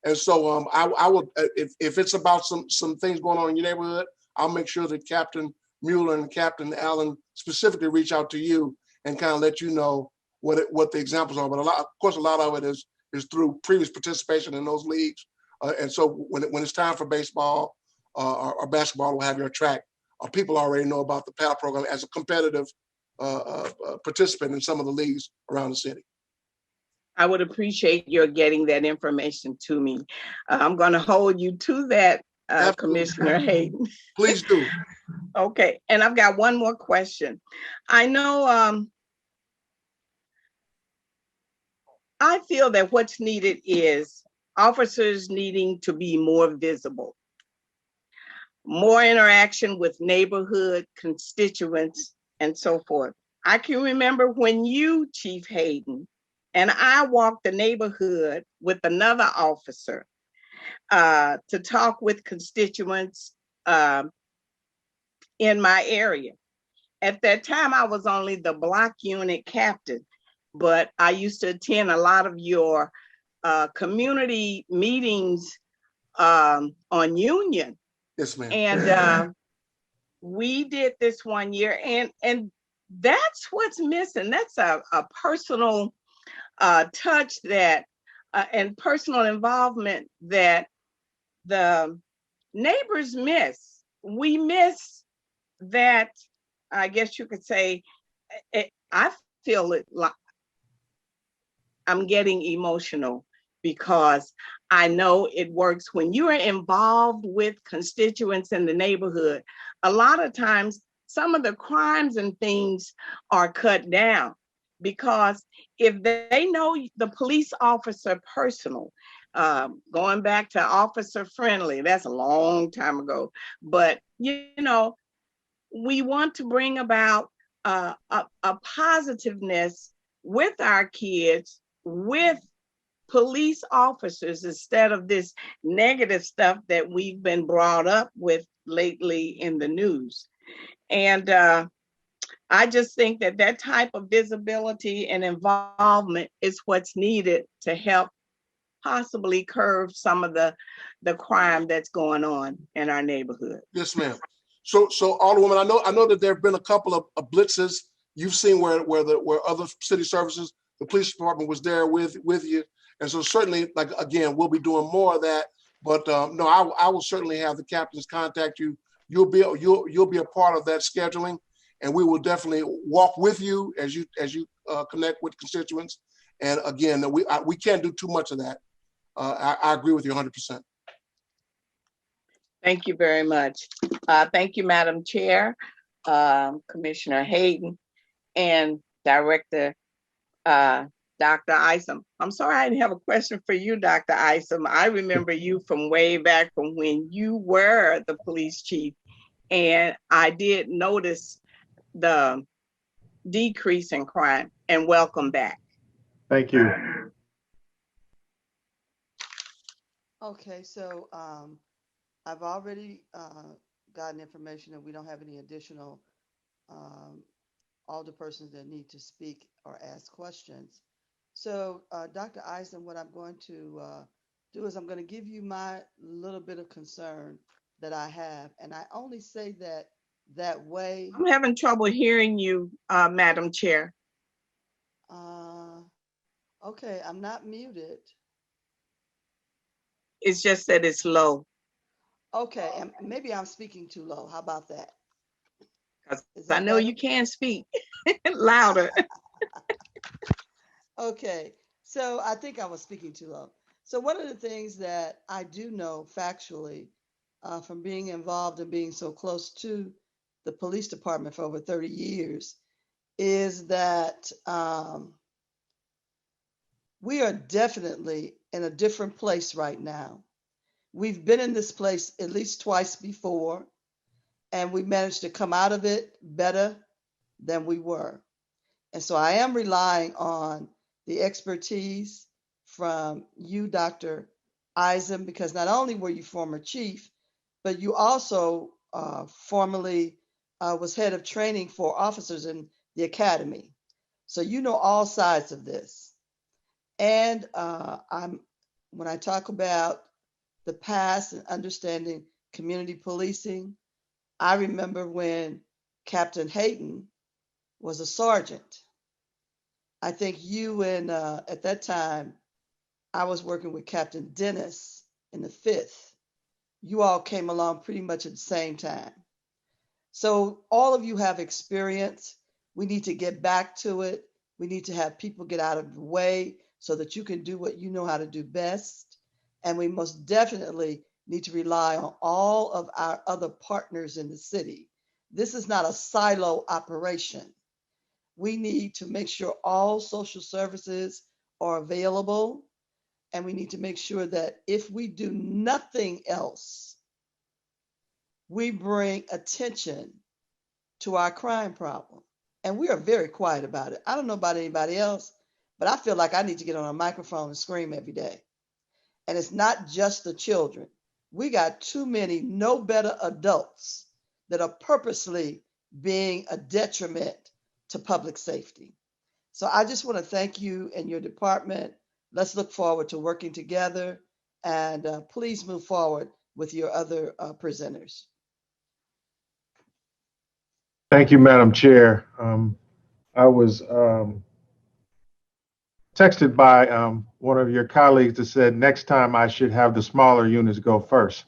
And so I would, if it's about some things going on in your neighborhood, I'll make sure that Captain Mueller and Captain Allen specifically reach out to you and kind of let you know what the examples are. But of course, a lot of it is through previous participation in those leagues. And so when it's time for baseball or basketball, we'll have your track. People already know about the PAL program as a competitive participant in some of the leagues around the city. I would appreciate your getting that information to me. I'm going to hold you to that, Commissioner Hayden. Please do. Okay, and I've got one more question. I know I feel that what's needed is officers needing to be more visible, more interaction with neighborhood constituents and so forth. I can remember when you, Chief Hayden, and I walked the neighborhood with another officer to talk with constituents in my area. At that time, I was only the block unit captain, but I used to attend a lot of your community meetings on Union. Yes, ma'am. And we did this one year, and that's what's missing. That's a personal touch that and personal involvement that the neighbors miss. We miss that. I guess you could say, I feel it like I'm getting emotional because I know it works when you are involved with constituents in the neighborhood. A lot of times, some of the crimes and things are cut down because if they know the police officer personal, going back to officer friendly, that's a long time ago, but we want to bring about a positiveness with our kids, with police officers, instead of this negative stuff that we've been brought up with lately in the news. And I just think that type of visibility and involvement is what's needed to help possibly curb some of the crime that's going on in our neighborhood. Yes, ma'am. So Alderwoman, I know that there have been a couple of blitzes you've seen where other city services, the police department was there with you, and so certainly, like again, we'll be doing more of that. But no, I will certainly have the captains contact you. You'll be a part of that scheduling, and we will definitely walk with you as you connect with constituents. And again, we can't do too much of that. I agree with you 100%. Thank you very much. Thank you, Madam Chair, Commissioner Hayden, and Director Dr. Isom. I'm sorry I didn't have a question for you, Dr. Isom. I remember you from way back from when you were the police chief, and I did notice the decrease in crime, and welcome back. Thank you. Okay, so I've already gotten information that we don't have any additional alderpersons that need to speak or ask questions. So Dr. Eisen, what I'm going to do is I'm going to give you my little bit of concern that I have. And I only say that way. I'm having trouble hearing you, Madam Chair. Okay, I'm not muted. It's just that it's low. Okay, and maybe I'm speaking too low. How about that? Because I know you can speak louder. Okay, so I think I was speaking too low. So one of the things that I do know factually from being involved and being so close to the police department for over 30 years is that we are definitely in a different place right now. We've been in this place at least twice before, and we managed to come out of it better than we were. And so I am relying on the expertise from you, Dr. Eisen, because not only were you former chief, but you also formerly was head of training for officers in the academy. So you know all sides of this. And when I talk about the past and understanding community policing, I remember when Captain Hayden was a sergeant. I think you and at that time, I was working with Captain Dennis in the 5th. You all came along pretty much at the same time. So all of you have experience. We need to get back to it. We need to have people get out of the way so that you can do what you know how to do best. And we most definitely need to rely on all of our other partners in the city. This is not a silo operation. We need to make sure all social services are available. And we need to make sure that if we do nothing else, we bring attention to our crime problem. And we are very quiet about it. I don't know about anybody else, but I feel like I need to get on a microphone and scream every day. And it's not just the children. We got too many no better adults that are purposely being a detriment to public safety. So I just want to thank you and your department. Let's look forward to working together, and please move forward with your other presenters. Thank you, Madam Chair. I was texted by one of your colleagues that said next time I should have the smaller units go first.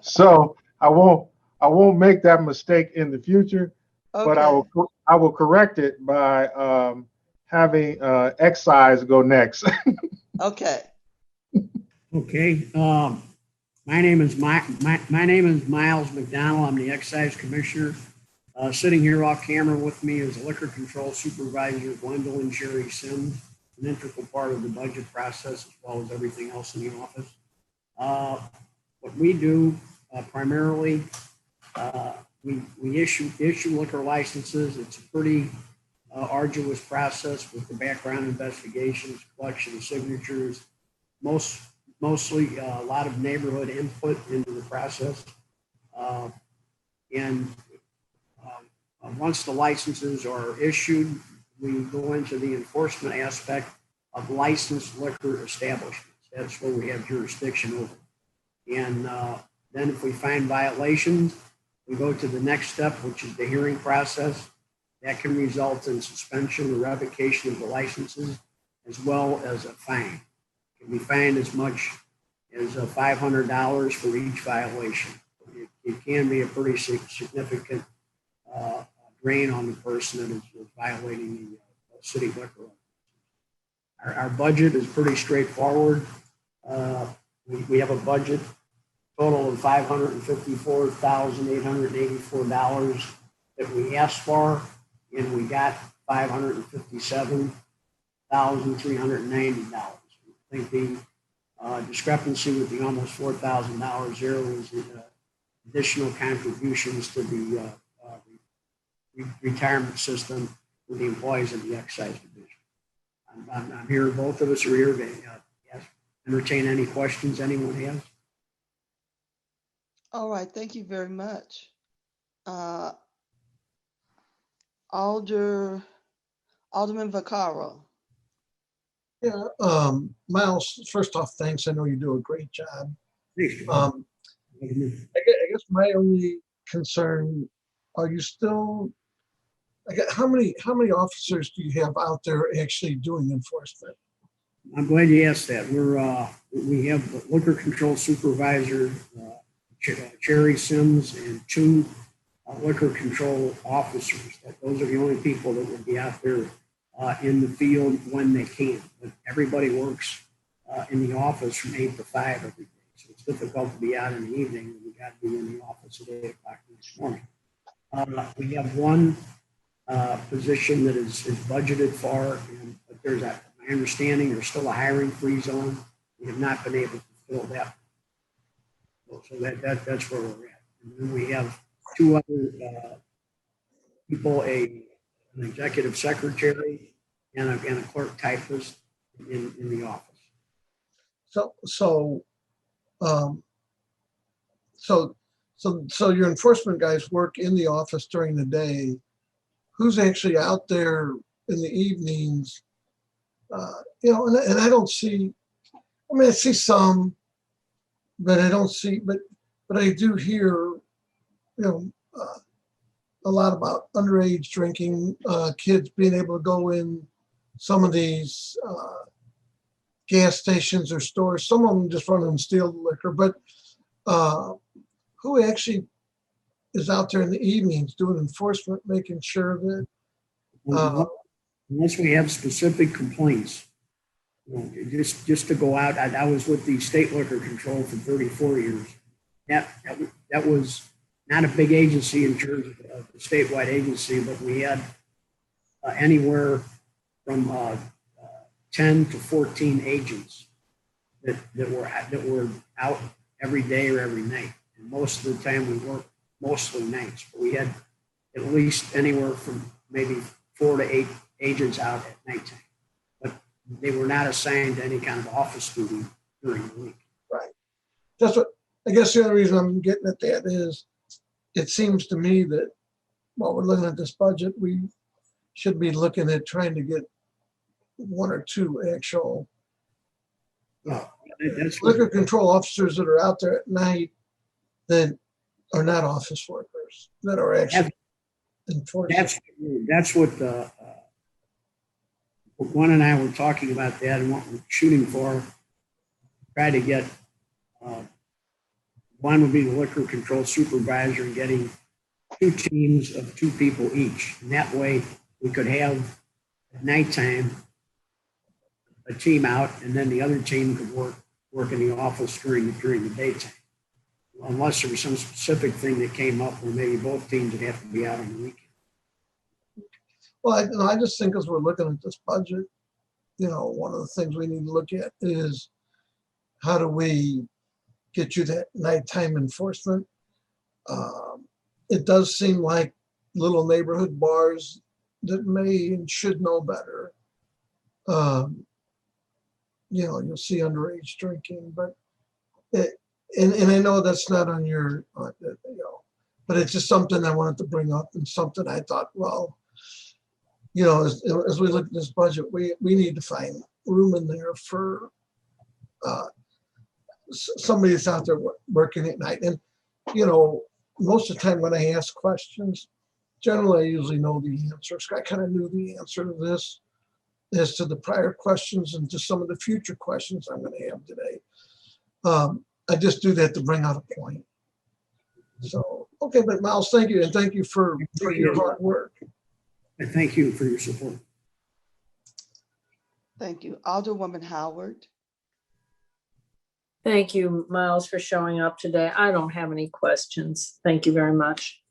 So I won't make that mistake in the future, Okay. but I will correct it by having excise go next. Okay. Okay. My name is Miles McDonald. I'm the excise commissioner. Sitting here off camera with me is liquor control supervisor Gwendolyn Jerry Sims, an integral part of the budget process as well as everything else in the office. What we do primarily, we issue liquor licenses. It's a pretty arduous process with the background investigations, collection of signatures, mostly a lot of neighborhood input into the process. Once the licenses are issued, we go into the enforcement aspect of licensed liquor establishments. That's where we have jurisdiction over. And then if we find violations, we go to the next step, which is the hearing process. That can result in suspension or revocation of the licenses, as well as a fine. It can be fined as much as $500 for each violation. It can be a pretty significant drain on the person that is violating the city liquor law. Our budget is pretty straightforward. We have a budget total of $554,884 that we asked for, and we got $557,390. I think the discrepancy with the almost $4,000 there was additional contributions to the retirement system for the employees of the excise division. I'm here, both of us are here to entertain any questions anyone has. All right, thank you very much. Alderman Vaccaro. Yeah, Miles, first off, thanks. I know you do a great job. I guess my only concern, are you still, how many officers do you have out there actually doing enforcement? I'm glad you asked that. We have the liquor control supervisor, Cherry Sims, and 2 liquor control officers. Those are the only people that would be out there in the field when they can. But everybody works in the office from 8 to 5 every day. So it's difficult to be out in the evening. We got to be in the office at 8 o'clock this morning. We have 1 position that is budgeted for, but there's my understanding there's still a hiring freeze on. We have not been able to fill that. So that's where we're at. And then we have 2 other people, an executive secretary and a clerk typist in the office. So your enforcement guys work in the office during the day. Who's actually out there in the evenings? And I don't see, I mean, I see some, but I don't see, but I do hear, a lot about underage drinking, kids being able to go in some of these gas stations or stores. Some of them just run and steal the liquor, but who actually is out there in the evenings doing enforcement, making sure that unless we have specific complaints, just to go out. I was with the state liquor control for 34 years. That was not a big agency in terms of a statewide agency, but we had anywhere from 10 to 14 agents that were out every day or every night. And most of the time we worked mostly nights, but we had at least anywhere from maybe 4 to 8 agents out at nighttime. But they were not assigned to any kind of office duty during the week. Right. That's what, I guess the only reason I'm getting at that is it seems to me that while we're looking at this budget, we should be looking at trying to get 1 or 2 actual liquor control officers that are out there at night that are not office workers, that are actually enforcing. That's what Juan and I were talking about that and what we're shooting for. Try to get one would be the liquor control supervisor and getting 2 teams of 2 people each. And that way we could have at nighttime a team out, and then the other team could work in the office during the daytime. Unless there was some specific thing that came up where maybe both teams would have to be out on the weekend. Well, I just think as we're looking at this budget, one of the things we need to look at is how do we get you that nighttime enforcement? It does seem like little neighborhood bars that may and should know better. You'll see underage drinking, but and I know that's not on your, but it's just something I wanted to bring up and something I thought, well, as we look at this budget, we need to find room in there for somebody that's out there working at night. And, most of the time when I ask questions, generally I usually know the answers. I kind of knew the answer to this as to the prior questions and to some of the future questions I'm going to have today. I just do that to bring out a point. So, okay, but Miles, thank you. And thank you for your hard work. And thank you for your support. Thank you. Alderwoman Howard. Thank you, Miles, for showing up today. I don't have any questions. Thank you very much.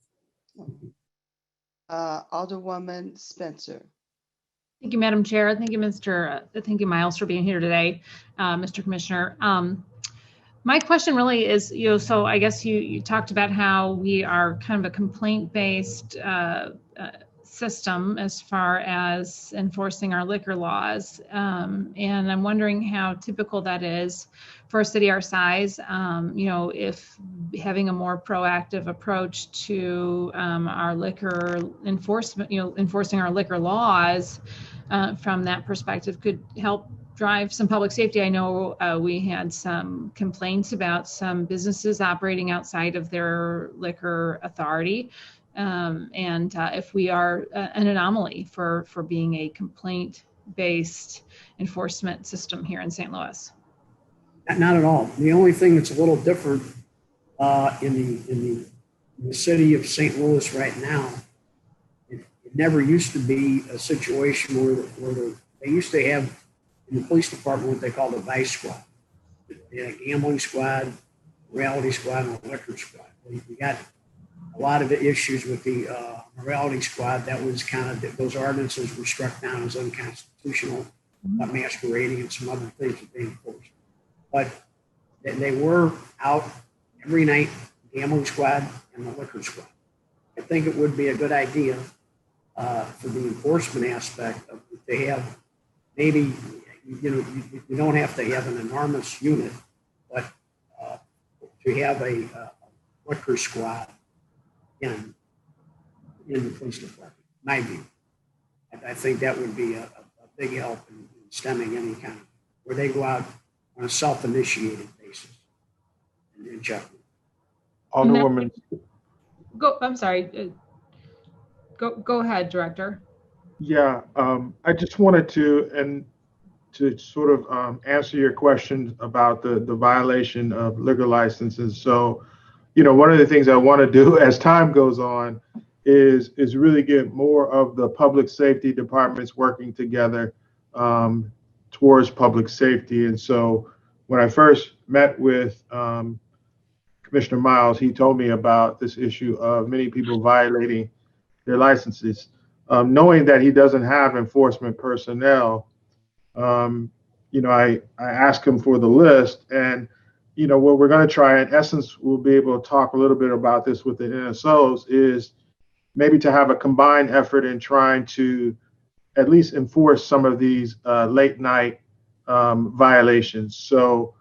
Alderwoman Spencer. Thank you, Madam Chair. Thank you, Miles, for being here today, Mr. Commissioner. My question really is, so I guess you talked about how we are kind of a complaint-based system as far as enforcing our liquor laws. And I'm wondering how typical that is for a city our size, if having a more proactive approach to our liquor enforcement, enforcing our liquor laws from that perspective could help drive some public safety. I know we had some complaints about some businesses operating outside of their liquor authority. And if we are an anomaly for being a complaint-based enforcement system here in St. Louis. Not at all. The only thing that's a little different in the city of St. Louis right now, it never used to be a situation where they used to have in the police department what they call the vice squad. They had a gambling squad, morality squad, and a liquor squad. We got a lot of issues with the morality squad. That was kind of, those ordinances were struck down as unconstitutional, masquerading and some other things that they enforced. But they were out every night, gambling squad and the liquor squad. I think it would be a good idea for the enforcement aspect of they have maybe, you don't have to have an enormous unit, but to have a liquor squad in the police department, my view. I think that would be a big help in stemming any kind of, where they go out on a self-initiated basis and check. Alderwoman. I'm sorry. Go ahead, Director. Yeah, I just wanted to sort of answer your question about the violation of liquor licenses. So, one of the things I want to do as time goes on is really get more of the public safety departments working together towards public safety. And so when I first met with Commissioner Miles, he told me about this issue of many people violating their licenses. Knowing that he doesn't have enforcement personnel, I asked him for the list, and what we're going to try, in essence, we'll be able to talk a little bit about this with the NSOs, is maybe to have a combined effort in trying to at least enforce some of these late night violations. So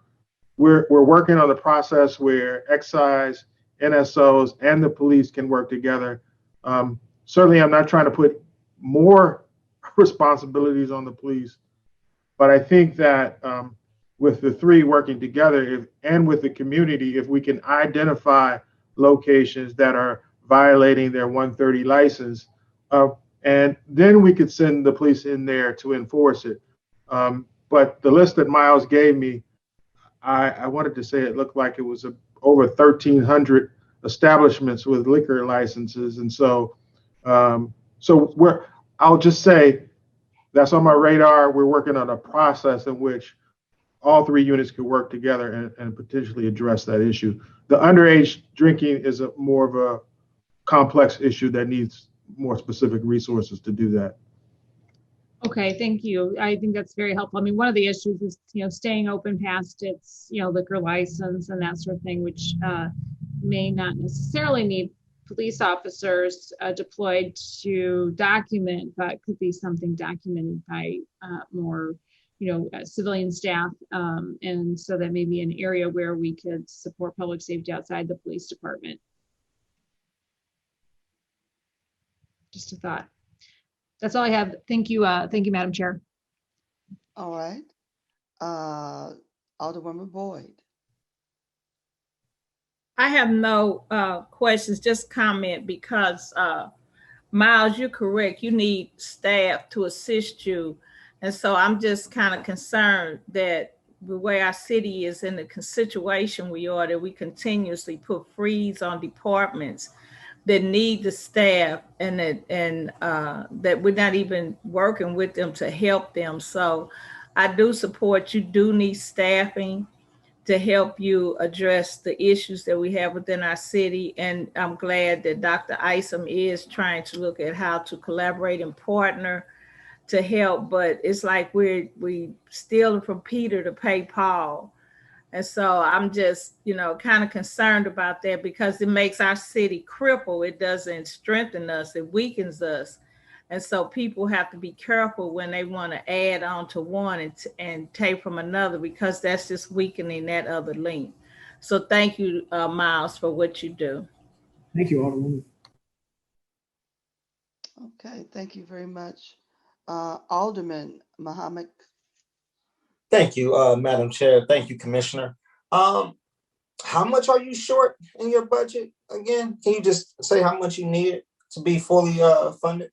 we're working on the process where excise, NSOs, and the police can work together. Certainly, I'm not trying to put more responsibilities on the police, but I think that with the three working together and with the community, if we can identify locations that are violating their 130 license, and then we could send the police in there to enforce it. But the list that Miles gave me, I wanted to say it looked like it was over 1,300 establishments with liquor licenses. And so, I'll just say that's on my radar. We're working on a process in which all three units could work together and potentially address that issue. The underage drinking is more of a complex issue that needs more specific resources to do that. Okay, thank you. I think that's very helpful. I mean, one of the issues is, staying open past its, liquor license and that sort of thing, which may not necessarily need police officers deployed to document, but could be something documented by more, civilian staff. And so that may be an area where we could support public safety outside the police department. Just a thought. That's all I have. Thank you. Thank you, Madam Chair. All right. Alderwoman Boyd. I have no questions, just comment because Miles, you're correct. You need staff to assist you. And so I'm just kind of concerned that the way our city is in the situation we are, that we continuously put freeze on departments that need the staff and that we're not even working with them to help them. So I do support you do need staffing to help you address the issues that we have within our city. And I'm glad that Dr. Isom is trying to look at how to collaborate and partner to help, but it's like we stealing from Peter to pay Paul. And so I'm just, kind of concerned about that because it makes our city cripple. It doesn't strengthen us, it weakens us. And so people have to be careful when they want to add on to one and take from another, because that's just weakening that other link. So thank you, Miles, for what you do. Thank you, Alderwoman. Okay, thank you very much. Alderman Muhammad. Thank you, Madam Chair. Thank you, Commissioner. How much are you short in your budget again? Can you just say how much you need to be fully funded?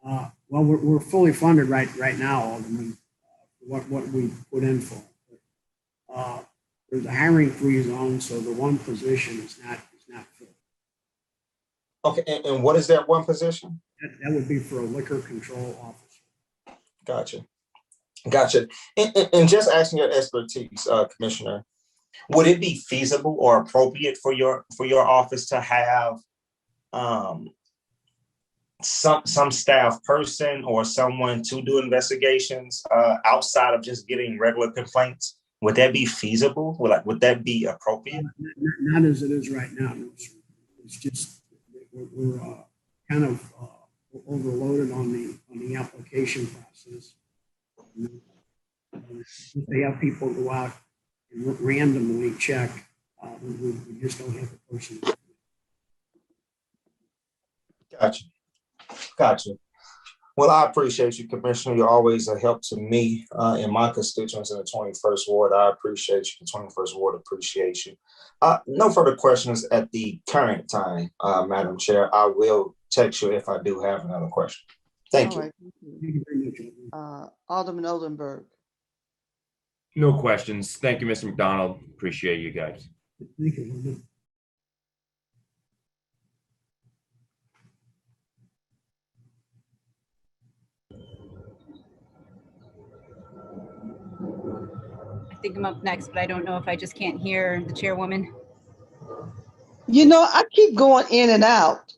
Well, we're fully funded right now, Alderman. What we put in for. There's a hiring freeze on, so the one position is not filled. Okay, and what is that one position? That would be for a liquor control officer. Gotcha. And just asking your expertise, Commissioner, would it be feasible or appropriate for your office to have some staff person or someone to do investigations outside of just getting regular complaints? Would that be feasible? Would that be appropriate? Not as it is right now. It's just we're kind of overloaded on the application process. If they have people go out and randomly check, we just don't have the person. Gotcha. Well, I appreciate you, Commissioner. You're always a help to me and my constituents in the 21st Ward. I appreciate you. The 21st Ward appreciates you. No further questions at the current time, Madam Chair. I will text you if I do have another question. Thank you. Right, thank you very much. Alderman Oldenburg. No questions. Thank you, Mr. McDonald. Appreciate you guys. Thank you. I think I'm up next, but I don't know if I just can't hear the chairwoman. I keep going in and out.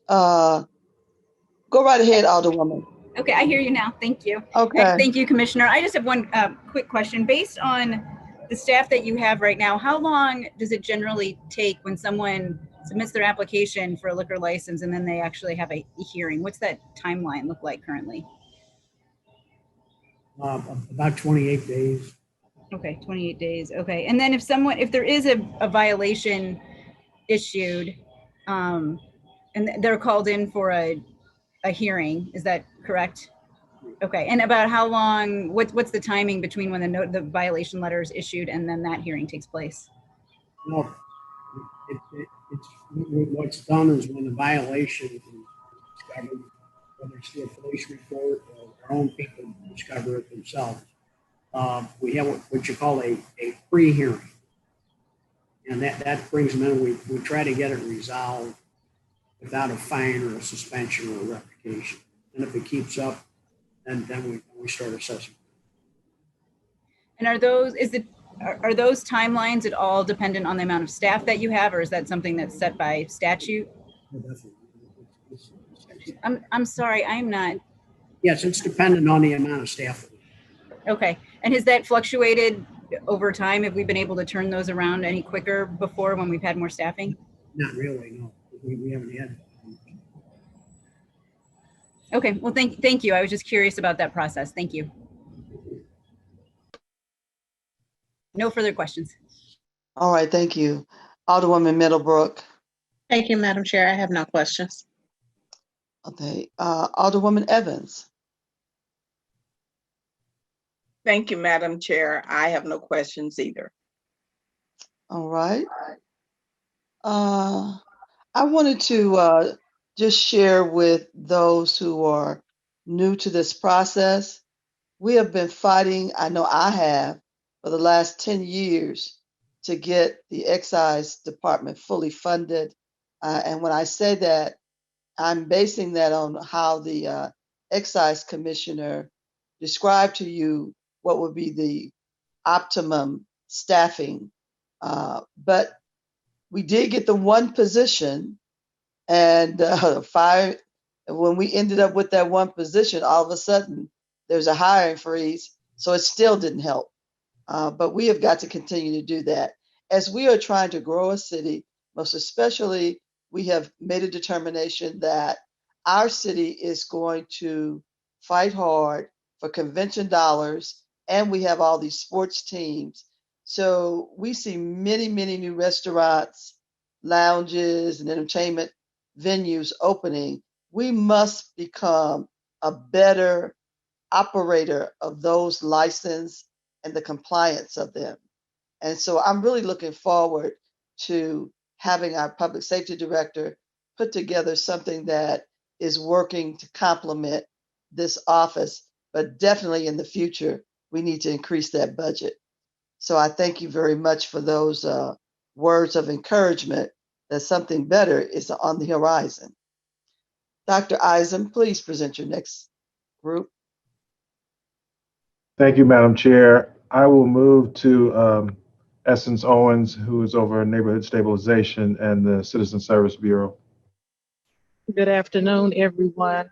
Go right ahead, Alderwoman. Okay, I hear you now. Thank you. Okay. Thank you, Commissioner. I just have one quick question. Based on the staff that you have right now, how long does it generally take when someone submits their application for a liquor license and then they actually have a hearing? What's that timeline look like currently? About 28 days. Okay, 28 days. Okay. And then if there is a violation issued and they're called in for a hearing, is that correct? Okay. And about how long, what's the timing between when the violation letter is issued and then that hearing takes place? Well, it's what's done is when the violation is discovered, whether it's through a police report or our own people discover it themselves, we have what you call a pre-hearing. And that brings them in. We try to get it resolved without a fine or a suspension or a revocation. And if it keeps up, then we start assessing. And are those timelines at all dependent on the amount of staff that you have, or is that something that's set by statute? I'm sorry, I'm not. Yes, it's dependent on the amount of staff. Okay. And has that fluctuated over time? Have we been able to turn those around any quicker before when we've had more staffing? Not really, no. We haven't had. Okay. Well, thank you. I was just curious about that process. Thank you. No further questions. All right, thank you. Alderwoman Middlebrook. Thank you, Madam Chair. I have no questions. Okay, Alderwoman Evans. Thank you, Madam Chair. I have no questions either. All right. I wanted to just share with those who are new to this process. We have been fighting, I know I have, for the last 10 years to get the excise department fully funded. And when I say that, I'm basing that on how the excise commissioner described to you what would be the optimum staffing. But we did get the one position, and And when we ended up with that one position, all of a sudden there's a hiring freeze. So it still didn't help. But we have got to continue to do that. As we are trying to grow a city, most especially, we have made a determination that our city is going to fight hard for convention dollars, and we have all these sports teams. So we see many, many new restaurants, lounges, and entertainment venues opening. We must become a better operator of those licenses and the compliance of them. And so I'm really looking forward to having our public safety director put together something that is working to complement this office, but definitely in the future, we need to increase that budget. So I thank you very much for those words of encouragement that something better is on the horizon. Dr. Eisen, please present your next group. Thank you, Madam Chair. I will move to Essence Owens, who is over Neighborhood Stabilization and the Citizen Service Bureau. Good afternoon, everyone.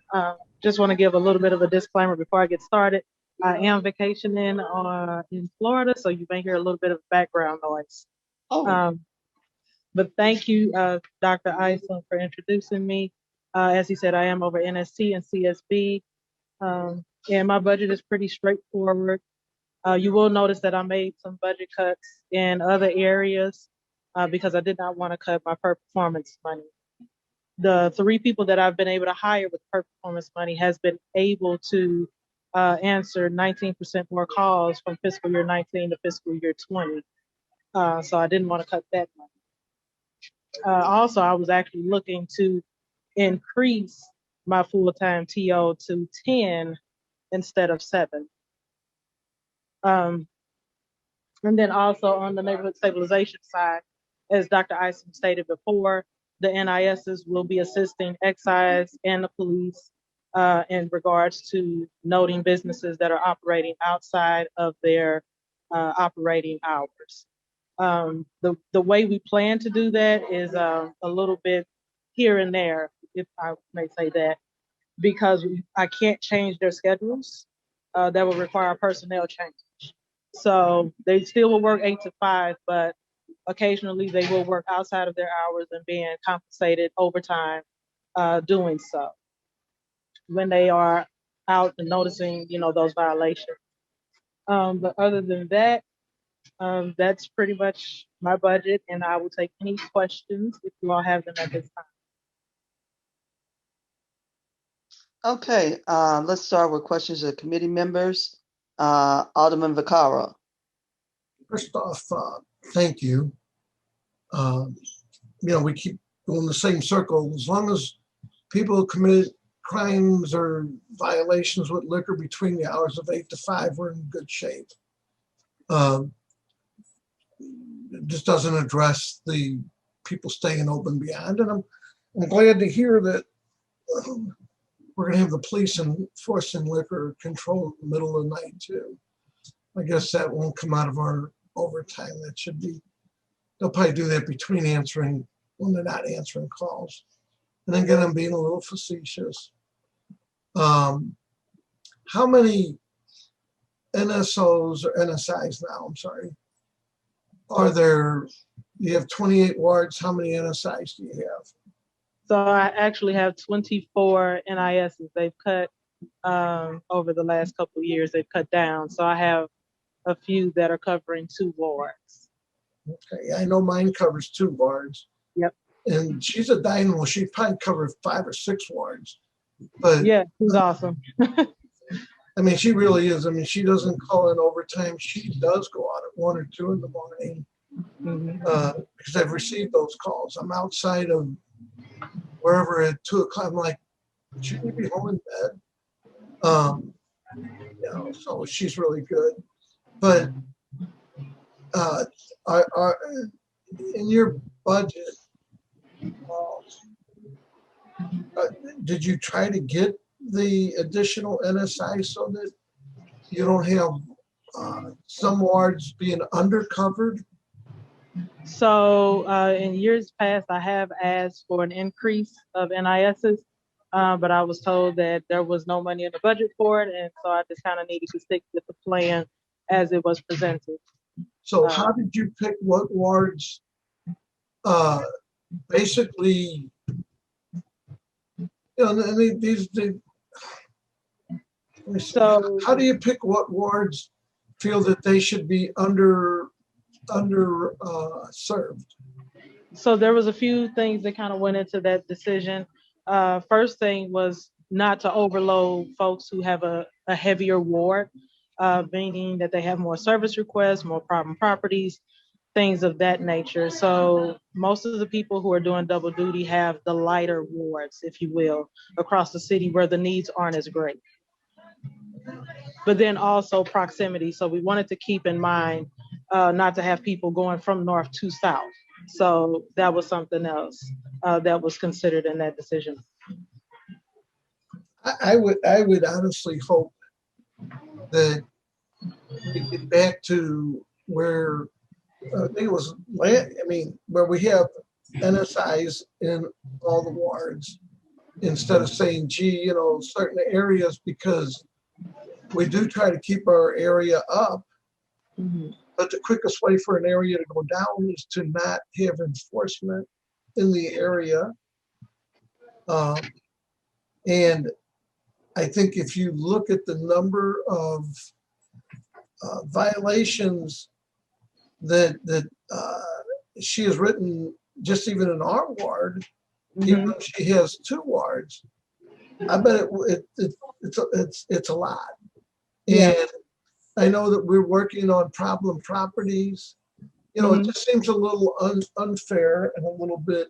Just want to give a little bit of a disclaimer before I get started. I am vacationing in Florida, so you may hear a little bit of background noise. But thank you, Dr. Isom, for introducing me. As he said, I am over NSC and CSB, and my budget is pretty straightforward. You will notice that I made some budget cuts in other areas because I did not want to cut my per performance money. The 3 people that I've been able to hire with per performance money has been able to answer 19% more calls from fiscal year 19 to fiscal year 20. So I didn't want to cut that money. Also, I was actually looking to increase my full-time TO to 10 instead of 7. And then also on the neighborhood stabilization side, as Dr. Isom stated before, the NISs will be assisting excise and the police in regards to noting businesses that are operating outside of their operating hours. The way we plan to do that is a little bit here and there, if I may say that, because I can't change their schedules. That will require a personnel change. So they still will work 8 to 5, but occasionally they will work outside of their hours and being compensated overtime doing so when they are out and noticing, those violations. But other than that, that's pretty much my budget, and I will take any questions if you all have them at this time. Okay, let's start with questions of committee members. Alderman Vaccaro. First off, thank you. We keep going the same circle. As long as people commit crimes or violations with liquor between the hours of 8 to 5, we're in good shape. It just doesn't address the people staying open beyond. And I'm glad to hear that we're going to have the police enforcing liquor control in the middle of the night too. I guess that won't come out of our overtime. That should be, they'll probably do that between answering when they're not answering calls. And then again, I'm being a little facetious. How many NSOs or NSIs now, I'm sorry, are there? You have 28 wards. How many NSIs do you have? So I actually have 24 NISs. They've cut over the last couple of years. They've cut down. So I have a few that are covering 2 wards. Okay, I know mine covers 2 wards. Yep. And she's a dynamo. She probably covered 5 or 6 wards. But yeah, she's awesome. I mean, she really is. I mean, she doesn't call in overtime. She does go out at 1 or 2 in the morning because I've received those calls. I'm outside of wherever at 2 o'clock. I'm like, should we be home in bed? So she's really good. But in your budget, did you try to get the additional NSI so that you don't have some wards being undercovered? So in years past, I have asked for an increase of NISs. but I was told that there was no money in the budget for it, and so I just kind of needed to stick with the plan as it was presented. So how did you pick what wards? Basically, I mean, so how do you pick what wards feel that they should be under served? So there was a few things that kind of went into that decision. First thing was not to overload folks who have a heavier ward, meaning that they have more service requests, more problem properties, things of that nature. So most of the people who are doing double duty have the lighter wards, if you will, across the city where the needs aren't as great. But then also proximity. So we wanted to keep in mind not to have people going from north to south. So that was something else that was considered in that decision. I would honestly hope that we get back to where I think it was, where we have NSIs in all the wards instead of saying, gee, certain areas, because we do try to keep our area up. Mm-hmm. But the quickest way for an area to go down is to not have enforcement in the area. And I think if you look at the number of violations that she has written, just even in our ward, mm-hmm. even though she has 2 wards, I bet it's a lot. Yeah. And I know that we're working on problem properties. Mm-hmm. It just seems a little unfair and a little bit,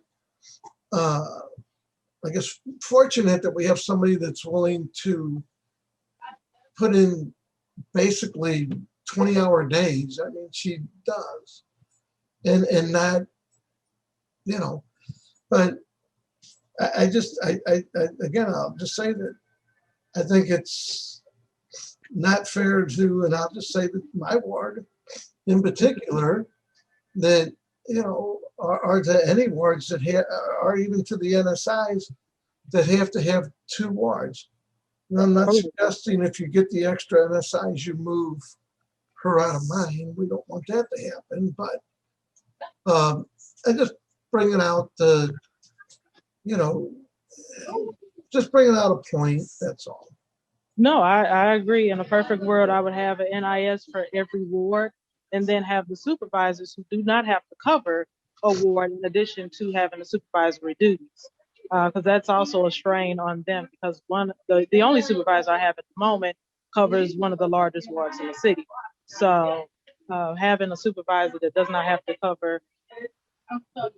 I guess, fortunate that we have somebody that's willing to put in basically 20-hour days. I mean, she does, and not, but again, I'll just say that I think it's not fair to, and I'll just say that my ward in particular, that, are to any wards that are even to the NSIs that have to have 2 wards. And I'm not suggesting if you get the extra NSIs, you move her out of mine. We don't want that to happen, but I just bringing out the, just bringing out a point, that's all. No, I agree. In a perfect world, I would have an NIS for every ward and then have the supervisors who do not have to cover a ward in addition to having the supervisory duties. Because that's also a strain on them, because the only supervisor I have at the moment covers one of the largest wards in the city. So having a supervisor that does not have to cover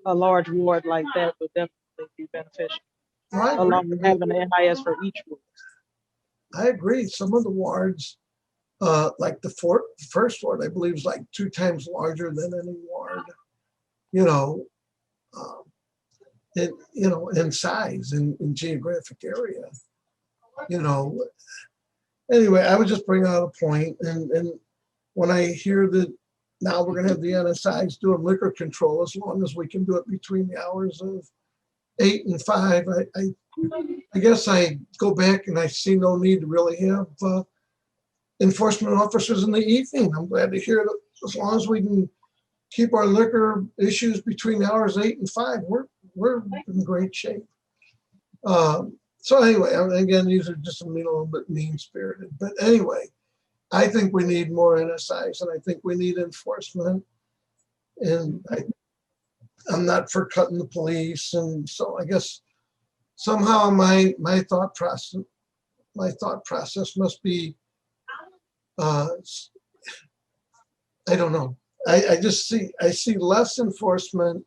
a large ward like that would definitely be beneficial, along with having an NIS for each ward. I agree. Some of the wards, like the first ward, I believe is like 2 times larger than any ward, in size and in geographic area, Anyway, I would just bring out a point, and when I hear that now we're going to have the NSIs doing liquor control, as long as we can do it between the hours of 8 and 5, I guess I go back and I see no need to really have enforcement officers in the evening. I'm glad to hear that as long as we can keep our liquor issues between the hours 8 and 5, we're in great shape. So anyway, again, these are just a little bit mean-spirited. But anyway, I think we need more NSIs, and I think we need enforcement. And I'm not for cutting the police, and so I guess somehow my thought process must be, I don't know. I see less enforcement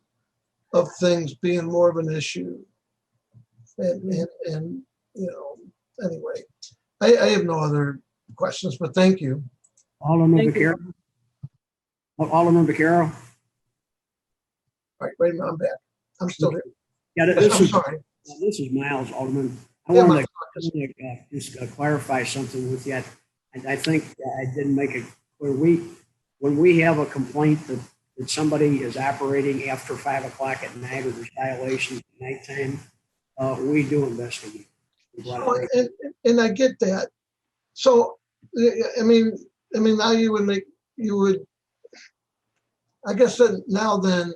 of things being more of an issue, and anyway, I have no other questions, but thank you. Alderman Vaquero. Alderman Vaquero. All right, wait a minute, I'm back. I'm still here. Yeah, sorry. This is Miles, Alderman. I wanted to just clarify something with you. I think I didn't make it clear. When we have a complaint that somebody is operating after 5 o'clock at night or there's violations at nighttime, we do investigate. So, and I get that. So, I mean, now you would, I guess then the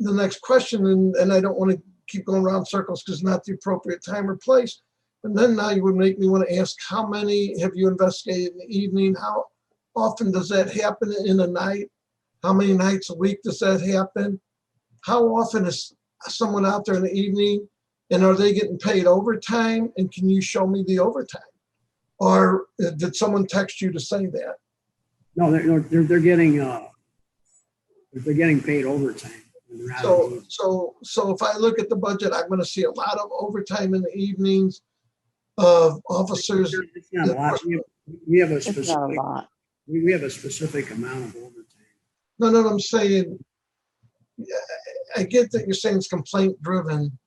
next question, and I don't want to keep going around circles because it's not the appropriate time or place. And then now you would make me want to ask, how many have you investigated in the evening? How often does that happen in a night? How many nights a week does that happen? How often is someone out there in the evening, and are they getting paid overtime? And can you show me the overtime? Or did someone text you to say that? No, they're getting paid overtime. So if I look at the budget, I'm going to see a lot of overtime in the evenings of officers. It's not a lot. We have a specific. We have a specific amount of overtime. No, I'm saying, I get that you're saying it's complaint driven.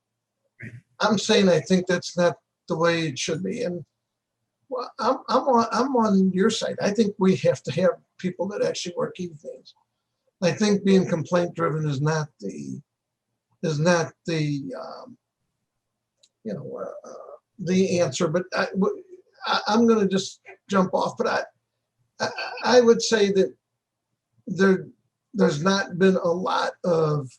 I'm saying I think that's not the way it should be. And well, I'm on your side. I think we have to have people that actually work evenings. I think being complaint driven is not the the answer. But I'm going to just jump off. But I would say that there's not been a lot of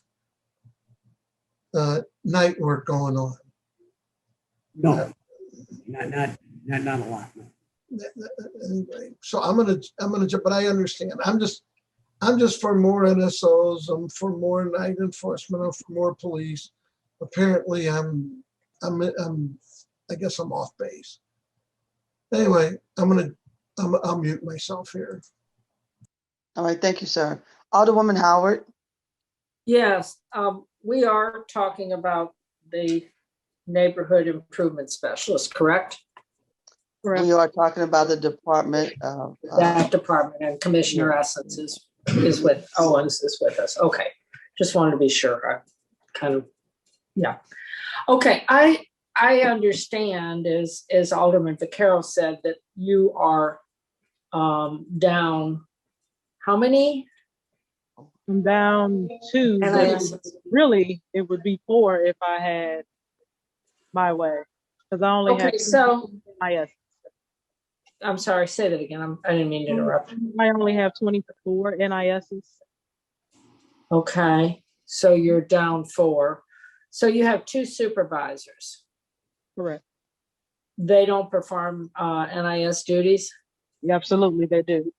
night work going on. No, not a lot. No. Anyway, so I'm gonna jump, but I understand. I'm just for more NSOs. I'm for more night enforcement. I'm for more police. Apparently, I guess I'm off base. Anyway, I'll mute myself here. All right, thank you, sir. Alderwoman Howard. Yes, we are talking about the neighborhood improvement specialist, correct? We are talking about the department of that department, and Commissioner Essence is with Owens is with us. Okay, just wanted to be sure. Okay, I understand, as Alderman Vaquero said, that you are down. How many? I'm down 2. Really, it would be 4 if I had my way, because I only have. So I'm sorry, say that again. I didn't mean to interrupt. I only have 24 NISs. Okay, so you're down 4. So you have 2 supervisors. Correct. They don't perform NIS duties? Yeah, absolutely, they do.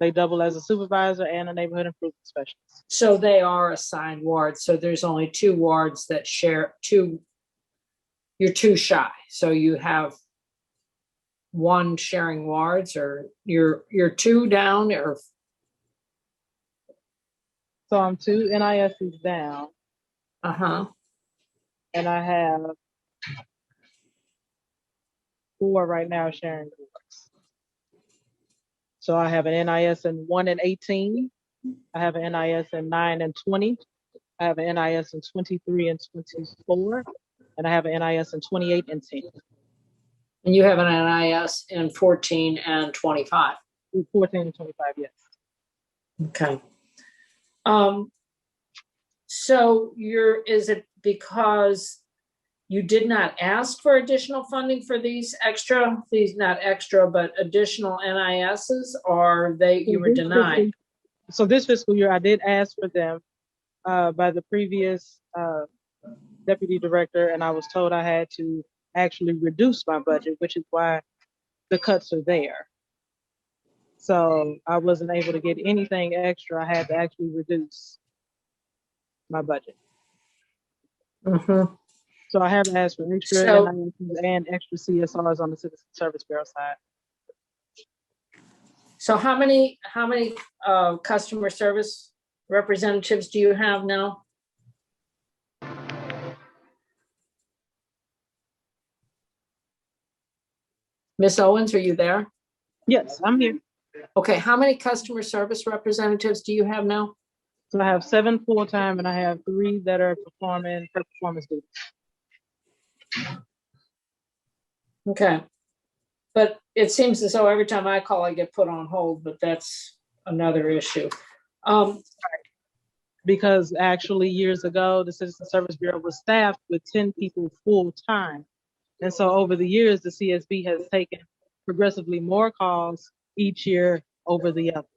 They double as a supervisor and a neighborhood improvement specialist. So they are assigned wards. So there's only 2 wards that share 2. You're 2 shy. So you have 1 sharing wards, or you're 2 down, or? So I'm 2 NISs down. And I have 4 right now sharing wards. So I have an NIS in 1 and 18. I have an NIS in 9 and 20. I have an NIS in 23 and 24. And I have an NIS in 28 and 10. And you have an NIS in 14 and 25. 14 and 25, yes. Okay. So is it because you did not ask for additional funding for these not extra, but additional NISs, or you were denied? So this fiscal year, I did ask for them by the previous deputy director, and I was told I had to actually reduce my budget, which is why the cuts are there. So I wasn't able to get anything extra. I had to actually reduce my budget. So I have asked for extra and extra CSRs on the Citizen Service Bureau side. So how many customer service representatives do you have now? Ms. Owens, are you there? Yes, I'm here. Okay, how many customer service representatives do you have now? So I have 7 full-time, and I have 3 that are performing performance duties. Okay, but it seems as though every time I call, I get put on hold, but that's another issue. Because actually years ago, the Citizen Service Bureau was staffed with 10 people full-time. And so over the years, the CSB has taken progressively more calls each year over the other.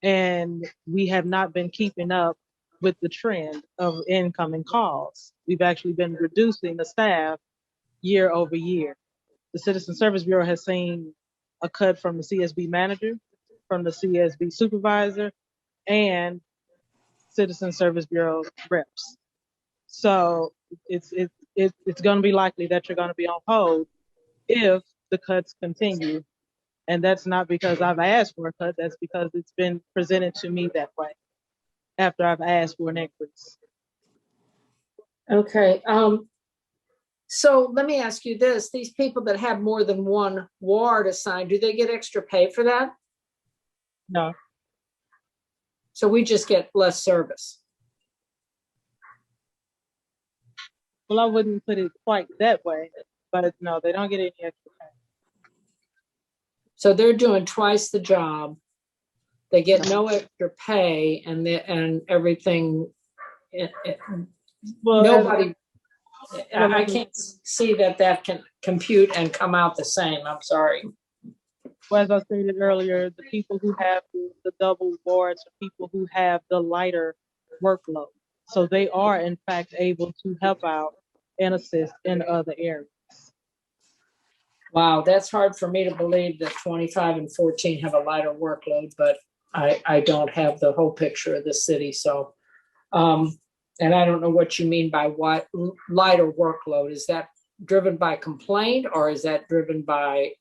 And we have not been keeping up with the trend of incoming calls. We've actually been reducing the staff year over year. The Citizen Service Bureau has seen a cut from the CSB manager, from the CSB supervisor, and Citizen Service Bureau reps. So it's going to be likely that you're going to be on hold if the cuts continue. And that's not because I've asked for a cut, that's because it's been presented to me that way after I've asked for an increase. Okay. So let me ask you this. These people that have more than one ward assigned, do they get extra pay for that? No. So we just get less service. Well, I wouldn't put it quite that way, but no, they don't get any extra pay. So they're doing twice the job. They get no extra pay, and everything. Well, nobody. I can't see that can compute and come out the same. I'm sorry. Well, as I stated earlier, the people who have the double wards are people who have the lighter workload. So they are, in fact, able to help out and assist in other areas. Wow, that's hard for me to believe that 25 and 14 have a lighter workload, but I don't have the whole picture of the city. So, and I don't know what you mean by what lighter workload. Is that driven by complaint or is that driven by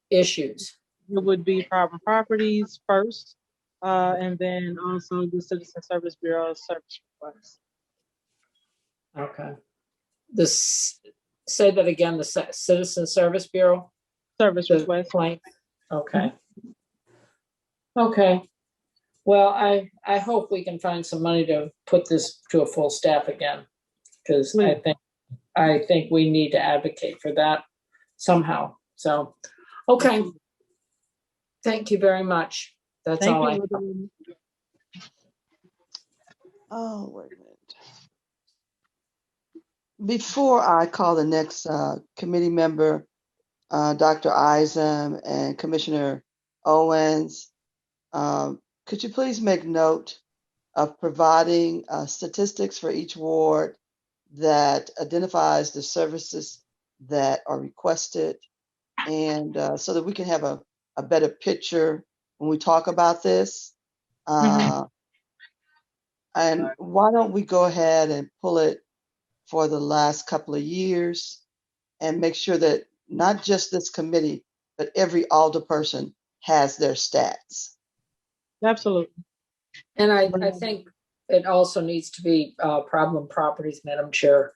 issues? It would be problem properties first, and then also the Citizen Service Bureau service requests. Okay. Say that again, the Citizen Service Bureau? Service request. Okay. Okay. Well, I hope we can find some money to put this to a full staff again, because I think we need to advocate for that somehow. So, okay. Thank you very much. That's all I have. Oh, wait a minute. Before I call the next committee member, Dr. Isom and Commissioner Owens, could you please make note of providing statistics for each ward that identifies the services that are requested, and so that we can have a better picture when we talk about this. And why don't we go ahead and pull it for the last couple of years and make sure that not just this committee, but every alderperson has their stats. Absolutely. And I think it also needs to be problem properties, Madam Chair.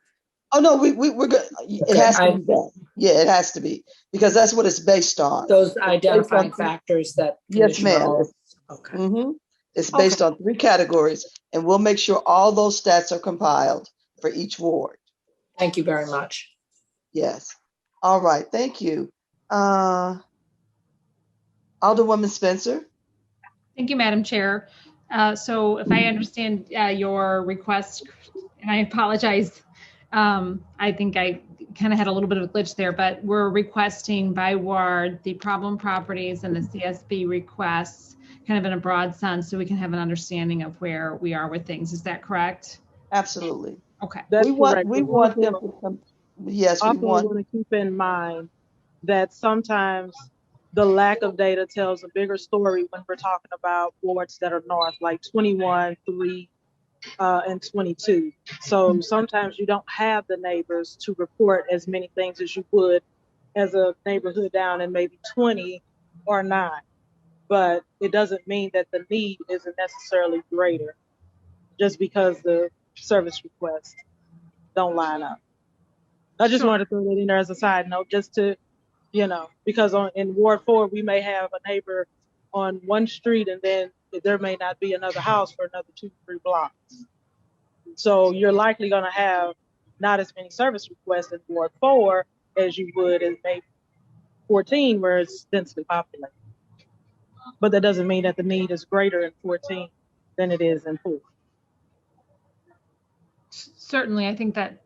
Oh no, we're good. It has to be that. Yeah, it has to be, because that's what it's based on. Those identifying factors that. Yes, ma'am. Okay. Mm-hmm. It's based on 3 categories, and we'll make sure all those stats are compiled for each ward. Thank you very much. Yes. All right. Thank you. Alderwoman Spencer. Thank you, Madam Chair. So if I understand your request, and I apologize, I think I kind of had a little bit of a glitch there, but we're requesting by ward the problem properties and the CSB requests kind of in a broad sense so we can have an understanding of where we are with things. Is that correct? Absolutely. Okay. That's correct. We want them to come. Yes, we want to keep in mind that sometimes the lack of data tells a bigger story when we're talking about wards that are north, like 21, 3, and 22. So sometimes you don't have the neighbors to report as many things as you would as a neighborhood down in maybe 20 or 9. But it doesn't mean that the need isn't necessarily greater just because the service requests don't line up. I just wanted to throw that in there as a side note, just to, because in Ward 4, we may have a neighbor on one street and then there may not be another house for another 2-3 blocks. So you're likely going to have not as many service requests in Ward 4 as you would in maybe 14, where it's densely populated. But that doesn't mean that the need is greater in 14 than it is in 4. Certainly, I think that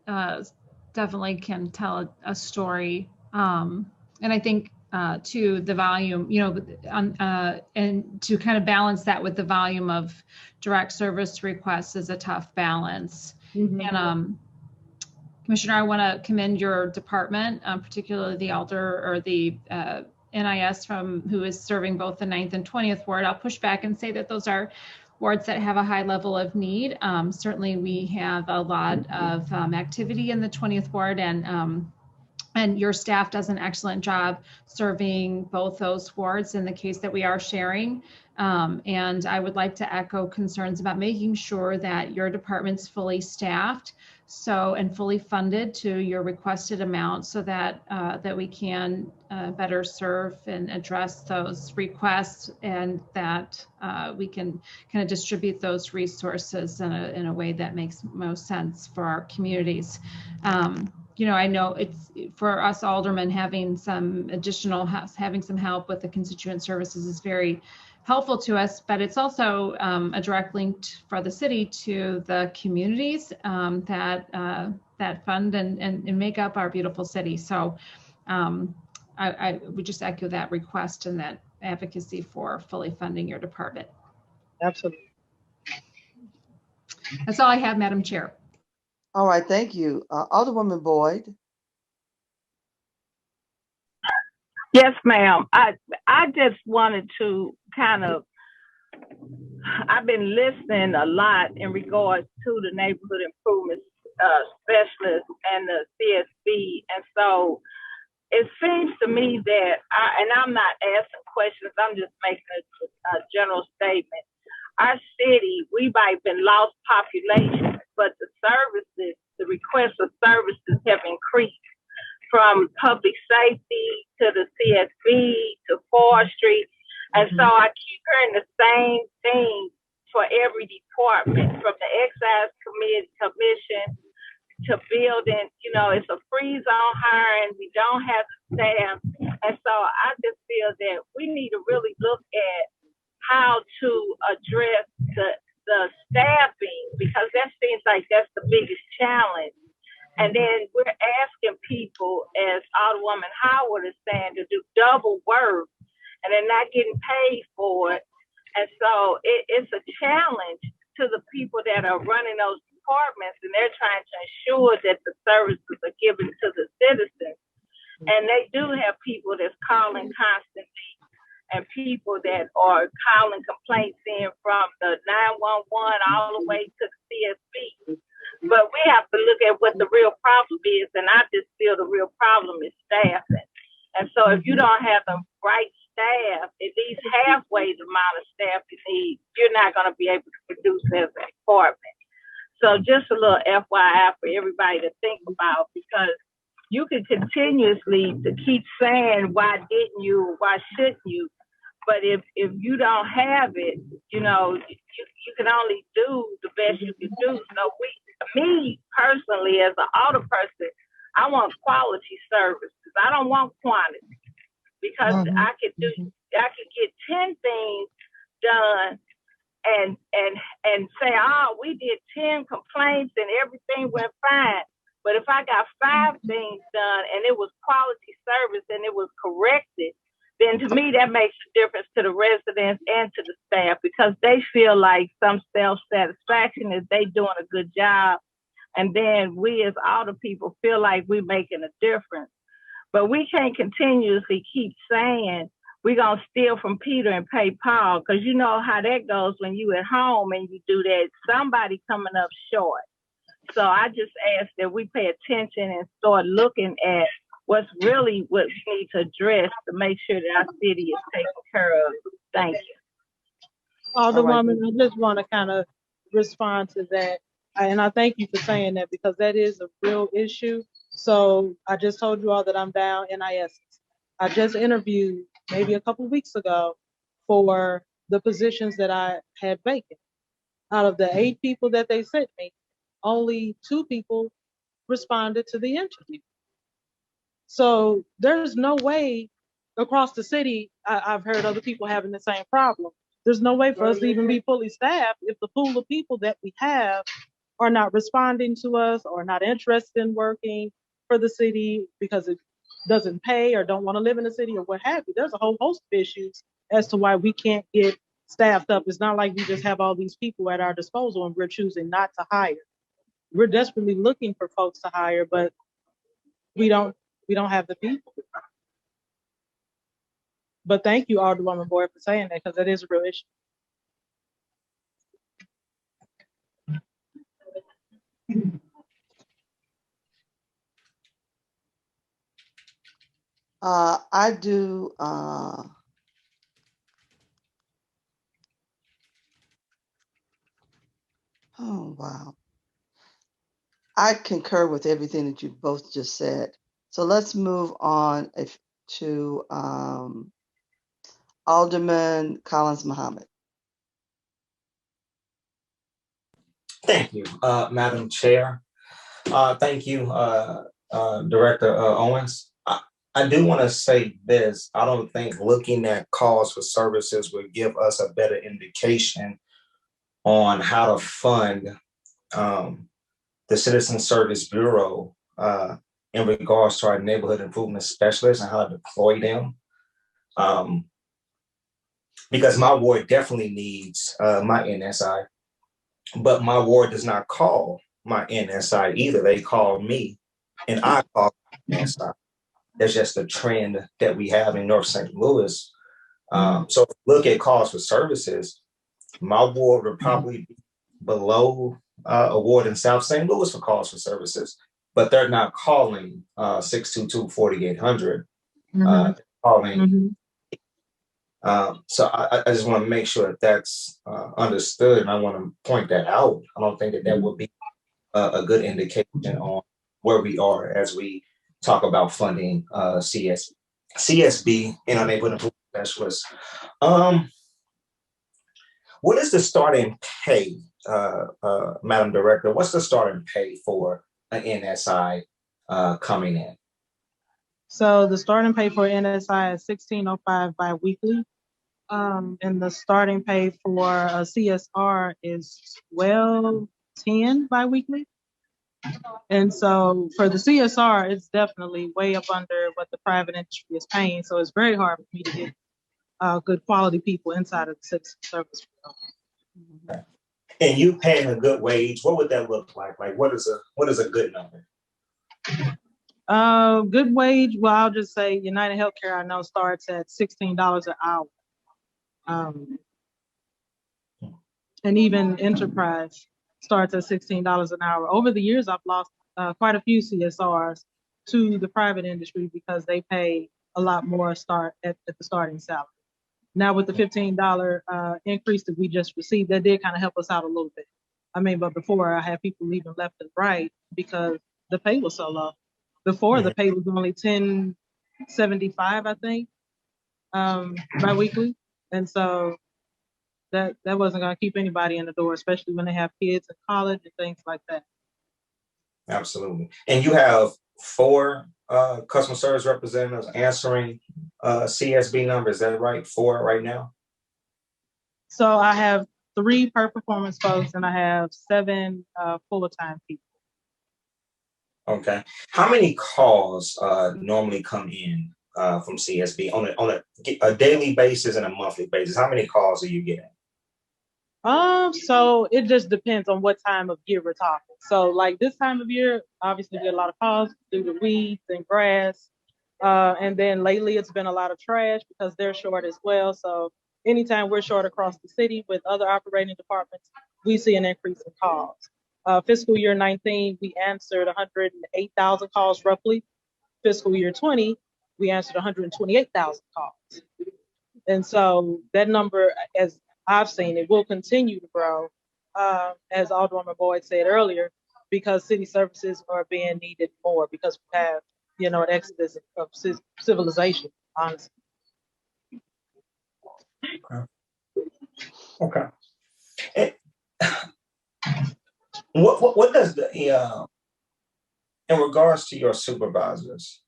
definitely can tell a story And I think to the volume, and to kind of balance that with the volume of direct service requests is a tough balance. And Commissioner, I want to commend your department, particularly the the NIS who is serving both the 9th and 20th ward. I'll push back and say that those are wards that have a high level of need. Certainly we have a lot of activity in the 20th ward, and your staff does an excellent job serving both those wards in the case that we are sharing. And I would like to echo concerns about making sure that your department's fully staffed and fully funded to your requested amount, so that that we can better serve and address those requests, and that we can kind of distribute those resources in a way that makes most sense for our communities. I know it's for us aldermen, having some help with the constituent services is very helpful to us, but it's also a direct link for the city to the communities that fund and make up our beautiful city. So I would just echo that request and that advocacy for fully funding your department. Absolutely. That's all I have, Madam Chair. All right, thank you. Alderwoman Boyd. Yes, ma'am. I just wanted to I've been listening a lot in regards to the neighborhood improvement specialist and the CSB. And so it seems to me that, and I'm not asking questions, I'm just making a general statement. Our city, we might have been lost population, but the services, the requests for services have increased, from public safety to the CSB to forestry. And so I keep hearing the same thing for every department, from the excise commission to building. It's a freeze on hiring. We don't have the staff. And so I just feel that we need to really look at how to address the staffing, because that seems like that's the biggest challenge. And then we're asking people, as Alderwoman Howard is saying, to do double work, and they're not getting paid for it. And so it's a challenge to the people that are running those departments, and they're trying to ensure that the services are given to the citizens. And they do have people that's calling constantly, and people that are calling complaints in from the 911 all the way to the CSB. But we have to look at what the real problem is, and I just feel the real problem is staffing. And so if you don't have the right staff, at least halfway the amount of staff you need, you're not going to be able to produce as a department. So just a little FYI for everybody to think about, because you can continuously to keep saying, why didn't you, why shouldn't you? But if you don't have it, you can only do the best you can do. So me personally, as an auto person, I want quality services. I don't want quantity, because I could get 10 things done and say, oh, we did 10 complaints and everything went fine. But if I got 5 things done and it was quality service and it was corrected, then to me that makes a difference to the residents and to the staff, because they feel like some self-satisfaction is they doing a good job. And then we as auto people feel like we're making a difference. But we can't continuously keep saying we're going to steal from Peter and pay Paul, because you know how that goes when you at home and you do that, somebody coming up short. So I just ask that we pay attention and start looking at what we need to address to make sure that our city is taken care of. Thank you. Alderwoman, I just want to kind of respond to that. And I thank you for saying that, because that is a real issue. So I just told you all that I'm down NIS. I just interviewed maybe a couple weeks ago for the positions that I had vacant. Out of the 8 people that they sent me, only 2 people responded to the interview. So there's no way across the city, I've heard other people having the same problem. There's no way for us to even be fully staffed if the pool of people that we have are not responding to us or not interested in working for the city, because doesn't pay or don't want to live in the city or what have you. There's a whole host of issues as to why we can't get staffed up. It's not like we just have all these people at our disposal and we're choosing not to hire. We're desperately looking for folks to hire, but we don't have the people. But thank you, Alderwoman Boyd, for saying that, because that is a real issue. I do. Oh, wow. I concur with everything that you both just said. So let's move on to Alderman Collins Muhammad. Thank you, Madam Chair. Thank you, Director Owens. I do want to say this. I don't think looking at calls for services would give us a better indication on how to fund the Citizen Service Bureau in regards to our neighborhood improvement specialists and how to deploy them. Because my ward definitely needs my NSI, but my ward does not call my NSI either. They call me and I call NSI. That's just a trend that we have in North St. Louis. So if we look at calls for services, my ward would probably be below a ward in South St. Louis for calls for services, but they're not calling 622-4800. Calling. So I just want to make sure that that's understood, and I want to point that out. I don't think that would be a good indication on where we are as we talk about funding CSB in our neighborhood improvement specialists. What is the starting pay, Madam Director? What's the starting pay for an NSI coming in? So the starting pay for NSI is $16.05 biweekly. And the starting pay for a CSR is $12.10 biweekly. And so for the CSR, it's definitely way up under what the private industry is paying. So it's very hard for me to get good quality people inside of the Citizen Service Bureau. And you paying a good wage, what would that look like? Like what is a good number? Good wage, well, I'll just say United Healthcare, I know, starts at $16 an hour. And even Enterprise starts at $16 an hour. Over the years, I've lost quite a few CSRs to the private industry because they pay a lot more start at the starting salary. Now with the $15 increase that we just received, that did kind of help us out a little bit. I mean, but before I had people leaving left and right because the pay was so low. Before the pay was only $10.75, I think, biweekly. And so that wasn't going to keep anybody in the door, especially when they have kids in college and things like that. Absolutely. And you have 4 customer service representatives answering CSB numbers. Is that right? 4 right now? So I have 3 per performance folks and I have 7 full-time people. Okay. How many calls normally come in from CSB on a daily basis and a monthly basis? How many calls are you getting? So it just depends on what time of year we're talking. So like this time of year, obviously we get a lot of calls due to weeds and grass. And then lately it's been a lot of trash because they're short as well. So anytime we're short across the city with other operating departments, we see an increase in calls. Fiscal year 19, we answered 108,000 calls roughly. Fiscal year 20, we answered 128,000 calls. And so that number, as I've seen, it will continue to grow, as Alderwoman Boyd said earlier, because city services are being needed more because we have, an exodus of civilization, honestly. Okay. What does the in regards to your supervisors,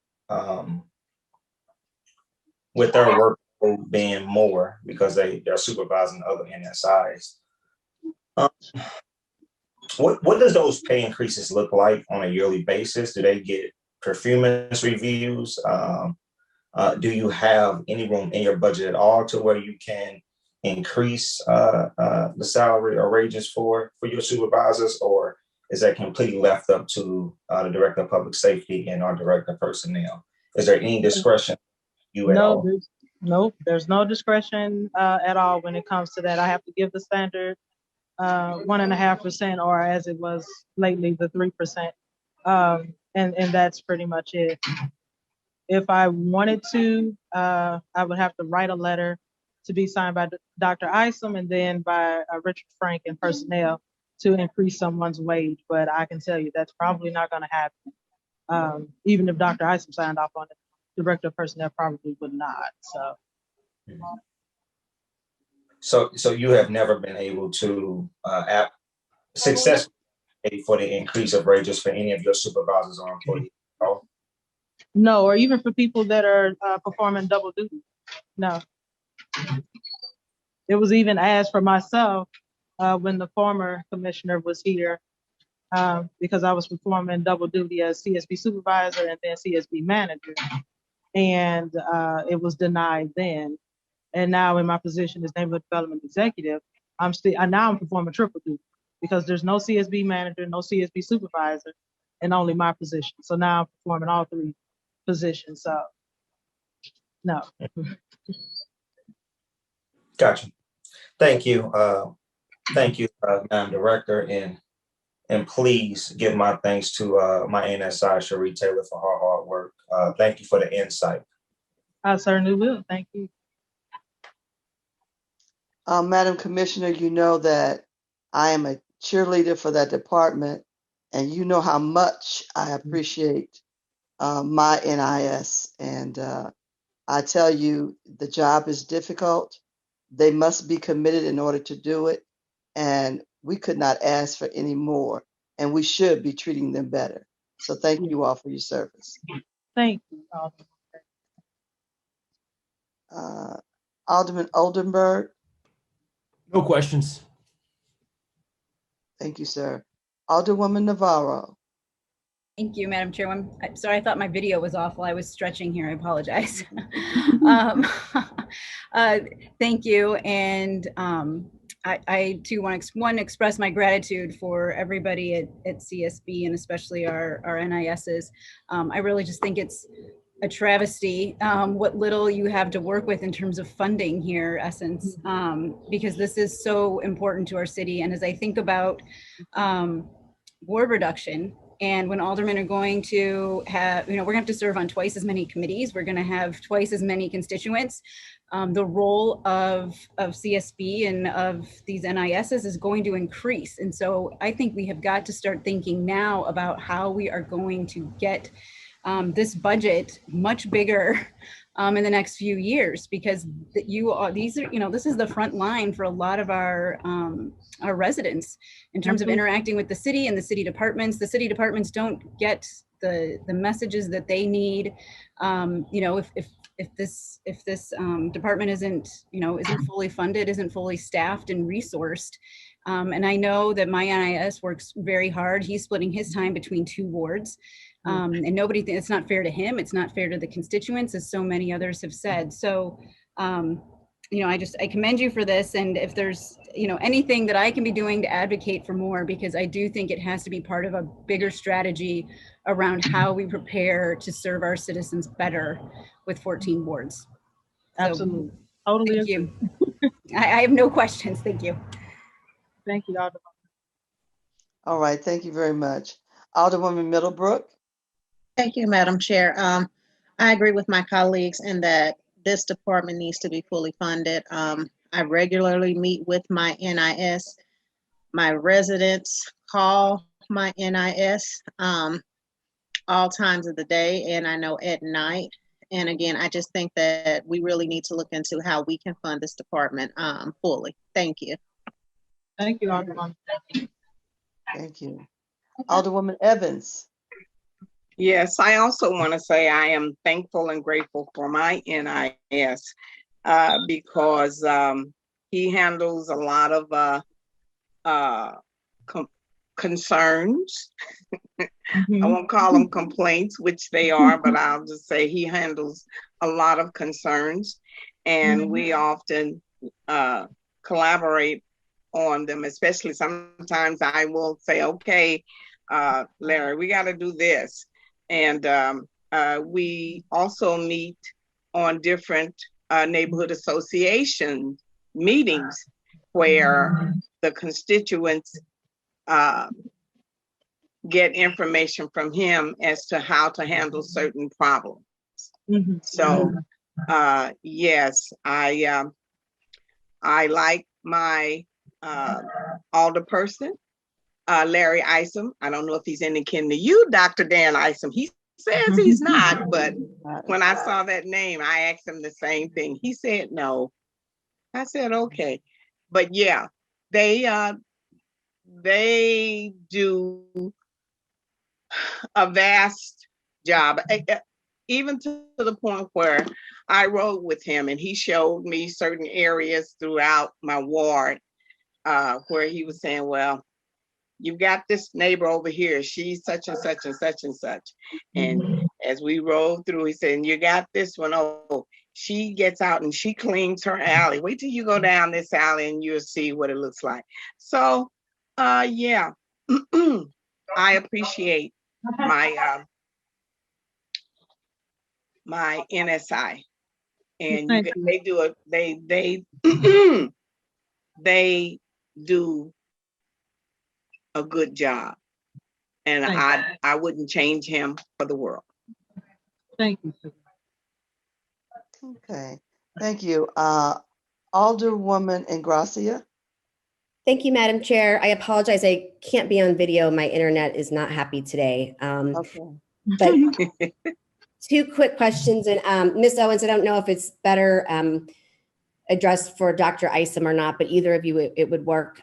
with their workload being more because they're supervising other NSIs, what does those pay increases look like on a yearly basis? Do they get performance reviews? Do you have any room in your budget at all to where you can increase the salary or wages for your supervisors, or is that completely left up to the Director of Public Safety and our Director of Personnel? Is there any discretion you at all? There's no discretion at all when it comes to that. I have to give the standard 1.5%, or as it was lately, the 3%. And that's pretty much it. If I wanted to, I would have to write a letter to be signed by Dr. Isom and then by Richard Frank and personnel to increase someone's wage. But I can tell you that's probably not going to happen. Even if Dr. Isom signed off on it, the Director of Personnel probably would not. So you have never been able to successfully pay for the increase of wages for any of your supervisors or employees? No, or even for people that are performing double duty. No. It was even asked for myself when the former commissioner was here, because I was performing double duty as CSB supervisor and then CSB manager. And it was denied then. And now in my position as neighborhood development executive, I'm performing triple duty because there's no CSB manager, no CSB supervisor, and only my position. So now I'm performing all three positions. So no. Gotcha. Thank you. Thank you, Madam Director, and please give my thanks to my NSI, Cherie Taylor, for her hard work. Thank you for the insight. I certainly will. Thank you. Madam Commissioner, you know that I am a cheerleader for that department, and you know how much I appreciate my NIS. And I tell you, the job is difficult. They must be committed in order to do it. And we could not ask for any more, and we should be treating them better. So thank you all for your service. Thank you, Alderman Oldenburg. No questions. Thank you, sir. Alderwoman Navarro. Thank you, Madam Chairwoman. I'm sorry, I thought my video was off while I was stretching here. I apologize. Thank you. And I too want to express my gratitude for everybody at CSB and especially our NISs. I really just think it's a travesty what little you have to work with in terms of funding here, Essence, because this is so important to our city. And as I think about board reduction, and when aldermen are going to have, we're gonna have to serve on twice as many committees, we're gonna have twice as many constituents. The role of CSB and of these NISs is going to increase. And so I think we have got to start thinking now about how we are going to get this budget much bigger in the next few years, because this is the front line for a lot of our residents in terms of interacting with the city and the city departments. The city departments don't get the messages that they need. If this department isn't fully funded, isn't fully staffed and resourced. And I know that my NIS works very hard. He's splitting his time between 2 wards. And it's not fair to him. It's not fair to the constituents, as so many others have said. So, I commend you for this. And if there's, anything that I can be doing to advocate for more, because I do think it has to be part of a bigger strategy around how we prepare to serve our citizens better with 14 wards. Absolutely. Totally. Thank you. I have no questions. Thank you. Thank you, Alderwoman. All right. Thank you very much. Alderwoman Middlebrook. Thank you, Madam Chair. I agree with my colleagues in that this department needs to be fully funded. I regularly meet with my NIS. My residents call my NIS all times of the day, and I know at night. And again, I just think that we really need to look into how we can fund this department fully. Thank you. Thank you, Alderwoman. Thank you. Alderwoman Evans. Yes, I also want to say I am thankful and grateful for my NIS because he handles a lot of concerns I won't call them complaints, which they are, but I'll just say he handles a lot of concerns, and we often collaborate on them, especially sometimes I will say, okay, Larry, we got to do this. And we also meet on different neighborhood association meetings where the constituents get information from him as to how to handle certain problems. So yes, I like my alderperson, Larry Isom. I don't know if he's any kin to you, Dr. Dan Isom. He says he's not, but when I saw that name, I asked him the same thing. He said no. I said, okay. But yeah, they do a vast job, even to the point where I rode with him and he showed me certain areas throughout my ward where he was saying, well, you've got this neighbor over here, she's such and such and such and such. And as we rode through, he said, you got this one, oh, she gets out and she cleans her alley. Wait till you go down this alley and you'll see what it looks like. So yeah, I appreciate my my NSI, and they do it. They do a good job, and I wouldn't change him for the world. Thank you. Okay, thank you. Alderwoman Ingracia. Thank you, Madam Chair. I apologize. I can't be on video. My internet is not happy today. Okay. But two quick questions. And Ms. Owens, I don't know if it's better addressed for Dr. Isom or not, but either of you, it would work.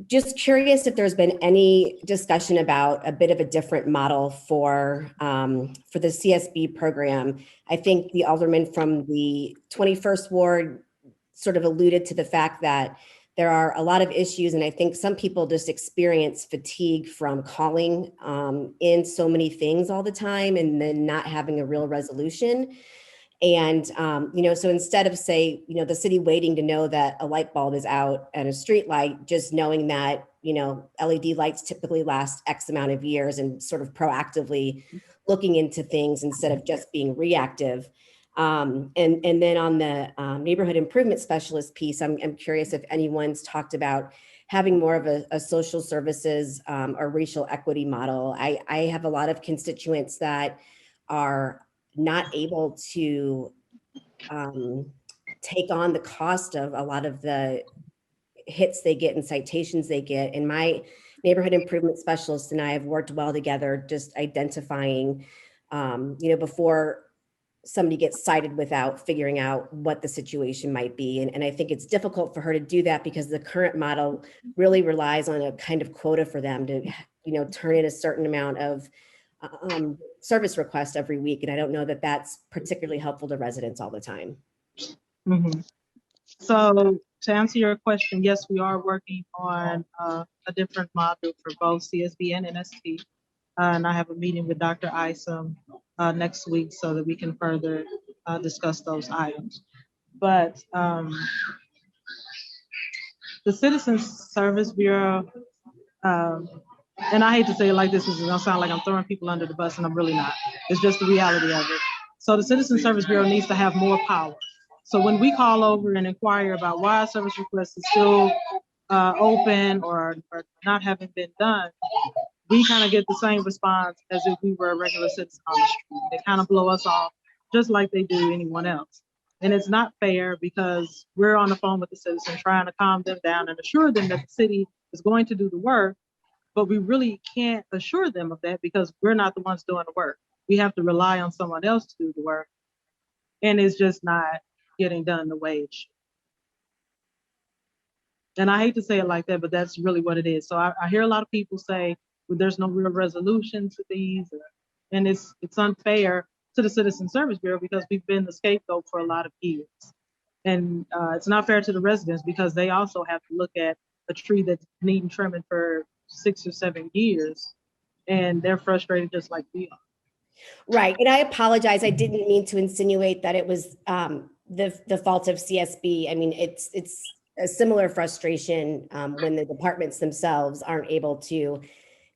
Just curious if there's been any discussion about a bit of a different model for the CSB program. I think the alderman from the 21st Ward sort of alluded to the fact that there are a lot of issues, and I think some people just experience fatigue from calling in so many things all the time and then not having a real resolution. And, you know, so instead of say, you know, the city waiting to know that a light bulb is out and a street light, just knowing that, you know, LED lights typically last X amount of years and sort of proactively looking into things instead of just being reactive. And then on the neighborhood improvement specialist piece, I'm curious if anyone's talked about having more of a social services or racial equity model. I have a lot of constituents that are not able to take on the cost of a lot of the hits they get and citations they get. And my neighborhood improvement specialist and I have worked well together, just identifying, you know, before somebody gets cited without figuring out what the situation might be. And I think it's difficult for her to do that because the current model really relies on a kind of quota for them to, you know, turn in a certain amount of service requests every week. And I don't know that that's particularly helpful to residents all the time. Mm-hmm. So to answer your question, yes, we are working on a different model for both CSB and NST. And I have a meeting with Dr. Isom next week so that we can further discuss those items. But the Citizens Service Bureau, and I hate to say it like this, it's gonna sound like I'm throwing people under the bus, and I'm really not. It's just the reality of it. So the Citizen Service Bureau needs to have more power. So when we call over and inquire about why a service request is still open or not having been done, we kind of get the same response as if we were a regular citizen on the street. They kind of blow us off just like they do anyone else. And it's not fair because we're on the phone with the citizen trying to calm them down and assure them that the city is going to do the work, but we really can't assure them of that because we're not the ones doing the work. We have to rely on someone else to do the work, and it's just not getting done the way it should. And I hate to say it like that, but that's really what it is. So I hear a lot of people say, well, there's no real resolution to these, and it's unfair to the Citizen Service Bureau because we've been the scapegoat for a lot of years. And it's not fair to the residents because they also have to look at a tree that's needing trimming for 6 or 7 years, and they're frustrated just like we are. Right, and I apologize. I didn't mean to insinuate that it was the fault of CSB. I mean, it's a similar frustration when the departments themselves aren't able to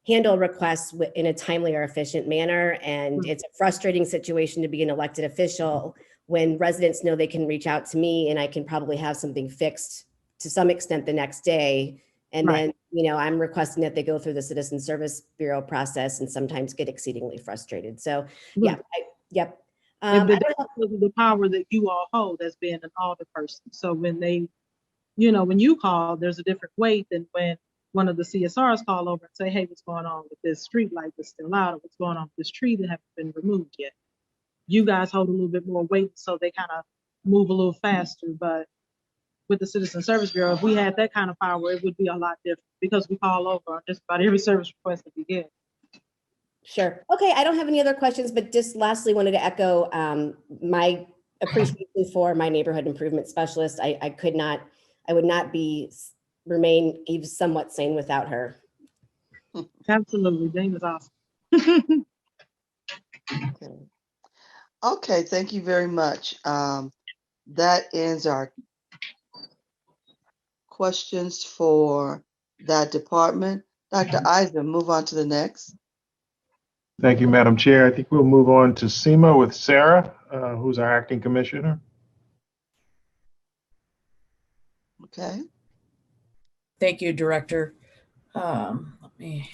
handle requests in a timely or efficient manner. And it's a frustrating situation to be an elected official when residents know they can reach out to me and I can probably have something fixed to some extent the next day. And then, I'm requesting that they go through the Citizen Service Bureau process and sometimes get exceedingly frustrated. So, yep. And the power that you all hold as being an alder person. So when they, when you call, there's a different weight than when one of the CSRs call over and say, hey, what's going on with this street light that's still out, or what's going on with this tree that hasn't been removed yet. You guys hold a little bit more weight, so they kind of move a little faster. But with the Citizen Service Bureau, if we had that kind of power, it would be a lot different because we call over on just about every service request that we get. Sure. Okay, I don't have any other questions, but just lastly wanted to echo my appreciation for my neighborhood improvement specialist. I would not remain even somewhat sane without her. Absolutely, Jane is awesome. Okay, thank you very much. That ends our questions for that department. Dr. Eisen, move on to the next. Thank you, Madam Chair. I think we'll move on to SEMA with Sarah, who's our acting commissioner. Okay. Thank you, Director. Let me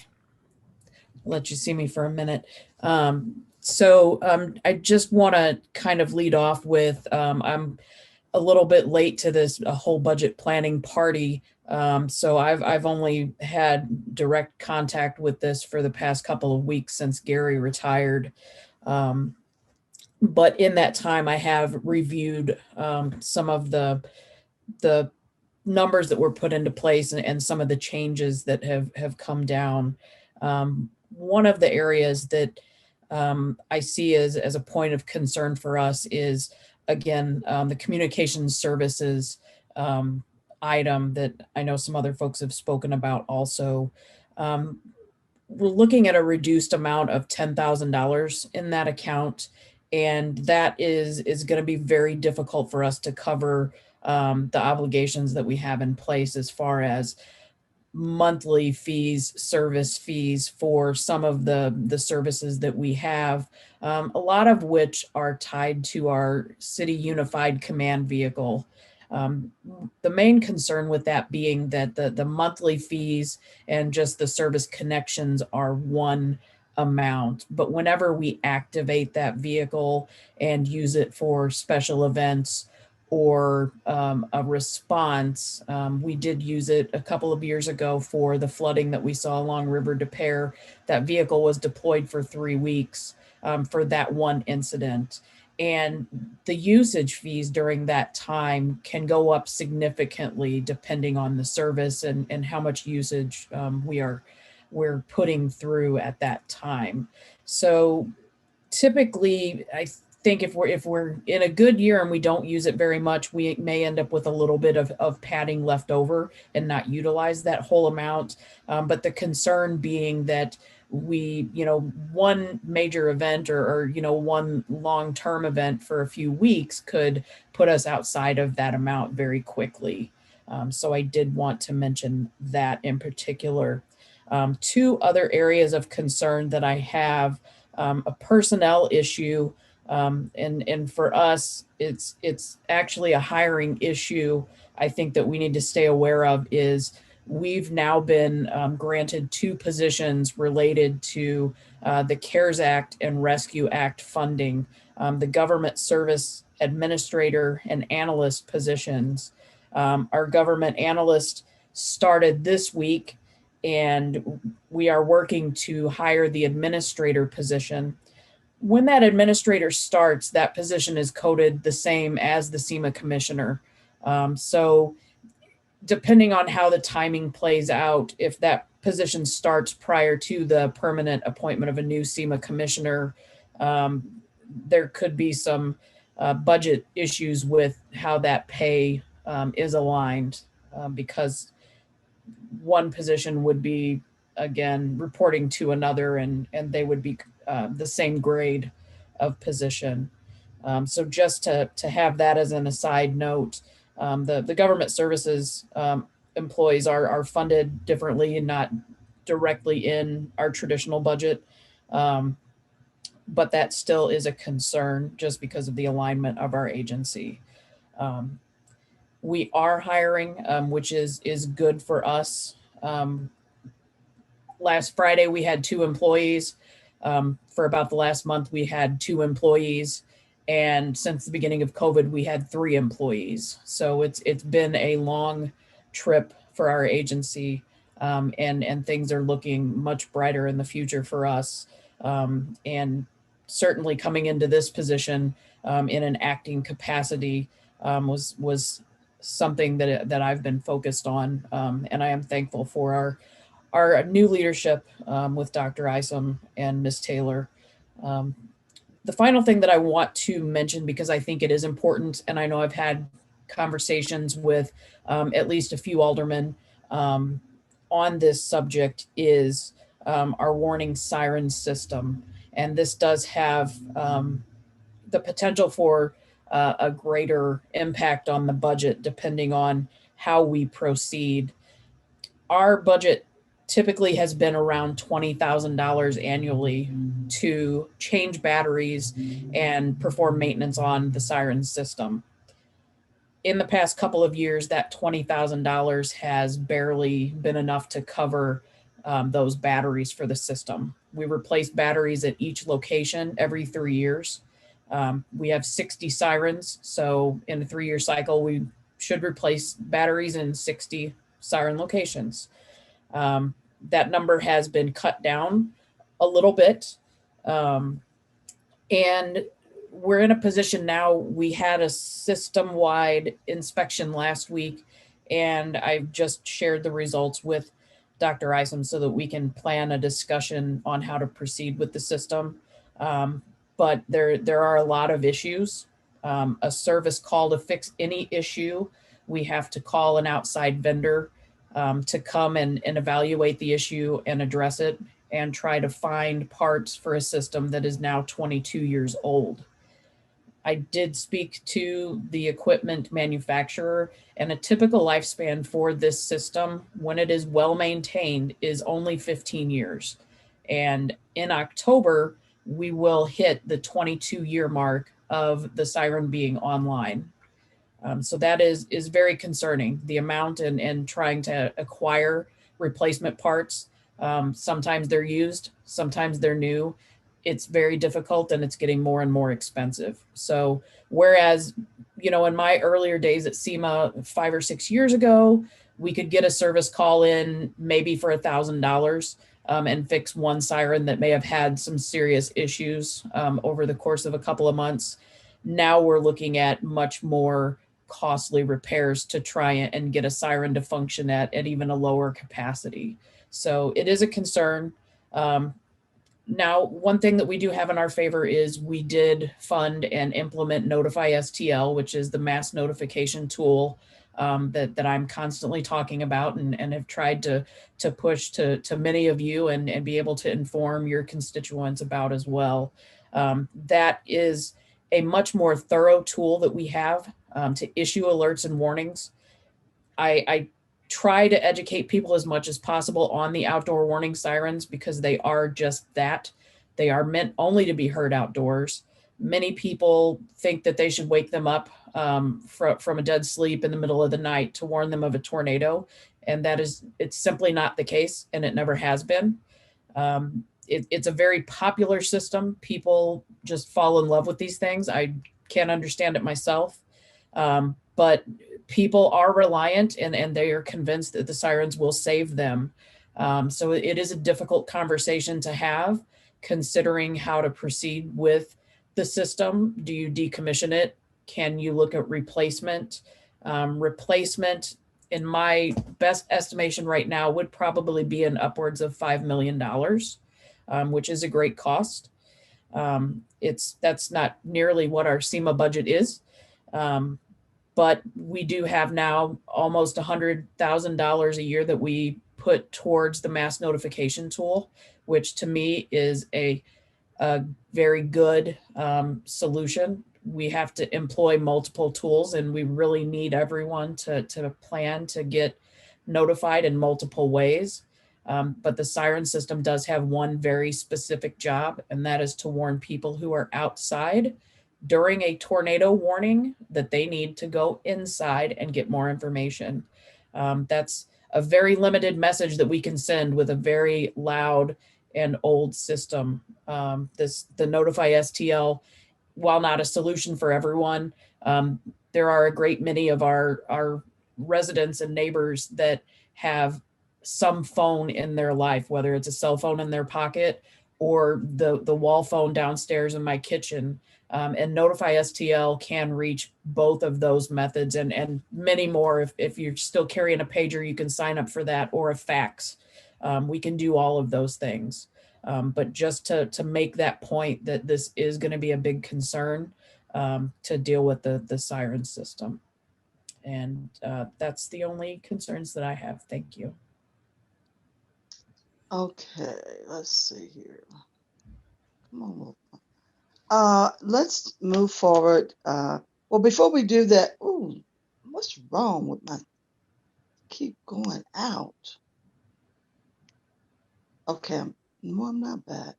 let you see me for a minute. I just want to kind of lead off with, I'm a little bit late to this whole budget planning party. So I've only had direct contact with this for the past couple of weeks since Gary retired. But in that time, I have reviewed some of the numbers that were put into place and some of the changes that have come down. One of the areas that I see as a point of concern for us is, again, the communications services item that I know some other folks have spoken about also. We're looking at a reduced amount of $10,000 in that account, and that is going to be very difficult for us to cover the obligations that we have in place as far as monthly fees, service fees for some of the services that we have, a lot of which are tied to our city unified command vehicle. The main concern with that being that the monthly fees and just the service connections are one amount, but whenever we activate that vehicle and use it for special events or a response, we did use it a couple of years ago for the flooding that we saw along River de Pere. That vehicle was deployed for 3 weeks for that one incident. And the usage fees during that time can go up significantly depending on the service and how much usage we're putting through at that time. So typically, I think if we're in a good year and we don't use it very much, we may end up with a little bit of padding left over and not utilize that whole amount. But the concern being that we, one major event or one long-term event for a few weeks could put us outside of that amount very quickly. So I did want to mention that in particular. 2 other areas of concern that I have, a personnel issue, and for us, it's actually a hiring issue. I think that we need to stay aware of is we've now been granted 2 positions related to the CARES Act and Rescue Act funding, the government service administrator and analyst positions. Our government analyst started this week, and we are working to hire the administrator position. When that administrator starts, that position is coded the same as the SEMA commissioner. So depending on how the timing plays out, if that position starts prior to the permanent appointment of a new SEMA commissioner, there could be some budget issues with how that pay is aligned, because one position would be again, reporting to another, and they would be the same grade of position. So just to have that as an aside note, the government services employees are funded differently and not directly in our traditional budget. But that still is a concern just because of the alignment of our agency. We are hiring, which is good for us. Last Friday, we had 2 employees. For about the last month, we had 2 employees. And since the beginning of COVID, we had 3 employees. So it's been a long trip for our agency, and things are looking much brighter in the future for us. And certainly coming into this position in an acting capacity was something that I've been focused on, and I am thankful for our new leadership with Dr. Isom and Ms. Taylor. The final thing that I want to mention, because I think it is important, and I know I've had conversations with at least a few aldermen on this subject, is our warning siren system. And this does have the potential for a greater impact on the budget depending on how we proceed. Our budget typically has been around $20,000 annually to change batteries and perform maintenance on the siren system. In the past couple of years, that $20,000 has barely been enough to cover those batteries for the system. We replace batteries at each location every 3 years. We have 60 sirens, so in a 3-year cycle, we should replace batteries in 60 siren locations. That number has been cut down a little bit. And we're in a position now, we had a system-wide inspection last week, and I've just shared the results with Dr. Isom so that we can plan a discussion on how to proceed with the system. But there are a lot of issues. A service call to fix any issue, we have to call an outside vendor to come and evaluate the issue and address it and try to find parts for a system that is now 22 years old. I did speak to the equipment manufacturer, and a typical lifespan for this system, when it is well maintained, is only 15 years. And in October, we will hit the 22-year mark of the siren being online. So that is very concerning, the amount and trying to acquire replacement parts. Sometimes they're used, sometimes they're new. It's very difficult and it's getting more and more expensive. So whereas, you know, in my earlier days at SEMA 5 or 6 years ago, we could get a service call in maybe for $1,000 and fix one siren that may have had some serious issues over the course of a couple of months. Now we're looking at much more costly repairs to try and get a siren to function at even a lower capacity. So it is a concern. Now, one thing that we do have in our favor is we did fund and implement Notify STL, which is the mass notification tool that I'm constantly talking about and have tried to push to many of you and be able to inform your constituents about as well. That is a much more thorough tool that we have to issue alerts and warnings. I try to educate people as much as possible on the outdoor warning sirens because they are just that. They are meant only to be heard outdoors. Many people think that they should wake them up from a dead sleep in the middle of the night to warn them of a tornado. And it's simply not the case, and it never has been. It's a very popular system. People just fall in love with these things. I can't understand it myself. But people are reliant and they are convinced that the sirens will save them. So it is a difficult conversation to have, considering how to proceed with the system. Do you decommission it? Can you look at replacement? Replacement, in my best estimation right now, would probably be in upwards of $5 million, which is a great cost. That's not nearly what our SEMA budget is. But we do have now almost $100,000 a year that we put towards the mass notification tool, which to me is a very good solution. We have to employ multiple tools, and we really need everyone to plan to get notified in multiple ways. But the siren system does have one very specific job, and that is to warn people who are outside during a tornado warning that they need to go inside and get more information. That's a very limited message that we can send with a very loud and old system. The Notify STL, while not a solution for everyone, there are a great many of our residents and neighbors that have some phone in their life, whether it's a cell phone in their pocket or the wall phone downstairs in my kitchen. And Notify STL can reach both of those methods and many more. If you're still carrying a pager, you can sign up for that, or a fax. We can do all of those things. But just to make that point that this is going to be a big concern to deal with the siren system. And that's the only concerns that I have. Thank you. Okay, let's see here. Come on. Let's move forward. Well, before we do that, ooh, what's wrong with my keep going out? Okay, no, I'm not bad.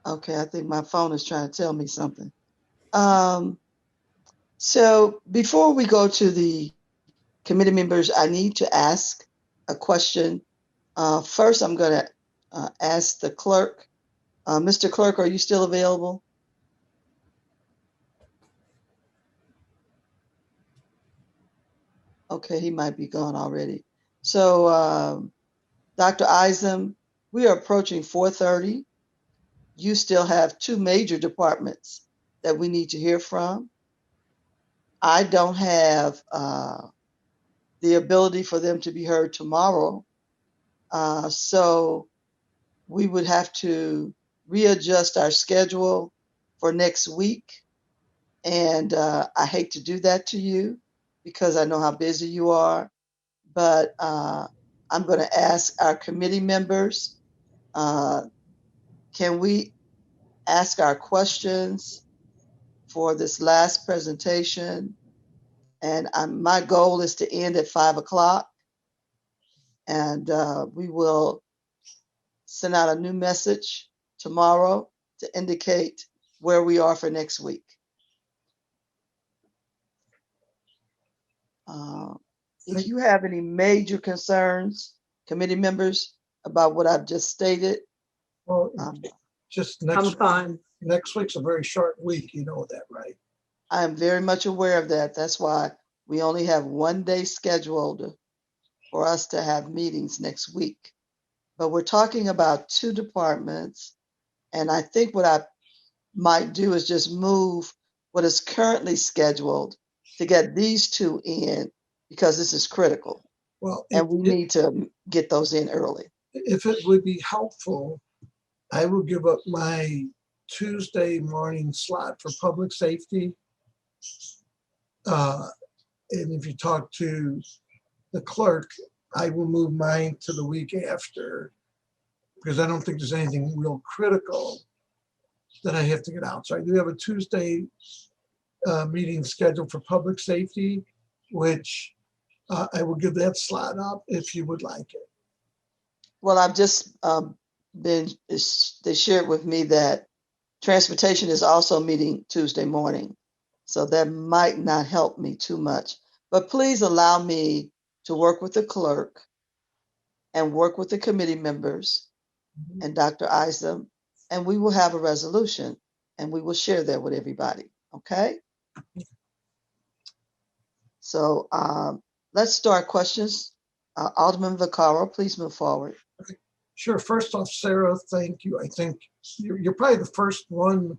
Okay, I think my phone is trying to tell me something. So before we go to the committee members, I need to ask a question. First, I'm going to ask the clerk. Mr. Clerk, are you still available? Okay, he might be gone already. So, Dr. Isom, we are approaching 4:30. You still have two major departments that we need to hear from. I don't have the ability for them to be heard tomorrow. So we would have to readjust our schedule for next week. And I hate to do that to you because I know how busy you are. But I'm going to ask our committee members, can we ask our questions for this last presentation? And my goal is to end at 5 o'clock. And we will send out a new message tomorrow to indicate where we are for next week. If you have any major concerns, committee members, about what I've just stated. Well, just next week's a very short week. You know that, right? I am very much aware of that. That's why we only have one day scheduled for us to have meetings next week. But we're talking about two departments. And I think what I might do is just move what is currently scheduled to get these two in, because this is critical. Well, and we need to get those in early. If it would be helpful, I will give up my Tuesday morning slot for public safety. And if you talk to the clerk, I will move mine to the week after, because I don't think there's anything real critical that I have to get out. So I do have a Tuesday meeting scheduled for public safety, which I will give that slot up if you would like it. Well, I've just they shared with me that transportation is also meeting Tuesday morning. So that might not help me too much. But please allow me to work with the clerk and work with the committee members and Dr. Isom, and we will have a resolution and we will share that with everybody. Okay? So let's start questions. Alderman Vaccaro, please move forward. Okay. Sure. First off, Sarah, thank you. I think you're probably the first one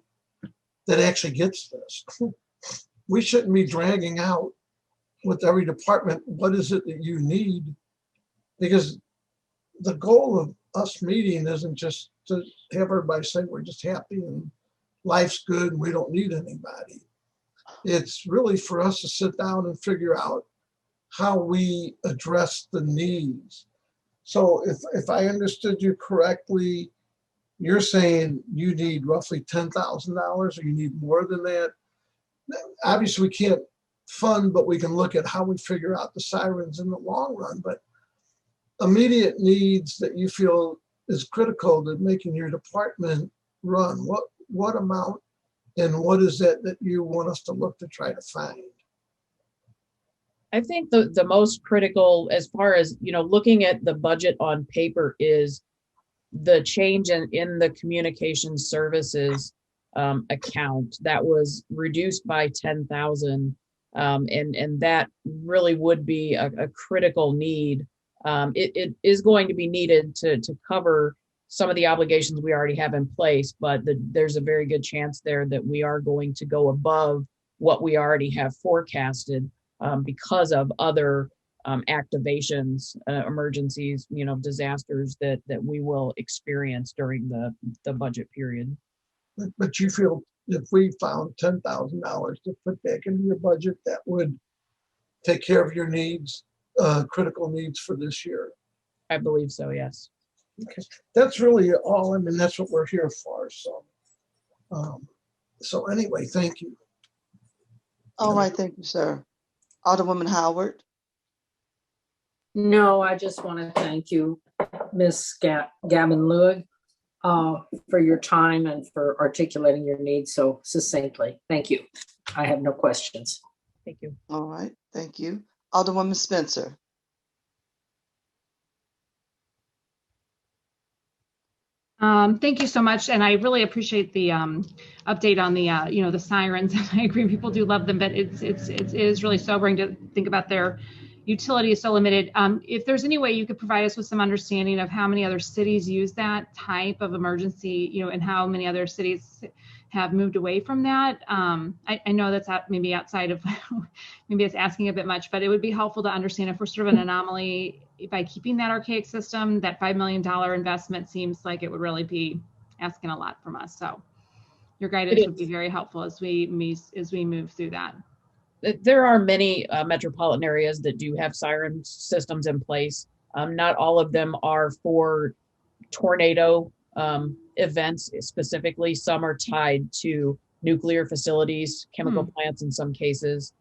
that actually gets this. We shouldn't be dragging out with every department. What is it that you need? Because the goal of us meeting isn't just to have everybody say we're just happy and life's good and we don't need anybody. It's really for us to sit down and figure out how we address the needs. So if I understood you correctly, you're saying you need roughly $10,000 or you need more than that. Obviously, we can't fund, but we can look at how we figure out the sirens in the long run. But immediate needs that you feel is critical to making your department run, what amount and what is that you want us to look to try to find? I think the most critical, as far as, looking at the budget on paper, is the change in the communication services account that was reduced by 10,000. And that really would be a critical need. It is going to be needed to cover some of the obligations we already have in place, but there's a very good chance there that we are going to go above what we already have forecasted because of other activations, emergencies, disasters that we will experience during the budget period. But you feel if we found $10,000 to put back into your budget, that would take care of your needs, critical needs for this year? I believe so, yes. Okay, that's really all. I mean, that's what we're here for. So anyway, thank you. All right, thank you, sir. Alderwoman Howard. No, I just want to thank you, Ms. Gavin-Lewig, for your time and for articulating your needs so succinctly. Thank you. I have no questions. Thank you. All right, thank you. Alderwoman Spencer. Thank you so much, and I really appreciate the update on the the sirens. I agree, people do love them, but it is really sobering to think about their utility is so limited. If there's any way you could provide us with some understanding of how many other cities use that type of emergency, and how many other cities have moved away from that. I know that's maybe outside of, maybe it's asking a bit much, but it would be helpful to understand if we're sort of an anomaly by keeping that archaic system. That $5 million investment seems like it would really be asking a lot from us. So your guidance would be very helpful as we move through that. There are many metropolitan areas that do have siren systems in place. Not all of them are for tornado events specifically. Some are tied to nuclear facilities, chemical plants in some cases.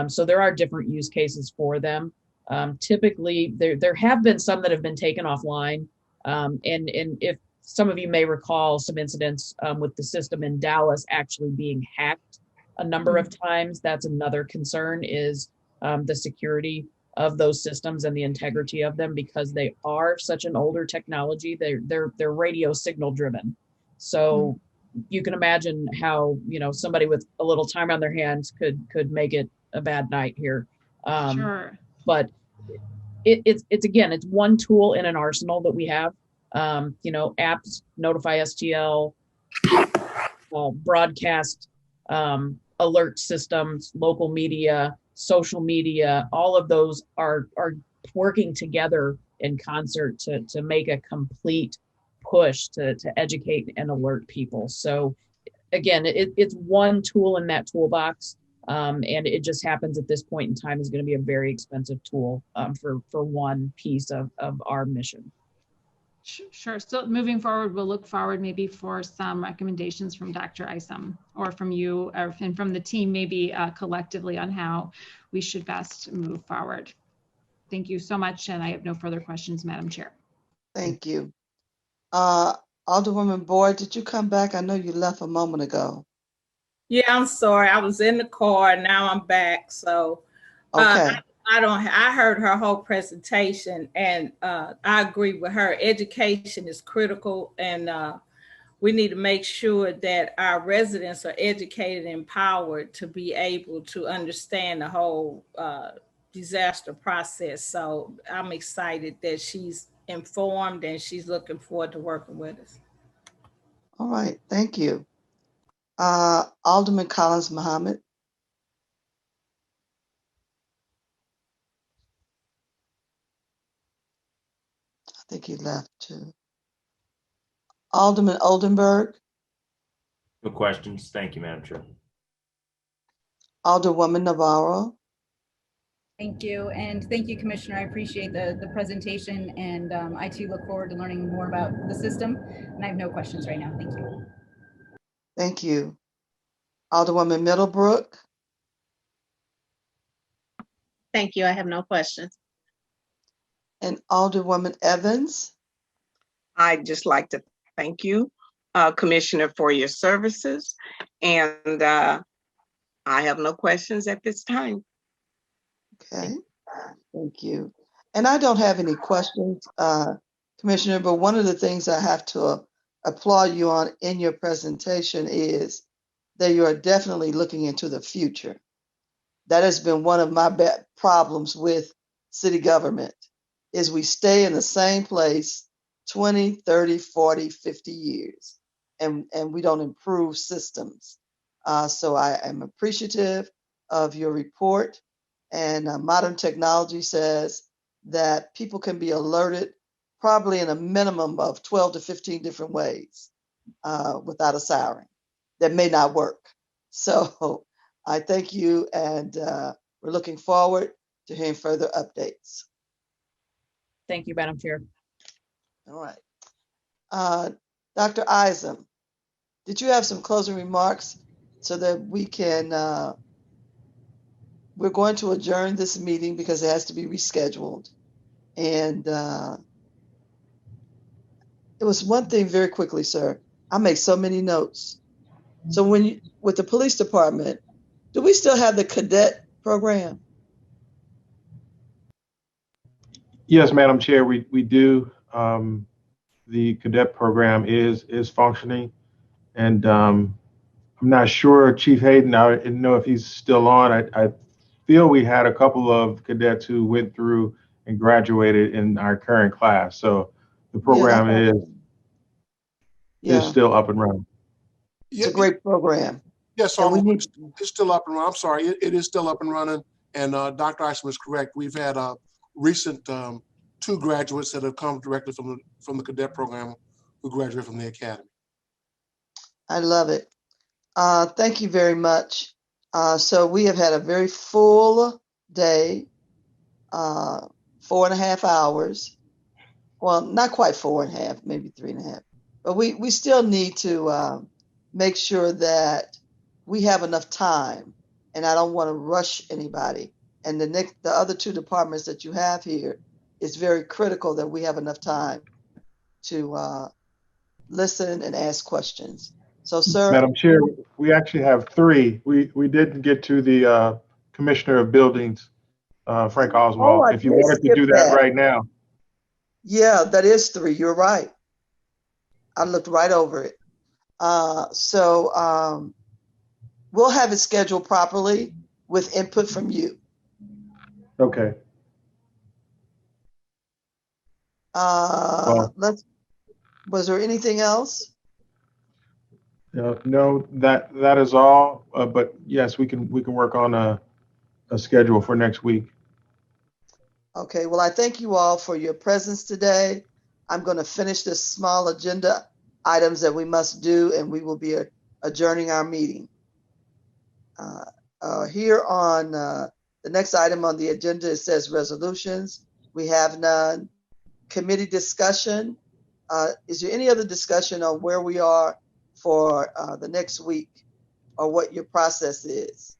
So there are different use cases for them. Typically, there have been some that have been taken offline. And if some of you may recall some incidents with the system in Dallas actually being hacked a number of times, that's another concern, is the security of those systems and the integrity of them, because they are such an older technology. They're radio signal driven. So you can imagine how, somebody with a little time on their hands could make it a bad night here. Sure. But it's one tool in an arsenal that we have. Apps, Notify STL, broadcast, alert systems, local media, social media, all of those are working together in concert to make a complete push to educate and alert people. So again, it's one tool in that toolbox, and it just happens at this point in time is going to be a very expensive tool for one piece of our mission. Sure. So moving forward, we'll look forward maybe for some recommendations from Dr. Isom or from you and from the team, maybe collectively, on how we should best move forward. Thank you so much. And I have no further questions, Madam Chair. Thank you. Alderwoman Boyd, did you come back? I know you left a moment ago. Yeah, I'm sorry. I was in the car. Now I'm back. So okay. I heard her whole presentation, and I agree with her. Education is critical, and we need to make sure that our residents are educated and empowered to be able to understand the whole disaster process. So I'm excited that she's informed and she's looking forward to working with us. All right, thank you. Alderman Collins Muhammad. I think he left too. Alderman Oldenburg. No questions. Thank you, Madam Chair. Alderwoman Navarro. Thank you. And thank you, Commissioner. I appreciate the presentation, and I too look forward to learning more about the system. And I have no questions right now. Thank you. Thank you. Alderwoman Middlebrook. Thank you. I have no questions. And Alderwoman Evans. I'd just like to thank you, Commissioner, for your services. And I have no questions at this time. Okay, thank you. And I don't have any questions, Commissioner, but one of the things I have to applaud you on in your presentation is that you are definitely looking into the future. That has been one of my problems with city government, is we stay in the same place 20, 30, 40, 50 years, and we don't improve systems. So I am appreciative of your report. And modern technology says that people can be alerted probably in a minimum of 12 to 15 different ways without a siren that may not work. So I thank you, and we're looking forward to hearing further updates. Thank you, Madam Chair. All right. Dr. Isom, did you have some closing remarks so that we can, we're going to adjourn this meeting because it has to be rescheduled. And it was one thing very quickly, sir. I make so many notes. So when you, with the police department, do we still have the cadet program? Yes, Madam Chair, we do. The cadet program is functioning, and I'm not sure, Chief Hayden, I didn't know if he's still on. I feel we had a couple of cadets who went through and graduated in our current class. So the program is still up and running. It's a great program. Yes, it's still up and running. I'm sorry, it is still up and running. And Dr. Isom is correct. We've had recent 2 graduates that have come directly from the cadet program who graduated from the academy. I love it. Thank you very much. So we have had a very full day, 4.5 hours. Well, not quite 4.5, maybe 3.5. But we still need to make sure that we have enough time, and I don't want to rush anybody. And the other 2 departments that you have here, it's very critical that we have enough time to listen and ask questions. So, sir. Madam Chair, we actually have 3. We didn't get to the Commissioner of Buildings, Frank Oswald. If you wanted to do that right now. Yeah, that is 3. You're right. I looked right over it. So we'll have it scheduled properly with input from you. Okay. Was there anything else? No, that is all. But yes, we can work on a schedule for next week. Okay. Well, I thank you all for your presence today. I'm going to finish this small agenda items that we must do, and we will be adjourning our meeting. Here on the next item on the agenda, it says resolutions. We have none. Committee discussion. Is there any other discussion on where we are for the next week, or what your process is?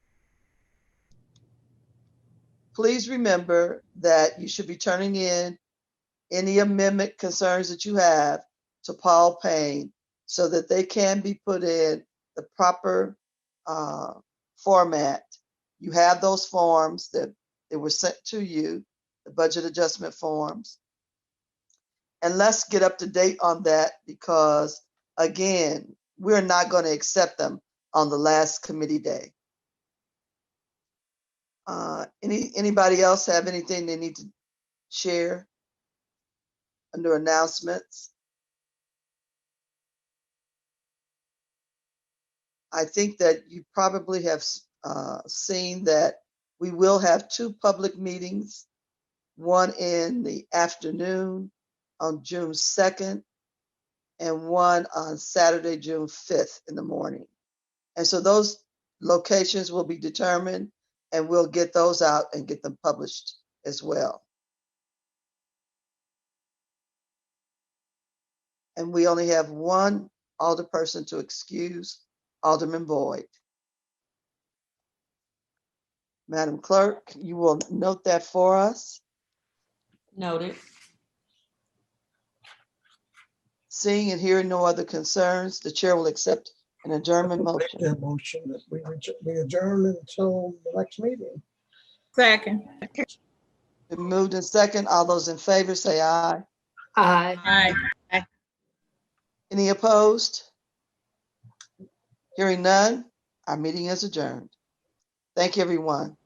Please remember that you should be turning in any amendment concerns that you have to Paul Payne so that they can be put in the proper format. You have those forms that they were sent to you, the budget adjustment forms. And let's get up to date on that, because again, we're not going to accept them on the last committee day. Anybody else have anything they need to share under announcements? I think that you probably have seen that we will have 2 public meetings, one in the afternoon on June 2nd and one on Saturday, June 5th in the morning. And so those locations will be determined and we'll get those out and get them published as well. And we only have one alderperson to excuse, Alderman Boyd. Madam Clerk, you will note that for us. Noted. Seeing and hearing no other concerns, the chair will accept an adjournment motion. That motion that we adjourn until the next meeting. Second. Been moved in second. All those in favor say aye. Aye. Aye. Any opposed? Hearing none, our meeting is adjourned. Thank you, everyone.